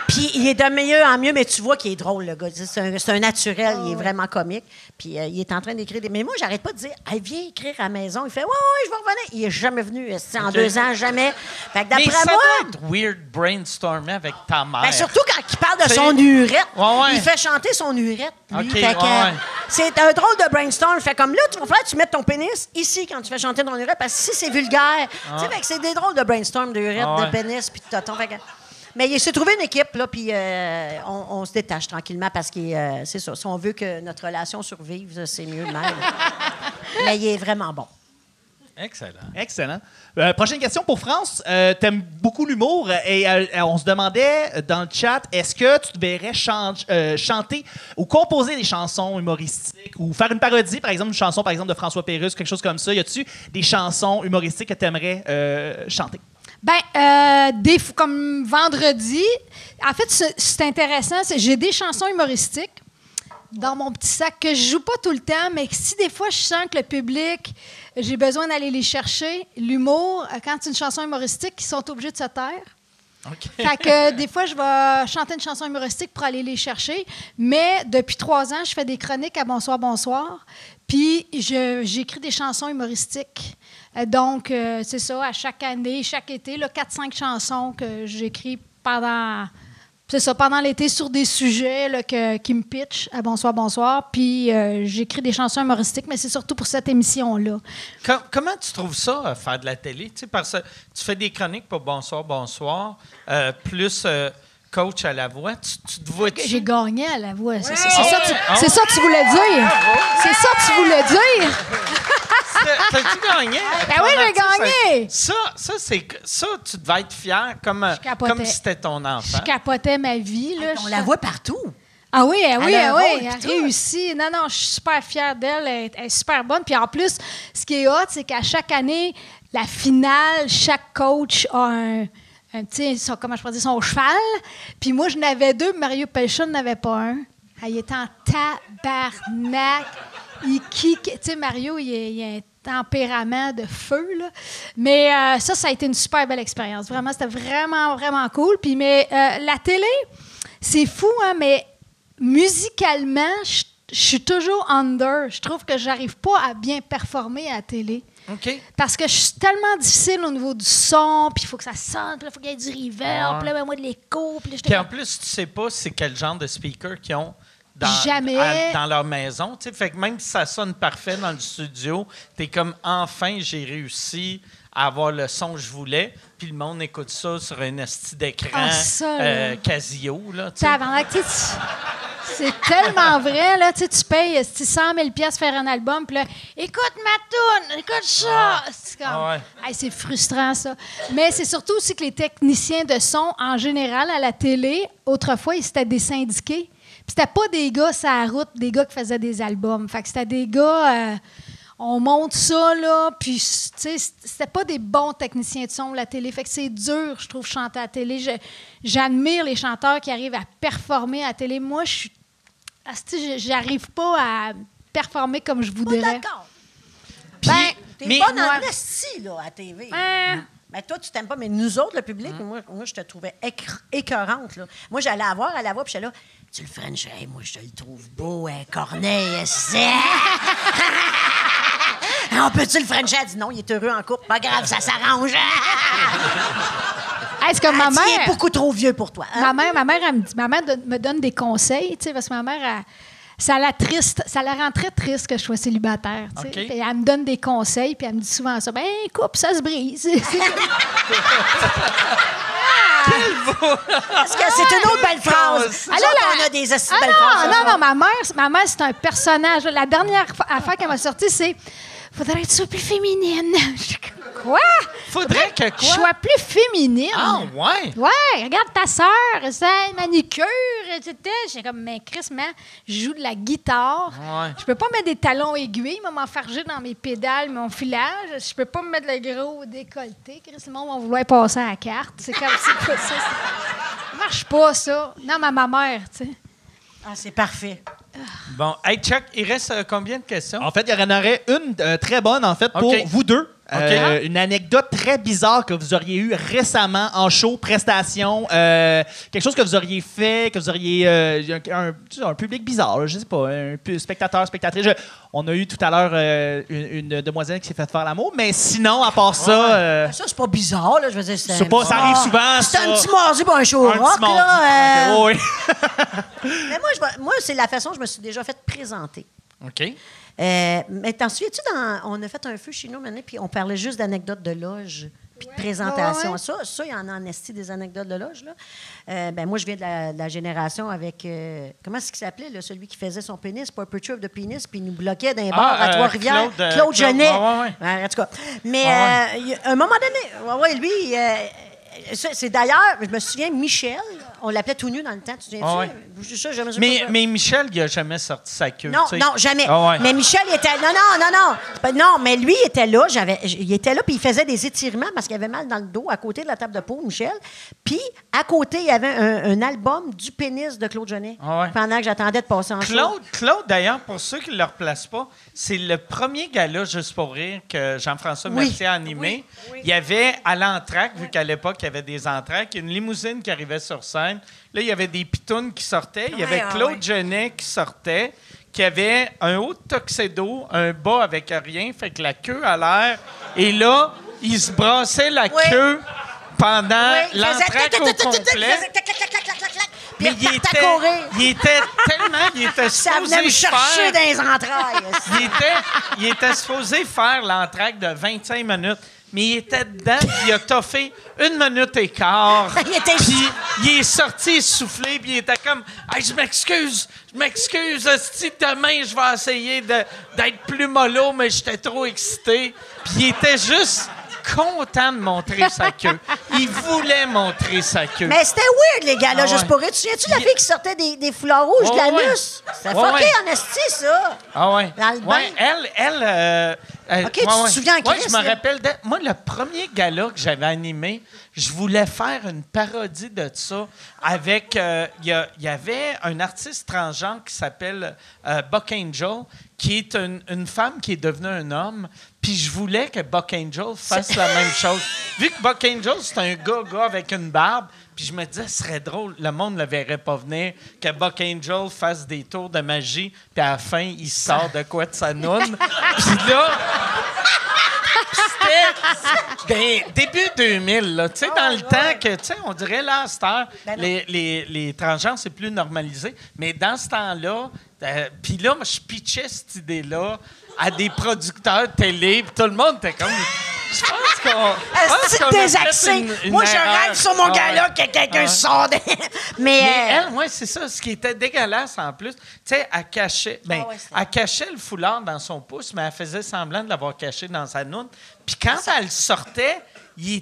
Puis Puis il est de mieux en mieux, mais tu vois qu'il est drôle, le gars. C'est un naturel, il est vraiment comique. Puis il est en train d'écrire des... Mais moi, j'arrête pas de dire, hey, viens écrire à la maison. Il fait, ouais, je vais revenir. Il est jamais venu, en 2 ans, jamais. Fait que d'après mais ça moi... doit être weird brainstormer avec ta mère. Ben, surtout quand il parle de son urette. Ouais. Il fait chanter son urette. Lui. OK, Fait que, ouais. c'est un drôle de brainstorm. Fait comme là, tu vas falloir que tu mettes ton pénis ici quand tu fais chanter ton urette, parce que ici, c'est vulgaire. Tu sais, fait que c'est des drôles de brainstorm d'urette, Ouais. de pénis, puis de tonton. Fait que... Mais il s'est trouvé une équipe, là, puis on se détache tranquillement parce que c'est ça. Si on veut que notre relation survive, c'est mieux de même. Mais il est vraiment bon. Excellent. Prochaine question pour France. T'aimes beaucoup l'humour et on se demandait dans le chat, est-ce que tu te verrais chanter ou composer des chansons humoristiques ou faire une parodie, par exemple, une chanson par exemple de François Pérusse, quelque chose comme ça? Y a-tu des chansons humoristiques que tu aimerais chanter? Comme vendredi, en fait, c'est intéressant. J'ai des chansons humoristiques dans mon petit sac que je joue pas tout le temps, mais si des fois je sens que le public, j'ai besoin d'aller les chercher, l'humour, quand c'est une chanson humoristique, ils sont obligés de se taire. Okay. Fait que des fois, je vais chanter une chanson humoristique pour aller les chercher. Mais depuis 3 ans, je fais des chroniques à Bonsoir, Bonsoir. Puis j'écris des chansons humoristiques. Donc, c'est ça, à chaque année, chaque été, 4-5 chansons que j'écris pendant l'été sur des sujets qui me pitchent à Bonsoir, Bonsoir. Puis j'écris des chansons humoristiques, mais c'est surtout pour cette émission-là. Comment tu trouves ça, faire de la télé? Tu sais, parce que tu fais des chroniques pour Bonsoir, Bonsoir, plus coach à la voix. Tu te vois-tu? J'ai gagné à la voix. C'est ça que tu voulais dire. C'est ça que tu voulais dire. T'as-tu gagné? Ben oui, j'ai gagné! Ça, tu devais être fier comme si c'était ton enfant. Je capotais ma vie. Là, On la voit partout. Ah oui, elle a réussi. Non, je suis super fière d'elle. Elle est super bonne. Puis en plus, ce qui est hot, c'est qu'à chaque année, la finale, chaque coach a un petit, comment je pourrais dire, son cheval. Puis moi, je n'avais 2, Mario Pelcha n'avait pas un. Il était en tabarnak. Tu sais, Mario, il a un tempérament de feu, là. Mais ça a été une super belle expérience. Vraiment, c'était vraiment, vraiment cool. Puis, mais la télé, c'est fou, hein, mais musicalement, je suis toujours under. Je trouve que j'arrive pas à bien performer à la télé. OK. Parce que je suis tellement difficile au niveau du son, puis il faut que ça sonne, puis il faut qu'il y ait du reverb, puis là, moi, de l'écho. Puis en plus, tu sais pas c'est quel genre de speaker qu'ils ont dans leur maison. T'sais. Fait que même si ça sonne parfait dans le studio, t'es comme, enfin, j'ai réussi à avoir le son que je voulais, puis le monde écoute ça sur un esti d'écran Casio. Là, c'est tellement vrai, là, tu payes 100 000 $ faire un album, puis là, écoute ma toune, écoute ça! C'est frustrant, ça. Mais c'est surtout aussi que les techniciens de son, en général, à la télé, autrefois, c'était des syndiqués. Puis c'était pas des gars sur la route, des gars qui faisaient des albums. Fait que c'était des gars... on monte ça, là, puis, tu sais, c'était pas des bons techniciens de son, la télé. Fait que c'est dur, je trouve, chanter à la télé. J'admire les chanteurs qui arrivent à performer à la télé. Moi, j'arrive pas à performer comme je voudrais. Pas d'accord. T'es bonne en esti, là, à la TV. Mais toi, tu t'aimes pas, mais nous autres, le public, moi je te trouvais écœurante, là. Moi, j'allais à voir, puis j'étais là, tu le French, hey, moi, je te le trouve beau, hein, Corneille, on peut-tu le French? Elle dit non, il est heureux en couple. Pas grave, ça s'arrange. C'est comme ma mère. Il est beaucoup trop vieux pour toi. Hein? Ma mère me donne des conseils, tu sais, parce que ma mère, ça la rend très triste que je sois célibataire. Okay. Puis elle me donne des conseils, puis elle me dit souvent ça. Ben, couple, ça se brise. Parce que c'est une autre belle phrase. On a des belles phrases. Non, ma mère, c'est un personnage. La dernière affaire qu'elle m'a sortie, c'est faudrait que tu sois plus féminine. Quoi? Faudrait que quoi? Je sois plus féminine. Ah, ouais? Ouais, regarde ta sœur, c'est manicure, etc. J'ai comme, mais Chris, je joue de la guitare. Ouais. Je peux pas mettre des talons aiguilles, m'enfarger dans mes pédales, mon filage. Je peux pas me mettre le gros décolleté. Chris, le monde va vouloir passer à la carte. C'est comme ça. Ça marche pas, ça. Non, ma mère, tu sais. Ah, c'est parfait. Bon, hey Chuck, il reste combien de questions? En fait, il y en aurait une très bonne, en fait, pour vous deux. Une anecdote très bizarre que vous auriez eue récemment en show, prestation, quelque chose que vous auriez fait, que vous auriez un public bizarre, là, je sais pas, un spectateur, spectatrice. On a eu tout à l'heure une demoiselle qui s'est fait faire l'amour, mais sinon, à part ça... Ça, c'est pas bizarre, là, je veux dire. ça arrive souvent, c'est un petit mardi pour un show un rock, petit mardi. là. Oui. Mais moi, c'est la façon dont je me suis déjà fait présenter. OK. Mais t'en souviens-tu, on a fait un feu chez nous maintenant, puis on parlait juste d'anecdotes de loge, puis de présentation. Ouais. Ça, il y en a en esti des anecdotes de loge, là. Moi, je viens de la génération avec... comment est-ce qu'il s'appelait, là, celui qui faisait son pénis, Purpose of the Penis, puis il nous bloquait dans les bars à Trois-Rivières. Claude Genet. En tout cas. Mais à un moment donné, lui... c'est d'ailleurs, je me souviens, Michel, on l'appelait tout nu dans le temps, tu te souviens-tu? Mais Michel, il n'a jamais sorti sa queue. Non, jamais. Mais Michel, il était... Non, mais lui, il était là, puis il faisait des étirements parce qu'il avait mal dans le dos à côté de la table de peau, Michel. Puis, à côté, il y avait un album du pénis de Claude Genet pendant que j'attendais de passer en show. Claude, d'ailleurs, pour ceux qui ne le replacent pas, c'est le premier gala Juste pour rire que Jean-François Mercier a animé. Oui. Il y avait à l'entraque, vu qu'à l'époque, il y avait des entraques, une limousine qui arrivait sur scène. Là, il y avait des pitounes qui sortaient. Il y avait Claude Genet qui sortait, qui avait un haut tuxedo, un bas avec rien, fait que la queue à l'air. Et là, il se brassait la queue pendant l'entraque au complet. Mais il était ça venait me chercher dans les entrailles. il était supposé faire l'entraque de 25 minutes. Mais il était dedans, puis il a toffé 1 minute et quart. Puis il est sorti essoufflé, puis il était comme « Hey, je m'excuse, hostie, demain, je vais essayer d'être plus mollo, mais j'étais trop excité. » Puis il était juste content de montrer sa queue. Il voulait montrer sa queue. Mais c'était weird, les gars, là, juste pour rire. Tu souviens-tu la fille qui sortait des foulards rouges de l'anus? C'était fucké en esti, ça. Ah ouais. Dans le bain. Elle... OK, tu te souviens, Chris? Oui, je me rappelle. Moi, le premier gala que j'avais animé, je voulais faire une parodie de ça avec... Il y avait un artiste transgenre qui s'appelle Buck Angel, qui est une femme qui est devenue un homme. Puis je voulais que Buck Angel fasse la même chose. Vu que Buck Angel, c'est un gars avec une barbe, puis je me disais, ce serait drôle, le monde ne le verrait pas venir, que Buck Angel fasse des tours de magie, puis à la fin, il sort de quoi de sa noune. Puis là... C'était début 2000, là, tu sais, dans le temps que, tu sais, on dirait, là, à cette heure, les transgenres, c'est plus normalisé. Mais dans ce temps-là, puis là, moi, je pitchais cette idée-là à des producteurs télé, puis tout le monde était comme... Je pense qu'on désaxé. Moi, je rêve sur mon gars-là que quelqu'un sort de... Mais elle, moi, c'est ça. Ce qui était dégueulasse, en plus, tu sais, elle cachait le foulard dans son pouce, mais elle faisait semblant de l'avoir caché dans sa noune. Puis quand elle sortait... Tu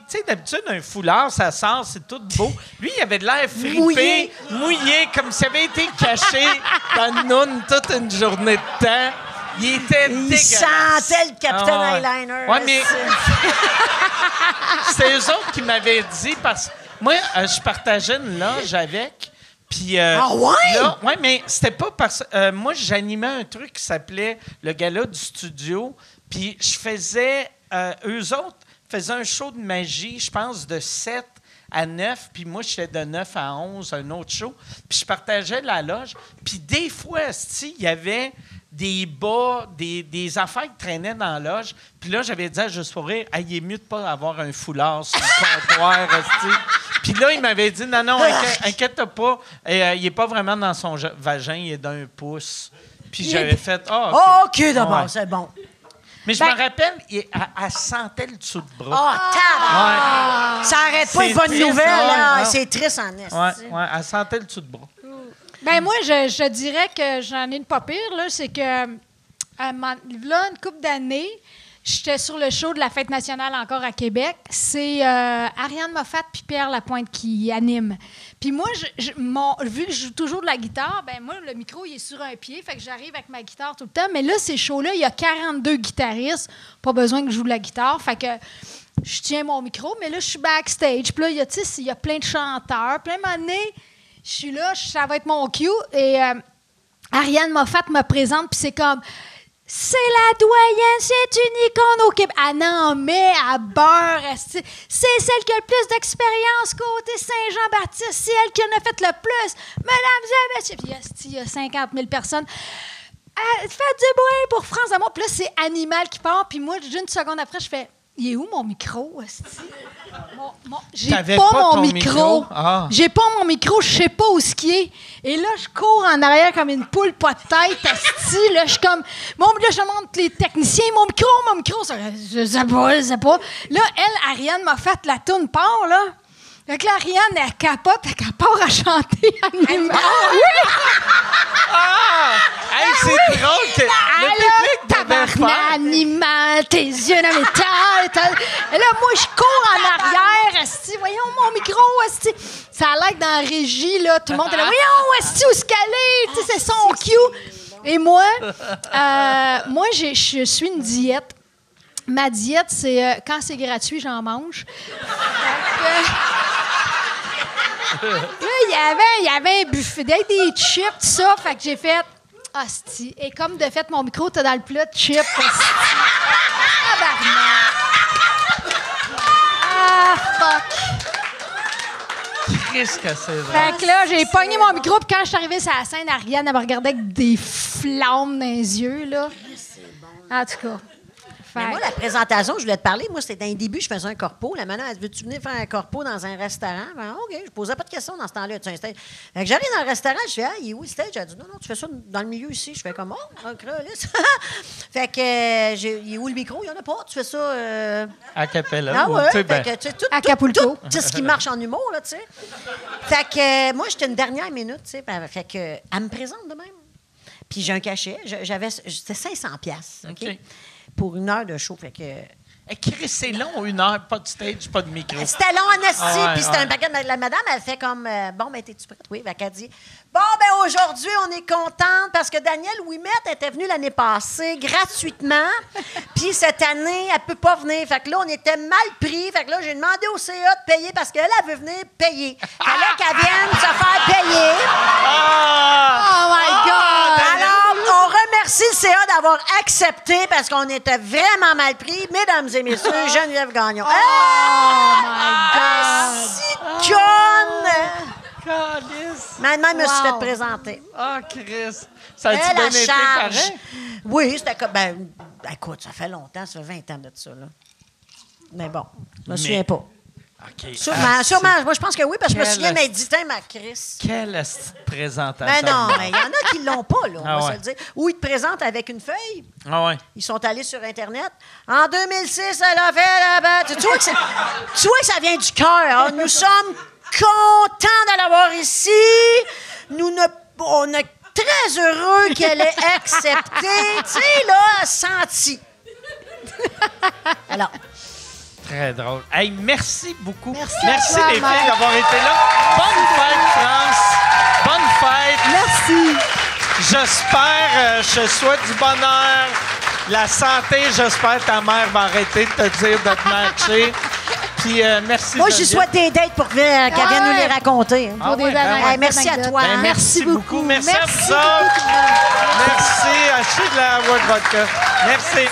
sais, d'habitude, un foulard, ça sort, c'est tout beau. Lui, il avait de l'air fripé, mouillé, comme s'il avait été caché dans une noune toute une journée de temps. Il était dégueulasse. Sentait le Captain Eyeliner. Oui, mais c'est eux autres qui m'avaient dit, parce que moi, je partageais une loge avec. Puis, oui, mais c'était pas parce que moi, j'animais un truc qui s'appelait le gala du studio. Puis, je faisais. Eux autres faisaient un show de magie, je pense, de 7 à 9, puis moi, j'étais de 9 à 11, un autre show. Puis je partageais la loge. Puis des fois, il y avait des bas, des affaires qui traînaient dans la loge. Puis là, j'avais dit à Juste pour rire, il est mieux de pas avoir un foulard sur le comptoir. Puis là, il m'avait dit, non, inquiète-toi pas, il n'est pas vraiment dans son vagin, il est d'un pouce. Puis j'avais fait, OK, d'abord, c'est bon. Mais je me rappelle, elle sentait le dessous de bras. Ça arrête pas une bonne nouvelle, là. C'est triste en est. Oui, elle sentait le dessous de bras. Ben moi, je dirais que j'en ai une pas pire, là. C'est que, là, une couple d'années, j'étais sur le show de la Fête nationale encore à Québec. C'est Ariane Moffat puis Pierre Lapointe qui animent. Puis moi, vu que je joue toujours de la guitare, ben moi, le micro, il est sur un pied, fait que j'arrive avec ma guitare tout le temps. Mais là, ces shows-là, il y a 42 guitaristes, pas besoin que je joue de la guitare. Fait que je tiens mon micro, mais là, je suis backstage. Puis là, il y a plein de chanteurs. Puis à un moment donné, je suis là, ça va être mon cue. Et Ariane Moffat me présente, puis c'est comme... c'est la doyenne, c'est une icône au Québec. Ah non, mais à beurre, c'est celle qui a le plus d'expérience côté Saint-Jean-Baptiste. C'est elle qui en a fait le plus. Mesdames et messieurs. Puis il y a 50 000 personnes. Faites du bruit pour France Amour. Puis là, c'est Animal qui part. Puis moi, une seconde après, je fais, il est où mon micro, esti? J'ai pas mon micro. Ah. J'ai pas mon micro, je sais pas où ce qui est. Et là, je cours en arrière comme une poule pas de tête, esti. Là, je suis comme... Là, je demande les techniciens, mon micro. Je sais pas. Là, Ariane m'a fait la toune part, là. Fait que là, Ariane, elle capote, elle part à chanter Animal. Oui! Ah! Hey, c'est drôle que le public tabarnak, Animal, tes yeux dans mes têtes. Et là, moi, je cours en arrière, esti, voyons mon micro, esti. Ça a l'air dans la régie, là, tout le monde est là, voyons, esti, où est-ce qu'elle est? Tu sais, c'est son cue. Et moi, je suis une diète. Ma diète, c'est quand c'est gratuit, j'en mange. Il y avait un buffet avec des chips, tout ça. Fait que j'ai fait hostie. Et comme de fait, mon micro, t'as dans le plat de chips. Ah, fuck. Qu'est-ce que c'est vrai? Fait que là, j'ai pogné mon micro, puis quand je suis arrivée sur la scène, Ariane, elle me regardait avec des flammes dans les yeux, là. En tout cas. Mais moi, la présentation, je voulais te parler. Moi, c'était dans les débuts, je faisais un corpo. La madame, elle dit, veux-tu venir faire un corpo dans un restaurant? Ben, OK, je posais pas de questions dans ce temps-là. Tu sais, fait que j'arrive dans le restaurant, je fais, ah, il est où le stage? Elle dit, non, tu fais ça dans le milieu ici. Je fais comme, oh, fait que, il est où le micro? Il y en a pas. Tu fais ça. A cappella. Ah ouais. Fait que, tu sais, tout ce qui marche en humour, là, tu sais. Fait que, moi, j'étais une dernière minute, tu sais. Fait que, elle me présente de même. Puis j'ai un cachet. C'était 500$. OK? Pour 1 heure de show. Fait que. Chris, c'est long, 1 heure, pas de stage, pas de micro. C'était long en esti, puis c'était un baguette. La madame, elle fait comme bon, ben, t'es-tu prête? Oui, elle dit bon, ben, aujourd'hui, on est contente parce que Danielle Ouimet était venue l'année passée gratuitement, puis cette année, elle peut pas venir. Fait que là, on était mal pris. Fait que là, j'ai demandé au CA de payer parce qu'elle, elle veut venir payer. Fallait qu'elle vienne se faire payer. Oh my God! Alors, on remercie le CA d'avoir accepté parce qu'on était vraiment mal pris. Mesdames et messieurs, Geneviève Gagnon. Oh my God! Si conne! Maintenant, je me suis fait présenter. Ah, Chris! Ça a-tu donné été pareil? Oui, c'était comme... Ben, écoute, ça fait longtemps, ça fait 20 ans de ça, là. Mais bon, je me souviens pas. OK. Sûrement. Moi, je pense que oui, parce que je me souviens d'être dit, ma Chris. Quelle présentation. Mais non, mais il y en a qui l'ont pas, là, on va se le dire. Ou ils te présentent avec une feuille. Ah ouais. Ils sont allés sur Internet. En 2006, elle a fait tu vois que ça vient du cœur. Hein? Nous sommes contents de l'avoir ici. On est très heureux qu'elle ait accepté. Tu sais, là, senti. Alors... Très drôle. Hey, merci beaucoup. Merci les filles d'avoir été là. Bonne fête, France. Bonne fête. Merci. J'espère, je souhaite du bonheur, la santé. J'espère que ta mère va arrêter de te dire de te matcher. Puis, merci. Moi, je souhaite des dates pour qu'elle vienne nous les raconter. Merci à toi. Ben, merci beaucoup. Merci à vous autres. Merci. Achetez de la World Vodka. Merci.